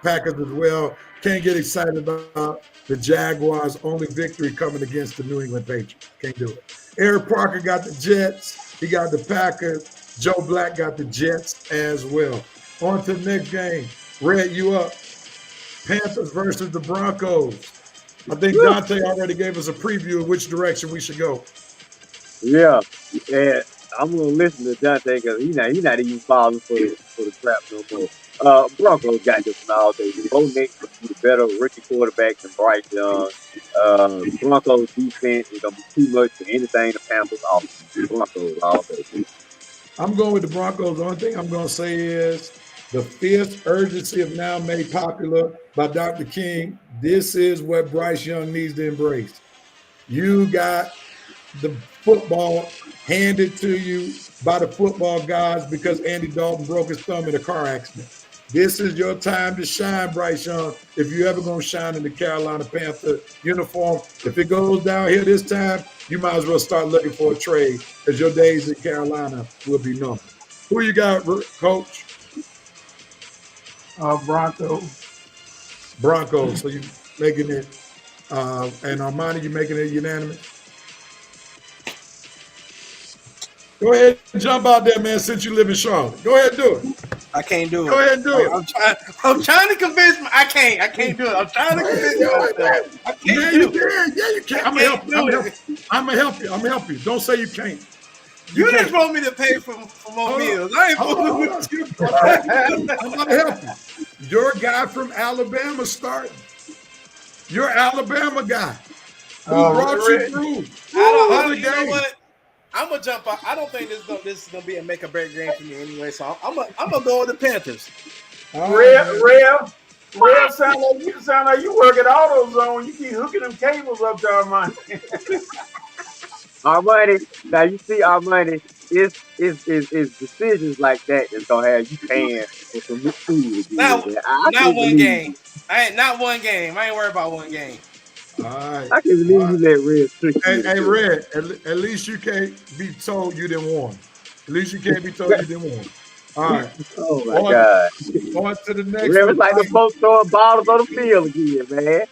Packers as well. Can't get excited about the Jaguars' only victory coming against the New England Patriots. Can't do it. Eric Parker got the Jets. He got the Packers. Joe Black got the Jets as well. On to the next game. Red, you up. Panthers versus the Broncos. I think Dante already gave us a preview of which direction we should go. Yeah, and I'm gonna listen to Dante because he's not even falling for the trap no more. Broncos got this all day. Bo Nix is the better rookie quarterback than Bryce Young. Broncos defense is gonna be too much for anything the Panthers offer. Broncos all day. I'm going with the Broncos. The only thing I'm going to say is the fifth urgency of now made popular by Dr. King. This is what Bryce Young needs to embrace. You got the football handed to you by the football guys because Andy Dalton broke his thumb in a car accident. This is your time to shine, Bryce Young, if you're ever going to shine in the Carolina Panther uniform. If it goes down here this time, you might as well start looking for a trade because your days in Carolina will be numbered. Who you got, Coach? Broncos. So you making it, and Armani, you making it unanimous? Go ahead and jump out there, man, since you live in Charlotte. Go ahead and do it. I can't do it. Go ahead and do it. I'm trying to convince me. I can't do it. I'm trying to convince myself. I can't Yeah, do you it. can. Yeah, you can. I'm gonna help you. Don't say you can't. You just want me to pay for more meals. I ain't fooling with you. I'm gonna help you. Your guy from Alabama starting. Your Alabama guy who brought you through. You know what? I'm gonna jump out. I don't think this is gonna be a make or break game for me anyway. So I'm gonna go with the Panthers. Rev, sound like you work at AutoZone. You keep hooking them cables up to Armani. Armani, now you see Armani is decisions like that that's gonna have you paying for some food. Not one game. I ain't worried about one game. All right. I can't believe you let Red trick you. Hey, Red, at least you can't be told you didn't win. At least you can't be told you didn't win. All right. Oh, my God. On to the next Red one. was like the folks throwing bottles on the field again, man.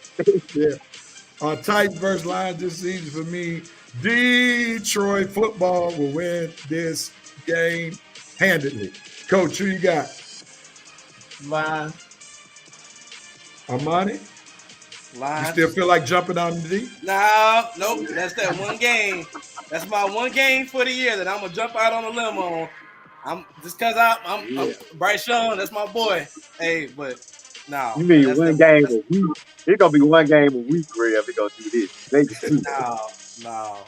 Yeah. Titans versus Lions this season for me. Detroit football will win this game handedly. Coach, who you got? Lions. Armani? Lions. You still feel like jumping out in the deep? Nope. That's that one game. That's my one game for the year that I'm gonna jump out on a limb on. I'm just because I'm Bryce Young. That's my boy. Hey, but no. You mean one game a week? It's gonna be one game a week, Rev. It's gonna do this. Maybe two. No.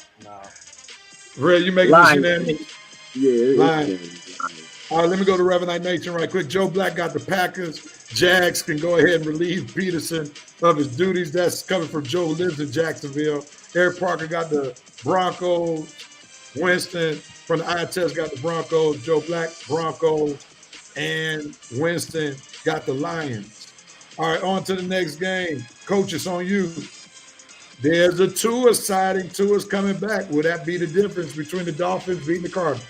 Red, you making this unanimous? Yeah. Lions. All right, let me go to Revenant Nation right quick. Joe Black got the Packers. Jags can go ahead and relieve Peterson of his duties. That's coming from Joe, who lives in Jacksonville. Eric Parker got the Broncos. Winston from the eye test got the Broncos. Joe Black, Broncos. And Winston got the Lions. All right, on to the next game. Coach, it's on you. There's a Tua sighting. Tua's coming back. Will that be the difference between the Dolphins beating the Cardinals?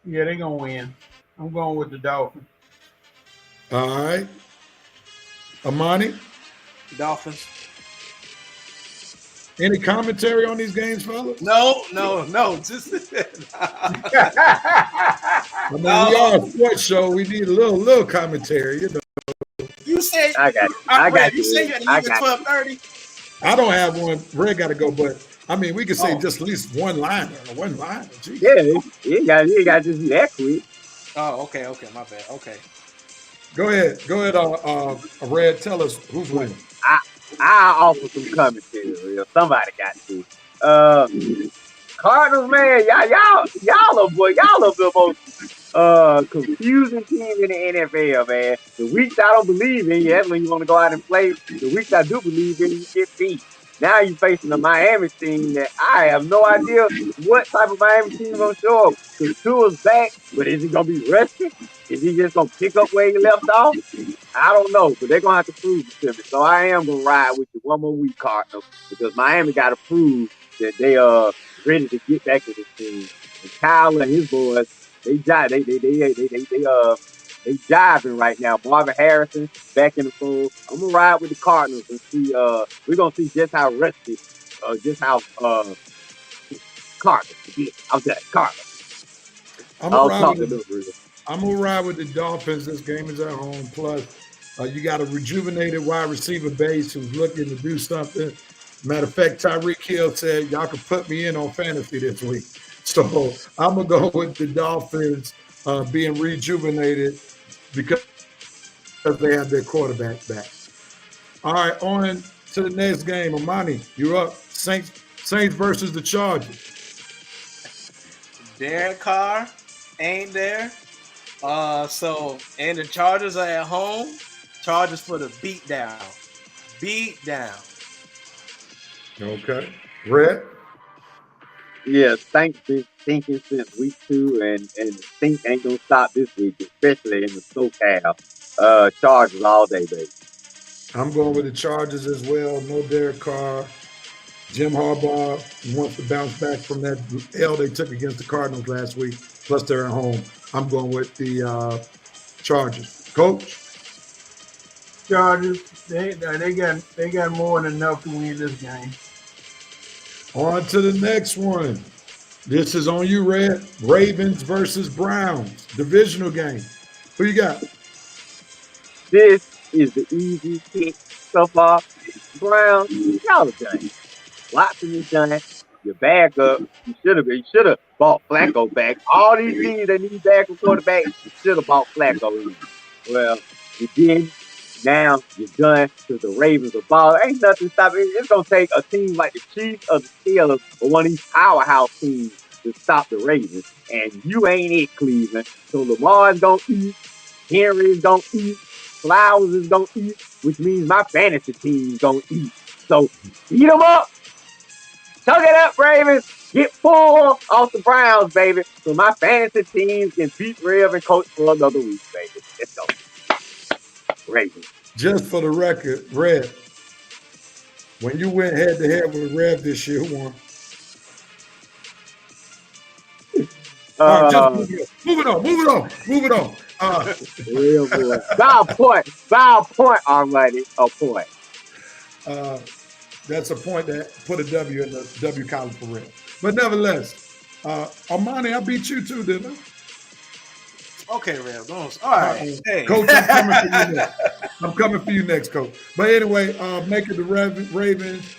Yeah, they're going to win. I'm going with the Dolphins. All right. Amani? Dolphins. Any commentary on these games, fellas? No. Just I mean, we are a sports show. We need a little commentary, you know. You said I got you. You said you had to leave at 12:30. I don't have one. Red got to go, but I mean, we could say just at least one liner. Geez. Yeah, you got to just be that quick. Oh, okay, my bad. Okay. Go ahead. Red, tell us who's winning. I offer some commentary. Somebody got to. Cardinals, man, y'all are the most confusing team in the NFL, man. The weeks I don't believe in, that's when you want to go out and play. The weeks I do believe in, you get beat. Now you're facing a Miami team that I have no idea what type of Miami team is going to show up. Because Tua's back, but is he going to be rested? Is he just going to pick up where he left off? I don't know, but they're going to have to prove it to me. So I am going to ride with you one more week, Cardinals, because Miami got to prove that they are ready to get back to this team. And Kyle and his boys, they jiving right now. Marvin Harrison back in the fold. I'm gonna ride with the Cardinals and see. We're gonna see just how rested, Cardinals. I'm done. Cardinals. I'm gonna ride with the Dolphins. This game is at home. Plus, you got a rejuvenated wide receiver base who's looking to do something. Matter of fact, Tyreek Hill said, y'all can put me in on fantasy this week. So I'm going to go with the Dolphins being rejuvenated because they have their quarterback back. All right, on to the next game. Amani, you're up. Saints versus the Chargers. Derek Carr ain't there. And the Chargers are at home. Chargers for the beat down. Okay. Red? Yeah, Saints been stinking since week 2, and the stink ain't gonna stop this week, especially in the SoCal. Chargers all day, baby. I'm going with the Chargers as well. No Derek Carr. Jim Harbaugh wants to bounce back from that L they took against the Cardinals last week. Plus, they're at home. I'm going with the Chargers. Coach? Chargers, they got more than enough to win this game. On to the next one. This is on you, Red. Ravens versus Browns. Divisional game. Who you got? This is the easy pick so far. Browns, y'all are done. Watson is done. Your backup, you should have bought Flacco back. All these teams that need backup quarterback, you should have bought Flacco in. Well, you didn't. Now you're done because the Ravens are balling. Ain't nothing stopping. It's going to take a team like the Chiefs or the Steelers or one of these powerhouse teams to stop the Ravens. And you ain't it, Cleveland. So Lamar is going to eat. Henry is going to eat. Flowers is going to eat, which means my fantasy team is going to eat. So eat them up. Tug it up, Ravens. Get full off the Browns, baby. So my fantasy teams can beat Rev and Coach for another week, baby. Let's go. Ravens. Just for the record, Red, when you went head-to-head with Rev this year, who won? All right, move it on. Real boy. Foul point already. A point. That's a point that put a W in the W column for Red. But nevertheless, Armani, I beat you too, didn't I? Okay, Rev. All right. Hey. Coach, I'm coming for you next, Coach. But anyway, make it the Ravens.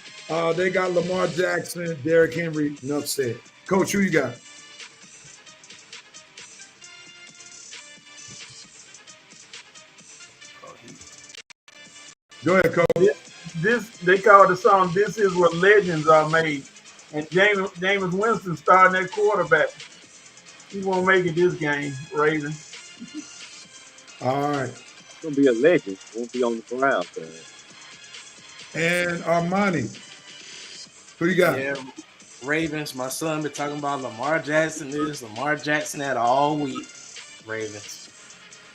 They got Lamar Jackson, Derrick Henry, enough said. Coach, who you got? Go ahead, Coach. This they call the song "This Is What Legends Are Made," and Jameis Winston starting that quarterback. He won't make it this game, Ravens. All right. He's gonna be a legend. Won't be on the ground. And Armani, who you got? Yeah, Ravens. My son been talking about Lamar Jackson this, Lamar Jackson that all week. Ravens.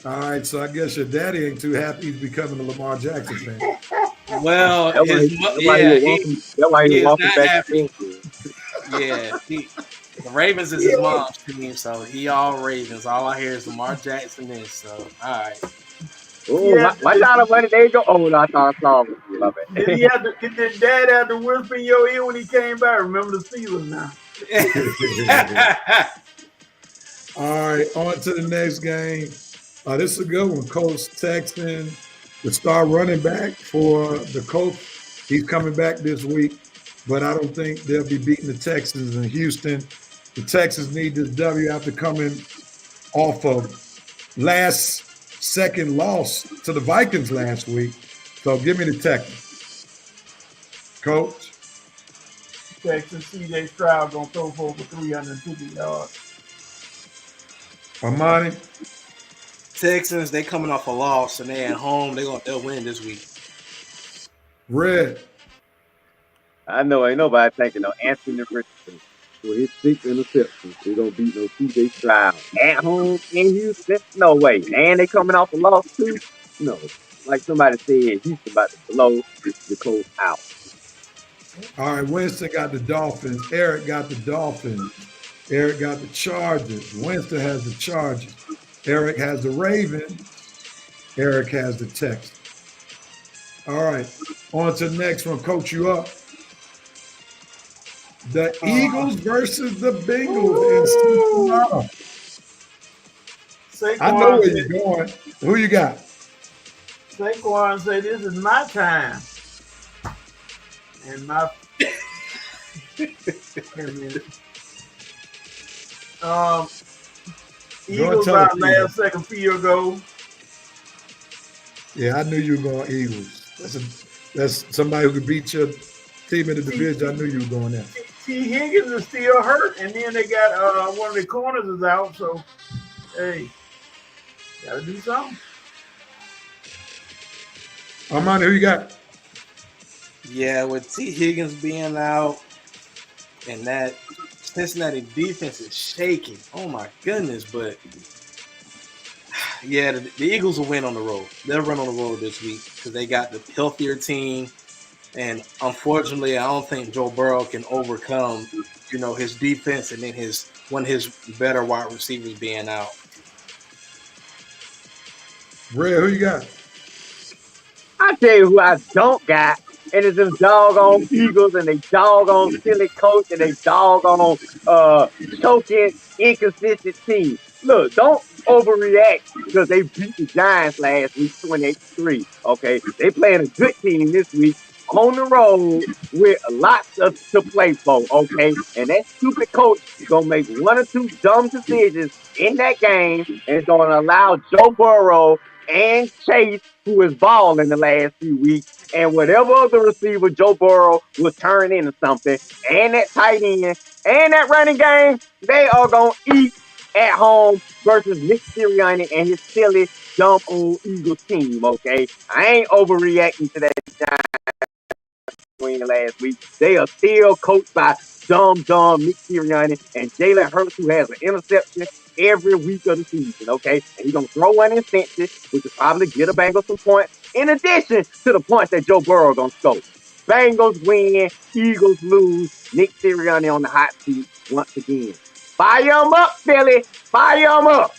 All right, so I guess your daddy ain't too happy he's becoming a Lamar Jackson fan. Well, That's why he's walking back. Yeah, the Ravens is his mom's team, so he all Ravens. All I hear is Lamar Jackson is. So, all right. Oh, my dollar money, there you go. Oh, no, I thought I saw him. Love it. Did Dad have to whisper in your ear when he came back? Remember the Steelers now. All right, on to the next game. This is a good one. Colts Texans, the star running back for the Colts. He's coming back this week, but I don't think they'll be beating the Texans in Houston. The Texans need this W after coming off of last second loss to the Vikings last week. So give me the Texans. Coach? Texas, C.J. Stroud going to throw for over 350 yards. Armani? Texans, they coming off a loss and they at home. They'll win this week. Red. I know ain't nobody thinking of Anthony Richardson with his 6 interceptions. They don't beat no C.J. Stroud at home in Houston. No way. And they coming off a loss too. No, like somebody said, Houston about to blow the Colts out. All right, Winston got the Dolphins. Eric got the Dolphins. Eric got the Chargers. Winston has the Chargers. Eric has the Ravens. Eric has the Texans. All right, on to the next one. Coach, you up. The Eagles versus the Bengals in Cincinnati. I know where you're going. Who you got? Saquon say this is my time. And my Eagles out last second field goal. Yeah, I knew you were going Eagles. That's somebody who could beat your team in the division. I knew you were going there. T. Higgins is still hurt, and then they got one of the corners is out. So, hey, gotta do something. Armani, who you got? Yeah, with T. Higgins being out and that Cincinnati defense is shaking. Oh, my goodness. But, yeah, the Eagles will win on the road. They'll run on the road this week because they got the healthier team. And, unfortunately, I don't think Joe Burrow can overcome, his defense and then one of his better wide receivers being out. Red, who you got? I tell you who I don't got. And it's them doggone Eagles and they doggone silly coach and they doggone choking inconsistent team. Look, don't overreact because they beat the Giants last week 28-3. Okay, they playing a good team this week on the road with lots to play for. Okay, and that stupid coach is gonna make one or two dumb decisions in that game and it's gonna allow Joe Burrow and Chase, who is balling the last few weeks, and whatever other receiver Joe Burrow will turn into something, and that tight end, and that running game, they are going to eat at home versus Nick Sirianni and his silly, dumb old Eagles team, okay? I ain't overreacting to that Giants win last week. They are still coached by dumb Nick Sirianni and Jalen Hurts, who has an interception every week of the season, okay? And he's going to throw one in Cincy, which will probably get a Bengals some points, in addition to the points that Joe Burrow going to score. Bengals win, Eagles lose, Nick Sirianni on the hot seat once again. Fire them up, Philly. Fire them up.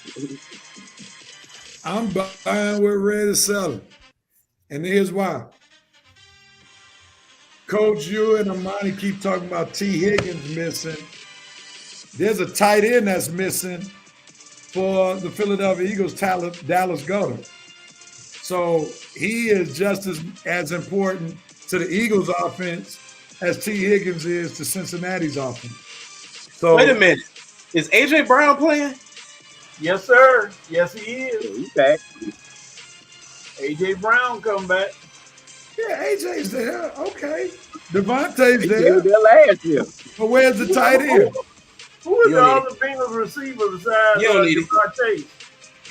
I'm buying with Red is selling. And here's why. Coach, you and Armani keep talking about T. Higgins missing. There's a tight end that's missing for the Philadelphia Eagles, Dallas Goedert. So he is just as important to the Eagles offense as T. Higgins is to Cincinnati's offense. So wait a minute. Is A.J. Brown playing? Yes, sir. Yes, he is. He's back. A.J. Brown come back. Yeah, AJ's there. Okay. Devontae's He there. was there last year. But where's the tight end? Who is You the don't other Bengals receiver besides You don't need it. Jamar Chase?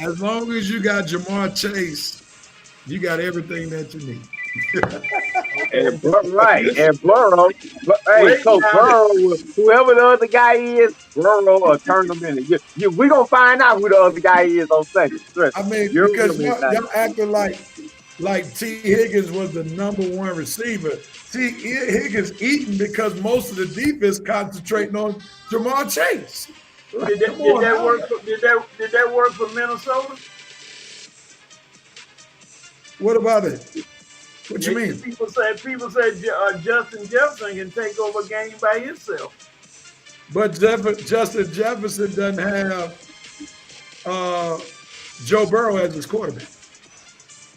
As long as you got Jamar Chase, you got everything that you need. And right, and Burrow. Hey, Coach Burrow, whoever the other guy is, Burrow will turn them in. We gonna find out who the other guy is on Sunday. I mean, because y'all acting like T. Higgins was the #1 receiver. T. Higgins eating because most of the defense concentrating on Jamar Chase. Did that work for Minnesota? What about it? What you mean? People said Justin Jefferson can take over a game by himself. But Justin Jefferson doesn't have Joe Burrow as his quarterback.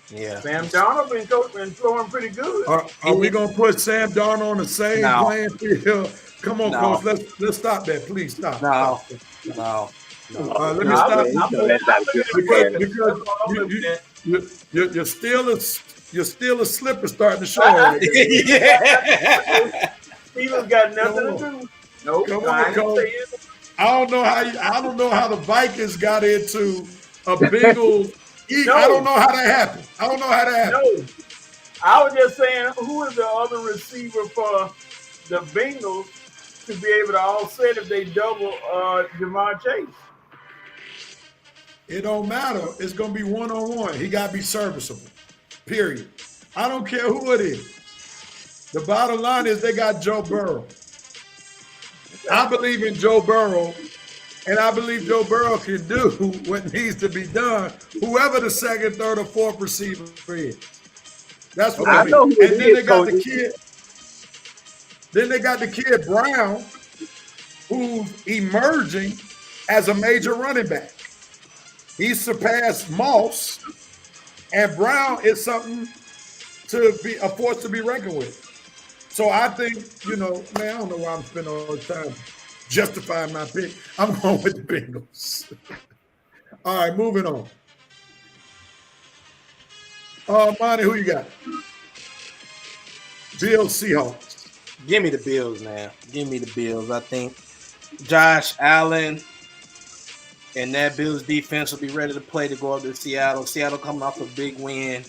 Yeah. Sam Darnold been throwing pretty good. Are we gonna put Sam Darnold on the same playing field? Come on, Coach. Let's stop that. Please stop. No. Let me stop because you're still a slipper starting to show. Yeah. Steelers got nothing to do. Nope. Come on, Coach. I don't know how the Vikings got into a Bengals. No. I don't know how that happened. No. I was just saying, who is the other receiver for the Bengals to be able to offset if they double Jamar Chase? It don't matter. It's going to be one-on-one. He got to be serviceable, period. I don't care who it is. The bottom line is they got Joe Burrow. I believe in Joe Burrow, and I believe Joe Burrow can do what needs to be done, whoever the second, third, or fourth receiver is. That's what I mean. And then they got the kid. Then they got the kid Brown, who's emerging as a major running back. He surpassed Moss, and Brown is something to be a force to be reckoned with. So I think, man, I don't know why I'm spending all the time justifying my pick. I'm going with the Bengals. All right, moving on. Monty, who you got? Bills, Seahawks. Give me the Bills, man. Give me the Bills. I think Josh Allen and that Bills defense will be ready to play to go up to Seattle. Seattle coming off a big win,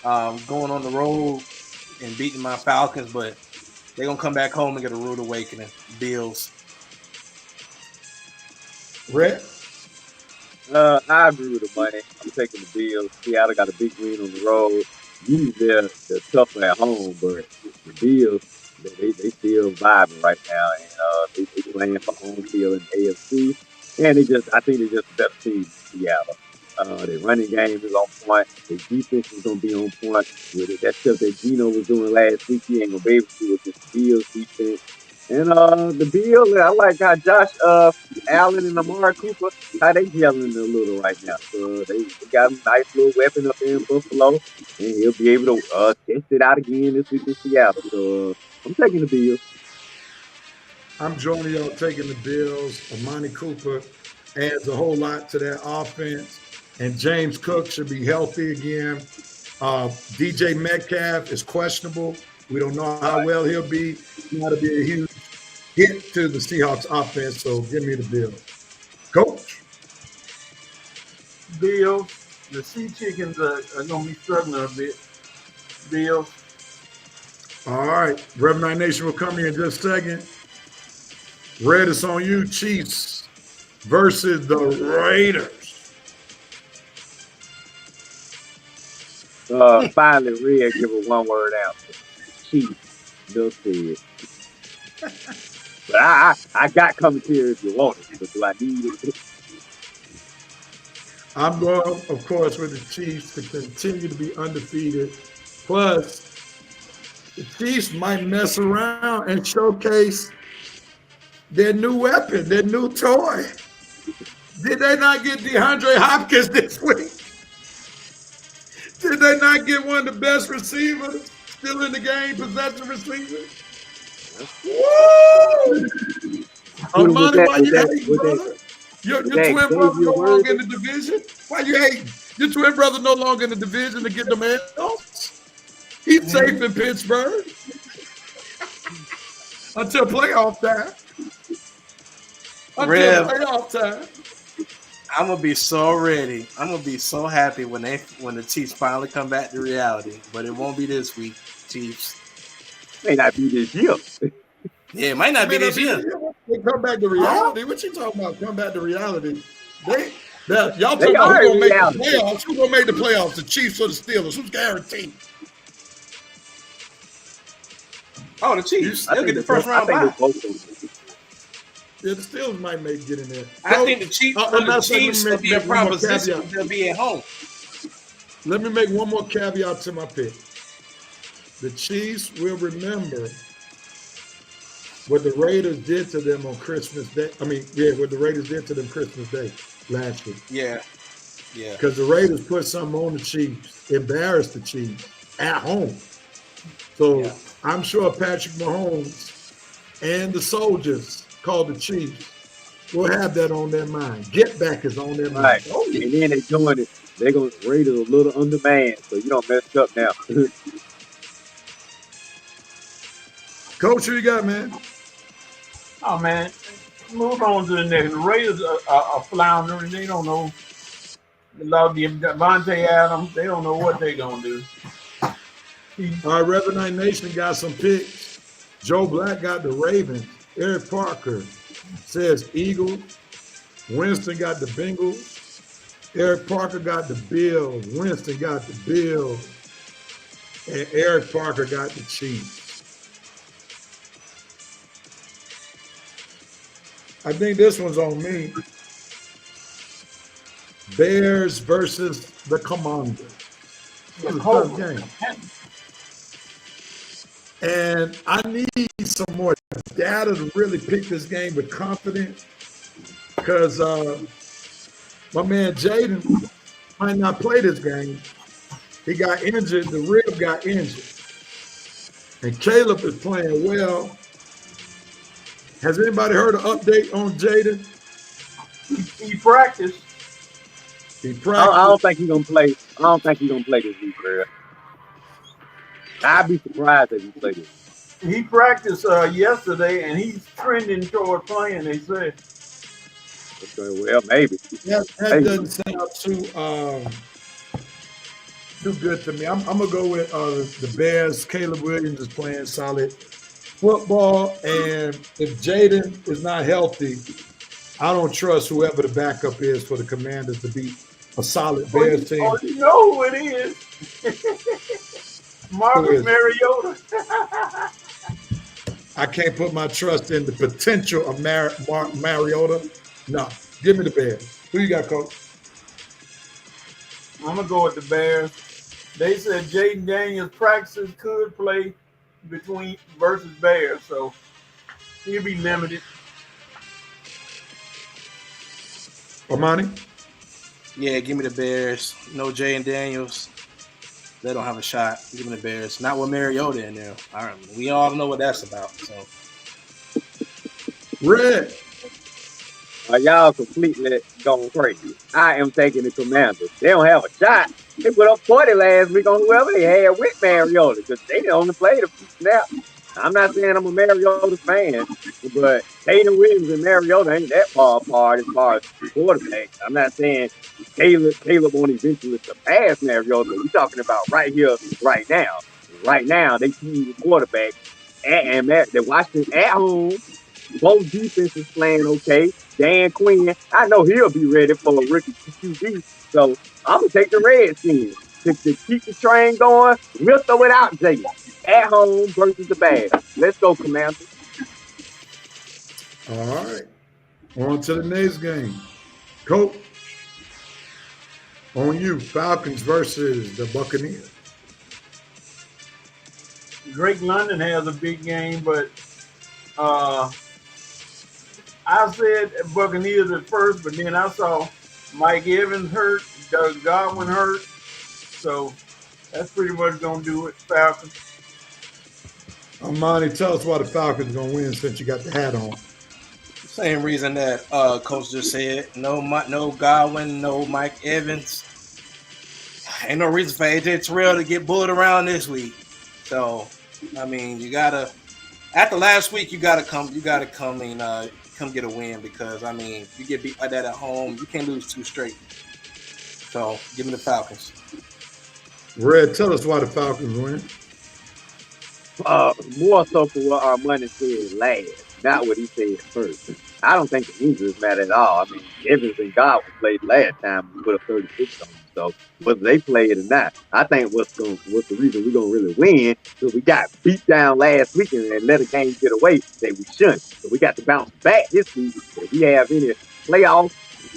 going on the road and beating my Falcons, but they're going to come back home and get a rude awakening. Bills. Rhett? I agree with the money. I'm taking the Bills. Seattle got a big win on the road. Usually they're tougher at home, but the Bills, they still vibing right now, and they playing for home field in the AFC. And I think they're just the best team, Seattle. Their running game is on point. Their defense is going to be on point. With it. That stuff that Gino was doing last week, he ain't going to be able to do with this Bills defense. And the Bills, I like how Josh Allen and Amari Cooper, how they gelling a little right now. So they got a nice little weapon up there in Buffalo, and he'll be able to test it out again this week in Seattle. So I'm taking the Bills. I'm joining y'all taking the Bills. Amari Cooper adds a whole lot to that offense, and James Cook should be healthy again. DJ Metcalf is questionable. We don't know how well he'll be. He ought to be a huge hit to the Seahawks offense, so give me the Bills. Coach? Bills. The Sea Chickens are going to be struggling a bit. Bills. All right. Reverend Nation will come here in just a second. Red, is on you. Chiefs versus the Raiders. Finally, Red give a one-word answer. Chiefs. No said. But I got commentary if you want it. But do I need it? I'm going, of course, with the Chiefs to continue to be undefeated. Plus, the Chiefs might mess around and showcase their new weapon, their new toy. Did they not get DeAndre Hopkins this week? Did they not get one of the best receivers still in the game, possession receiver? Woo! Armani, why you hating, brother? Your twin brother no longer in the division? Why you hating? Your twin brother no longer in the division to get them else? He's safe in Pittsburgh until playoff time. Rev, Playoff time. I'm gonna be so ready. I'm gonna be so happy when the Chiefs finally come back to reality. But it won't be this week, Chiefs. May not be this year. Yeah, it might not be this year. They come back to reality. What you talking about? Come back to reality. Y'all talking They about are who's gonna make reality. the playoffs? Who's gonna make the playoffs? The Chiefs or the Steelers? Who's guaranteed? Oh, the Chiefs. They'll get the first I round think bye. it's both of them. Yeah, the Steelers might get in there. I think the Chiefs. The Chiefs will be in one more proposition. caveat. They'll be at home. Let me make one more caveat to my pick. The Chiefs will remember what the Raiders did to them on Christmas Day. What the Raiders did to them Christmas Day last year. Yeah. Because the Raiders put something on the Chiefs, embarrassed the Chiefs at home. So I'm sure Patrick Mahomes and the soldiers called the Chiefs will have that on their mind. Get back is on their mind. Right. Oh, yeah. And then they join it. They're going to rate it a little undermanned, so you don't mess up now. Coach, who you got, man? Oh man, move on to the next. The Raiders are floundering. They don't know. They lost Devontae Adams. They don't know what they're gonna do. All right, Reverend Knight Nation got some picks. Joe Black got the Ravens. Eric Parker says Eagles. Winston got the Bengals. Eric Parker got the Bills. Winston got the Bills. And Eric Parker got the Chiefs. I think this one's on me. Bears versus the Commanders. It's a tough game. And I need some more data to really pick this game with confidence because my man Jaden might not play this game. He got injured. The rib got injured. And Caleb is playing well. Has anybody heard an update on Jaden? He practiced. He practiced. I don't think he's going to play. I don't think he's going to play this week, bro. I'd be surprised if he played it. He practiced yesterday, and he's trending toward playing. They said. Okay, well, maybe. That doesn't sound too good to me. I'm gonna go with the Bears. Caleb Williams is playing solid football, and if Jaden is not healthy, I don't trust whoever the backup is for the Commanders to beat a solid Bears team. Oh, you know who it is. Marcus Mariota. I can't put my trust in the potential of Mariota. No, give me the Bears. Who you got, Coach? I'm going to go with the Bears. They said Jaden Daniels practices could play versus Bears, so he'll be limited. Armani? Yeah, give me the Bears. No Jaden Daniels. They don't have a shot. Give me the Bears. Not with Mariota in there. All right, we all know what that's about. So, Red. Y'all completely going crazy. I am taking the Commanders. They don't have a shot. They put up 40 last week on whoever they had with Mariota because they only played a few snaps. I'm not saying I'm a Mariota fan, but Tatum Williams and Mariota ain't that far apart as far as quarterbacks. I'm not saying Caleb won't eventually surpass Mariota. We're talking about right here, right now. Right now, they see the quarterback and they're watching at home. Both defenses playing okay. Dan Quinn, I know he'll be ready for a rookie QB. So I'm gonna take the Redskins to keep the train going with or without Jalen. At home versus the Bears. Let's go, Commanders. All right. On to the next game. Coach, on you. Falcons versus the Buccaneers. Drake London has a big game, but I said Buccaneers at first, but then I saw Mike Evans hurt, Doug Godwin hurt. So that's pretty much going to do it, Falcons. Armani, tell us why the Falcons going to win since you got the hat on. same reason that Coach just said. No Godwin, no Mike Evans. Ain't no reason for AJ Terrell to get bullied around this week. So, I mean, you gotta. After last week, you gotta come and come get a win because I mean, you get beat like that at home, you can't lose 2 straight. So, give me the Falcons. Red, tell us why the Falcons win. More so for what our money said last, not what he said first. I don't think the injuries matter at all. I mean, Evans and Godwin played last time we put up 36 on them. So whether they play it or not, I think what's the reason we're gonna really win is we got beat down last weekend and let a game get away that we shouldn't. So we got to bounce back this week. If we have any playoff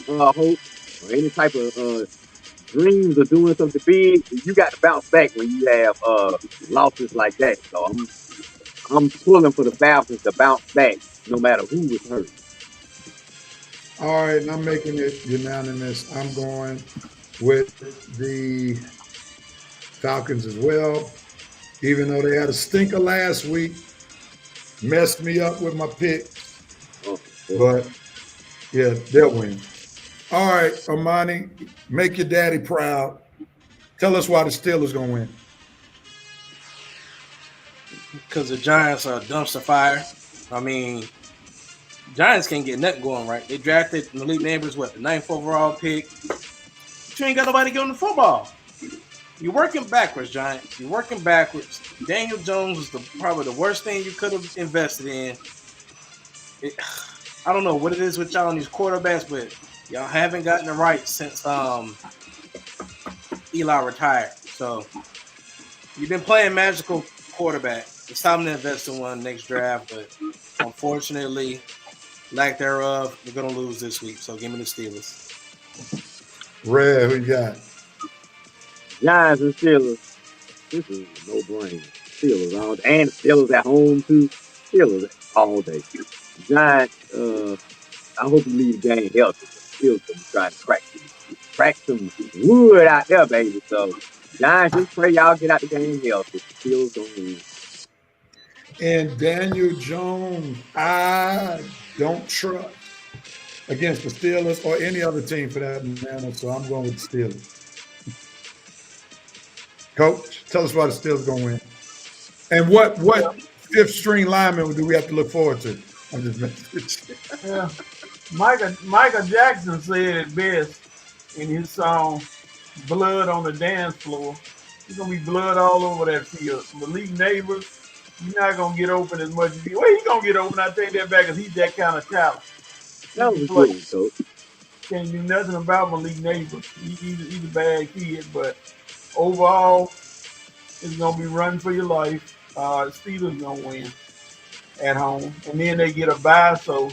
hope or any type of dreams of doing something big, you got to bounce back when you have losses like that. So I'm pulling for the Falcons to bounce back no matter who was hurt. All right, and I'm making it unanimous. I'm going with the Falcons as well, even though they had a stinker last week, messed me up with my pick. But yeah, they'll win. All right, Armani, make your daddy proud. Tell us why the Steelers gonna win. Because the Giants are a dumpster fire. I mean, Giants can't get nothing going right. They drafted Malik Neighbors, the 9th overall pick. But you ain't got nobody going to football. You're working backwards, Giants. You're working backwards. Daniel Jones was probably the worst thing you could have invested in. I don't know what it is with y'all and these quarterbacks, but y'all haven't gotten it right since Eli retired. So you've been playing magical quarterback. It's time to invest in one next draft, but unfortunately, lack thereof, we're going to lose this week. So give me the Steelers. Red, who you got? Giants and Steelers. This is a no-brainer. Steelers all day. And Steelers at home, too. Steelers all day. Giants, I hope you leave the game healthy. Steelers going to try to crack some wood out there, baby. So, Giants, just pray y'all get out the game healthy. Steelers don't win. And Daniel Jones, I don't trust against the Steelers or any other team for that matter, so I'm going with the Steelers. Coach, tell us why the Steelers going to win. And what fifth-string lineman do we have to look forward to? I'm just messing with you. Yeah. Michael Jackson said it best in his song, Blood on the Dance Floor. There's going to be blood all over that field. Malik Neighbors, you're not going to get open as much as you. Well, he's going to get open. I take that back because he's that kind of talent. That was good, Coach. Can't do nothing about Malik Neighbors. He's a bad kid, but overall, it's going to be running for your life. Steelers going to win at home. And then they get a bye, so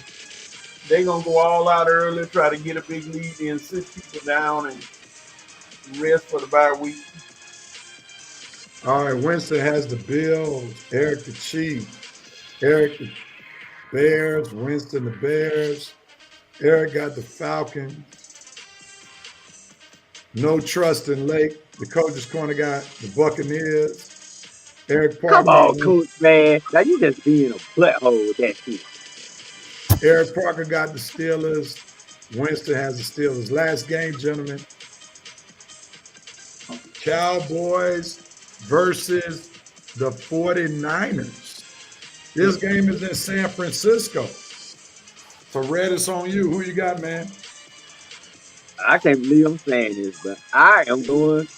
they're going to go all out early, try to get a big lead, then sit people down and rest for the bye week. All right, Winston has the Bills, Eric the Chiefs, Eric the Bears, Winston the Bears, Eric got the Falcons. No trust in Lake. The coach's corner got the Buccaneers. Eric Parker. Come on, Coach, man. Now you just being a butthole with that team. Eric Parker got the Steelers. Winston has the Steelers. Last game, gentlemen. Cowboys versus the 49ers. This game is in San Francisco. So, Red, it's on you. Who you got, man? I can't believe I'm saying this, but I am going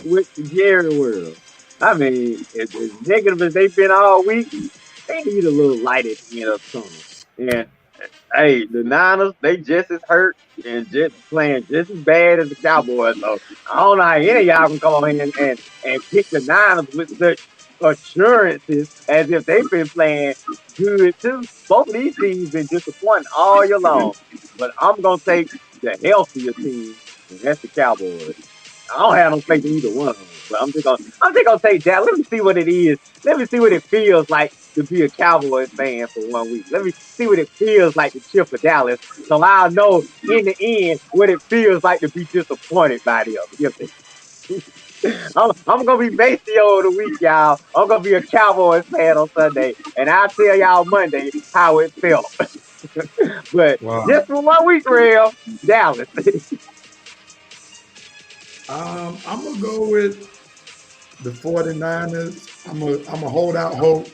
with the Jerry world. I mean, as negative as they've been all week, they need a little light at the end of summer. And, hey, the Niners, they just as hurt and just playing just as bad as the Cowboys. So I don't know how any of y'all can come on in and pick the Niners with such assurances as if they've been playing good too. Both of these teams been disappointing all year long. But I'm going to take the healthier team, and that's the Cowboys. I don't have no faith in either one of them, but I'm just gonna take that. Let me see what it is. Let me see what it feels like to be a Cowboys fan for 1 week. Let me see what it feels like to cheer for Dallas, so I'll know in the end what it feels like to be disappointed by them. I'm gonna be Maceo of the week, y'all. I'm gonna be a Cowboys fan on Sunday, and I'll tell y'all Monday how it felt. But just for 1 week, real Dallas. I'm going to go with the 49ers. I'm a hold out hope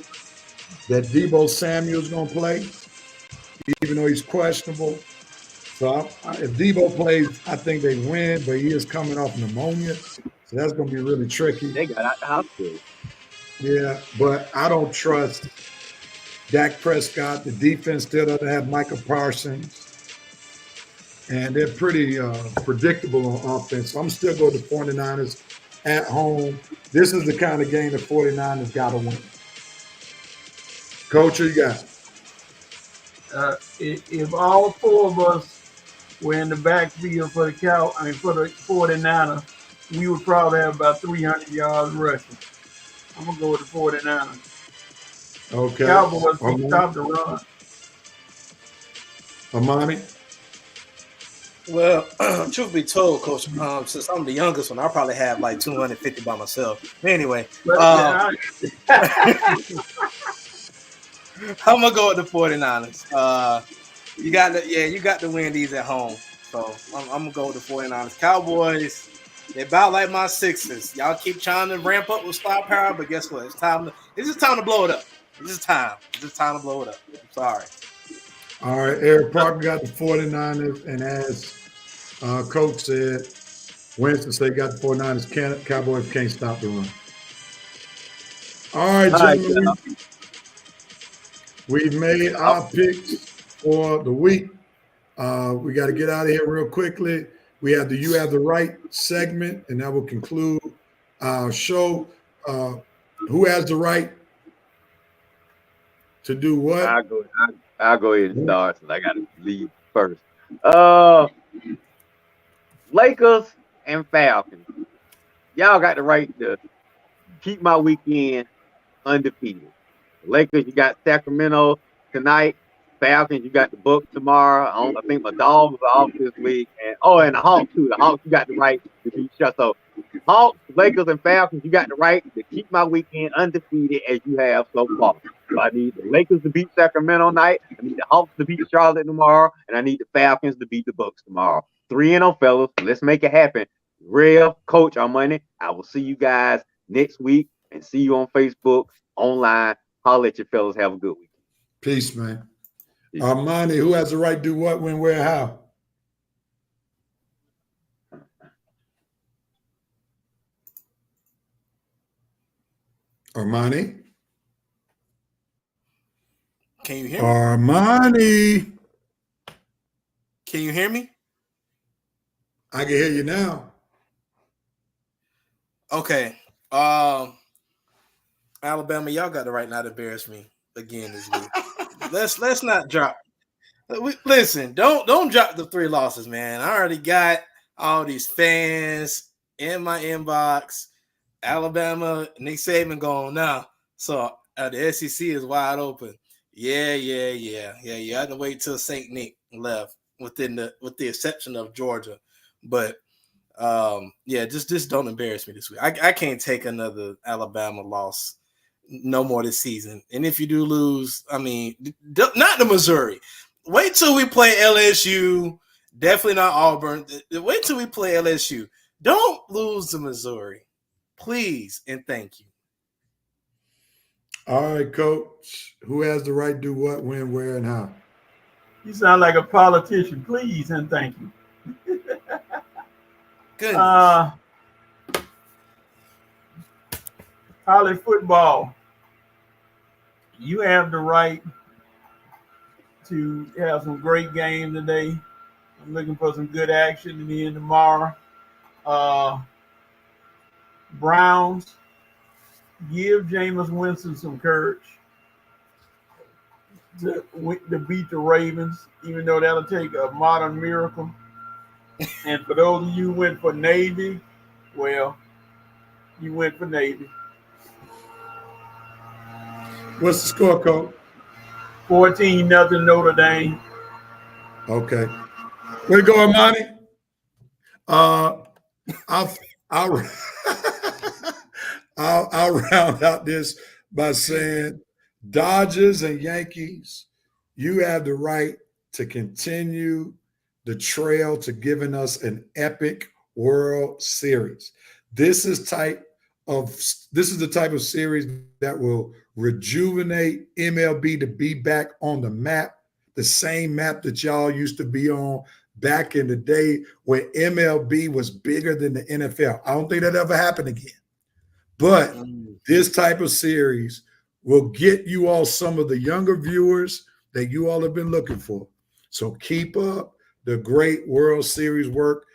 that Debo Samuel's going to play, even though he's questionable. So if Debo plays, I think they win, but he is coming off pneumonia. So that's going to be really tricky. They got out the hospital. Yeah, but I don't trust Dak Prescott. The defense still doesn't have Micah Parsons. And they're pretty predictable on offense. So I'm still going to 49ers at home. This is the kind of game the 49ers got to win. Coach, who you got? If all four of us were in the backfield for the for the 49ers, we would probably have about 300 yards rushing. I'm gonna go with the 49ers. Okay. Cowboys can stop the run. Amani? Well, truth be told, Coach, since I'm the youngest one, I'll probably have like 250 by myself. Anyway, I'm gonna go with the 49ers. You got to win these at home. So I'm gonna go with the 49ers. Cowboys, they about like my Sixers. Y'all keep trying to ramp up with star power, but guess what? It's just time to blow it up. It's just time to blow it up. I'm sorry. All right, Eric Parker got the 49ers, and as Coach said, Winston said got the 49ers. Cowboys can't stop the run. All right, gentlemen, we've made our picks for the week. We got to get out of here real quickly. We have the You Have the Right segment, and that will conclude our show. Who has the right to do what? I'll go ahead and start since I got to leave first. Lakers and Falcons. Y'all got the right to keep my weekend undefeated. Lakers, you got Sacramento tonight. Falcons, you got the Bucks tomorrow. I think my Dogs are off this week. And the Hawks too. The Hawks, you got the right to beat shut. So Hawks, Lakers, and Falcons, you got the right to keep my weekend undefeated as you have so far. So I need the Lakers to beat Sacramento tonight. I need the Hawks to beat Charlotte tomorrow, and I need the Falcons to beat the Bucks tomorrow. 3-0, fellas. Let's make it happen. Real Coach on Monday. I will see you guys next week and see you on Facebook, online. Holler at you fellas. Have a good week. Peace, man. Armani, who has the right to do what, when, where, how? Armani? Can you hear me? Armani. Can you hear me? I can hear you now. Okay. Alabama, y'all got the right not to embarrass me again this week. Let's not drop. Listen, don't drop the 3 losses, man. I already got all these fans in my inbox. Alabama, Nick Saban gone now, so the SEC is wide open. Yeah. You had to wait till St. Nick left, with the exception of Georgia, but just don't embarrass me this week. I can't take another Alabama loss no more this season. And if you do lose, I mean, not the Missouri. Wait till we play LSU. Definitely not Auburn. Wait till we play LSU. Don't lose to Missouri, please, and thank you. All right, Coach. Who has the right to do what, when, where, and how? You sound like a politician. Please and thank you. Goodness. College football. You have the right to have some great games today. I'm looking for some good action in the end tomorrow. Browns, give Jameis Winston some courage to beat the Ravens, even though that'll take a modern miracle. And for those of you who went for Navy, well, you went for Navy. What's the score, Coach? 14-0 Notre Dame. Okay. Way to go, Armani. I'll round out this by saying, Dodgers and Yankees, you have the right to continue the trail to giving us an epic World Series. This is type this is the type of series that will rejuvenate MLB to be back on the map, the same map that y'all used to be on back in the day where MLB was bigger than the NFL. I don't think that ever happened again. But this type of series will get you all some of the younger viewers that you all have been looking for. So keep up the great World Series work.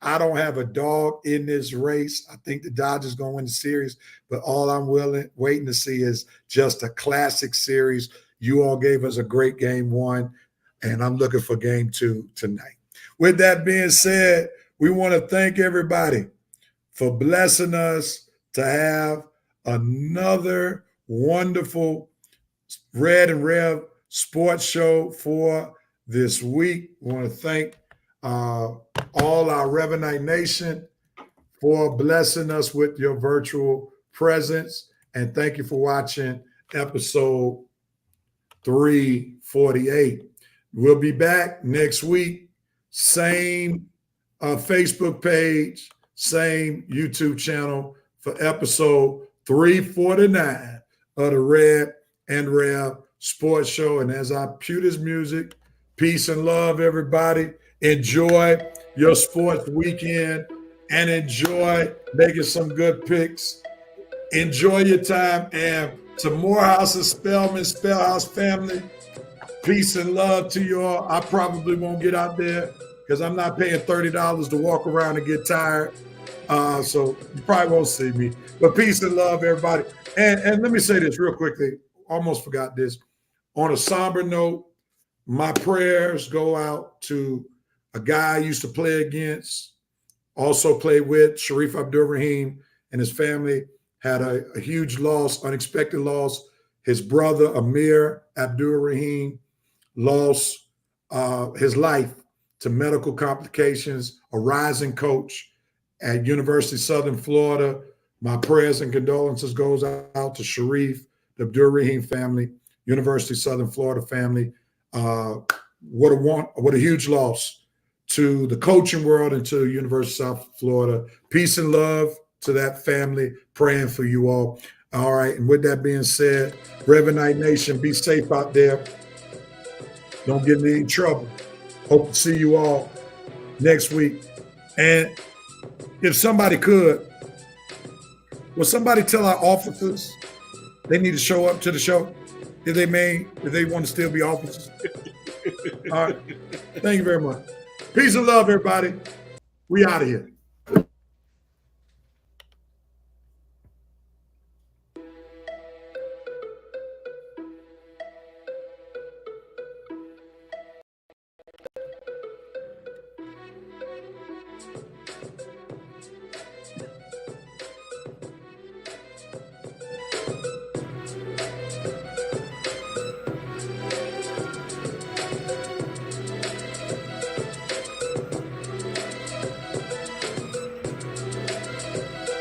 I don't have a dog in this race. I think the Dodgers going to win the series, but all I'm waiting to see is just a classic series. You all gave us a great game one, and I'm looking for game two tonight. With that being said, we want to thank everybody for blessing us to have another wonderful Red and Rev sports show for this week. We want to thank all our Revenite Nation for blessing us with your virtual presence. And thank you for watching episode 348. We'll be back next week. Same Facebook page, same YouTube channel for episode 349 of the Red and Rev Sports Show. And as I cue this music, peace and love, everybody. Enjoy your sports weekend and enjoy making some good picks. Enjoy your time. And to Morehouse and Spellman, Spellhouse family, peace and love to you all. I probably won't get out there because I'm not paying $30 to walk around and get tired. So you probably won't see me. But peace and love, everybody. And let me say this real quickly. Almost forgot this. On a somber note, my prayers go out to a guy I used to play against, also played with, Sharif Abdur-Rahim, and his family had a huge loss, unexpected loss. His brother, Amir Abdur-Rahim, lost his life to medical complications, a rising coach at University of Southern Florida. My prayers and condolences goes out to Sharif, the Abdur-Rahim family, University of Southern Florida family. What a huge loss to the coaching world and to University of South Florida. Peace and love to that family. Praying for you all. All right. And with that being said, Revenite Nation, be safe out there. Don't get in any trouble. Hope to see you all next week. And if somebody could, will somebody tell our officers they need to show up to the show if they want to still be officers? All right. Thank you very much. Peace and love, everybody. We out of here.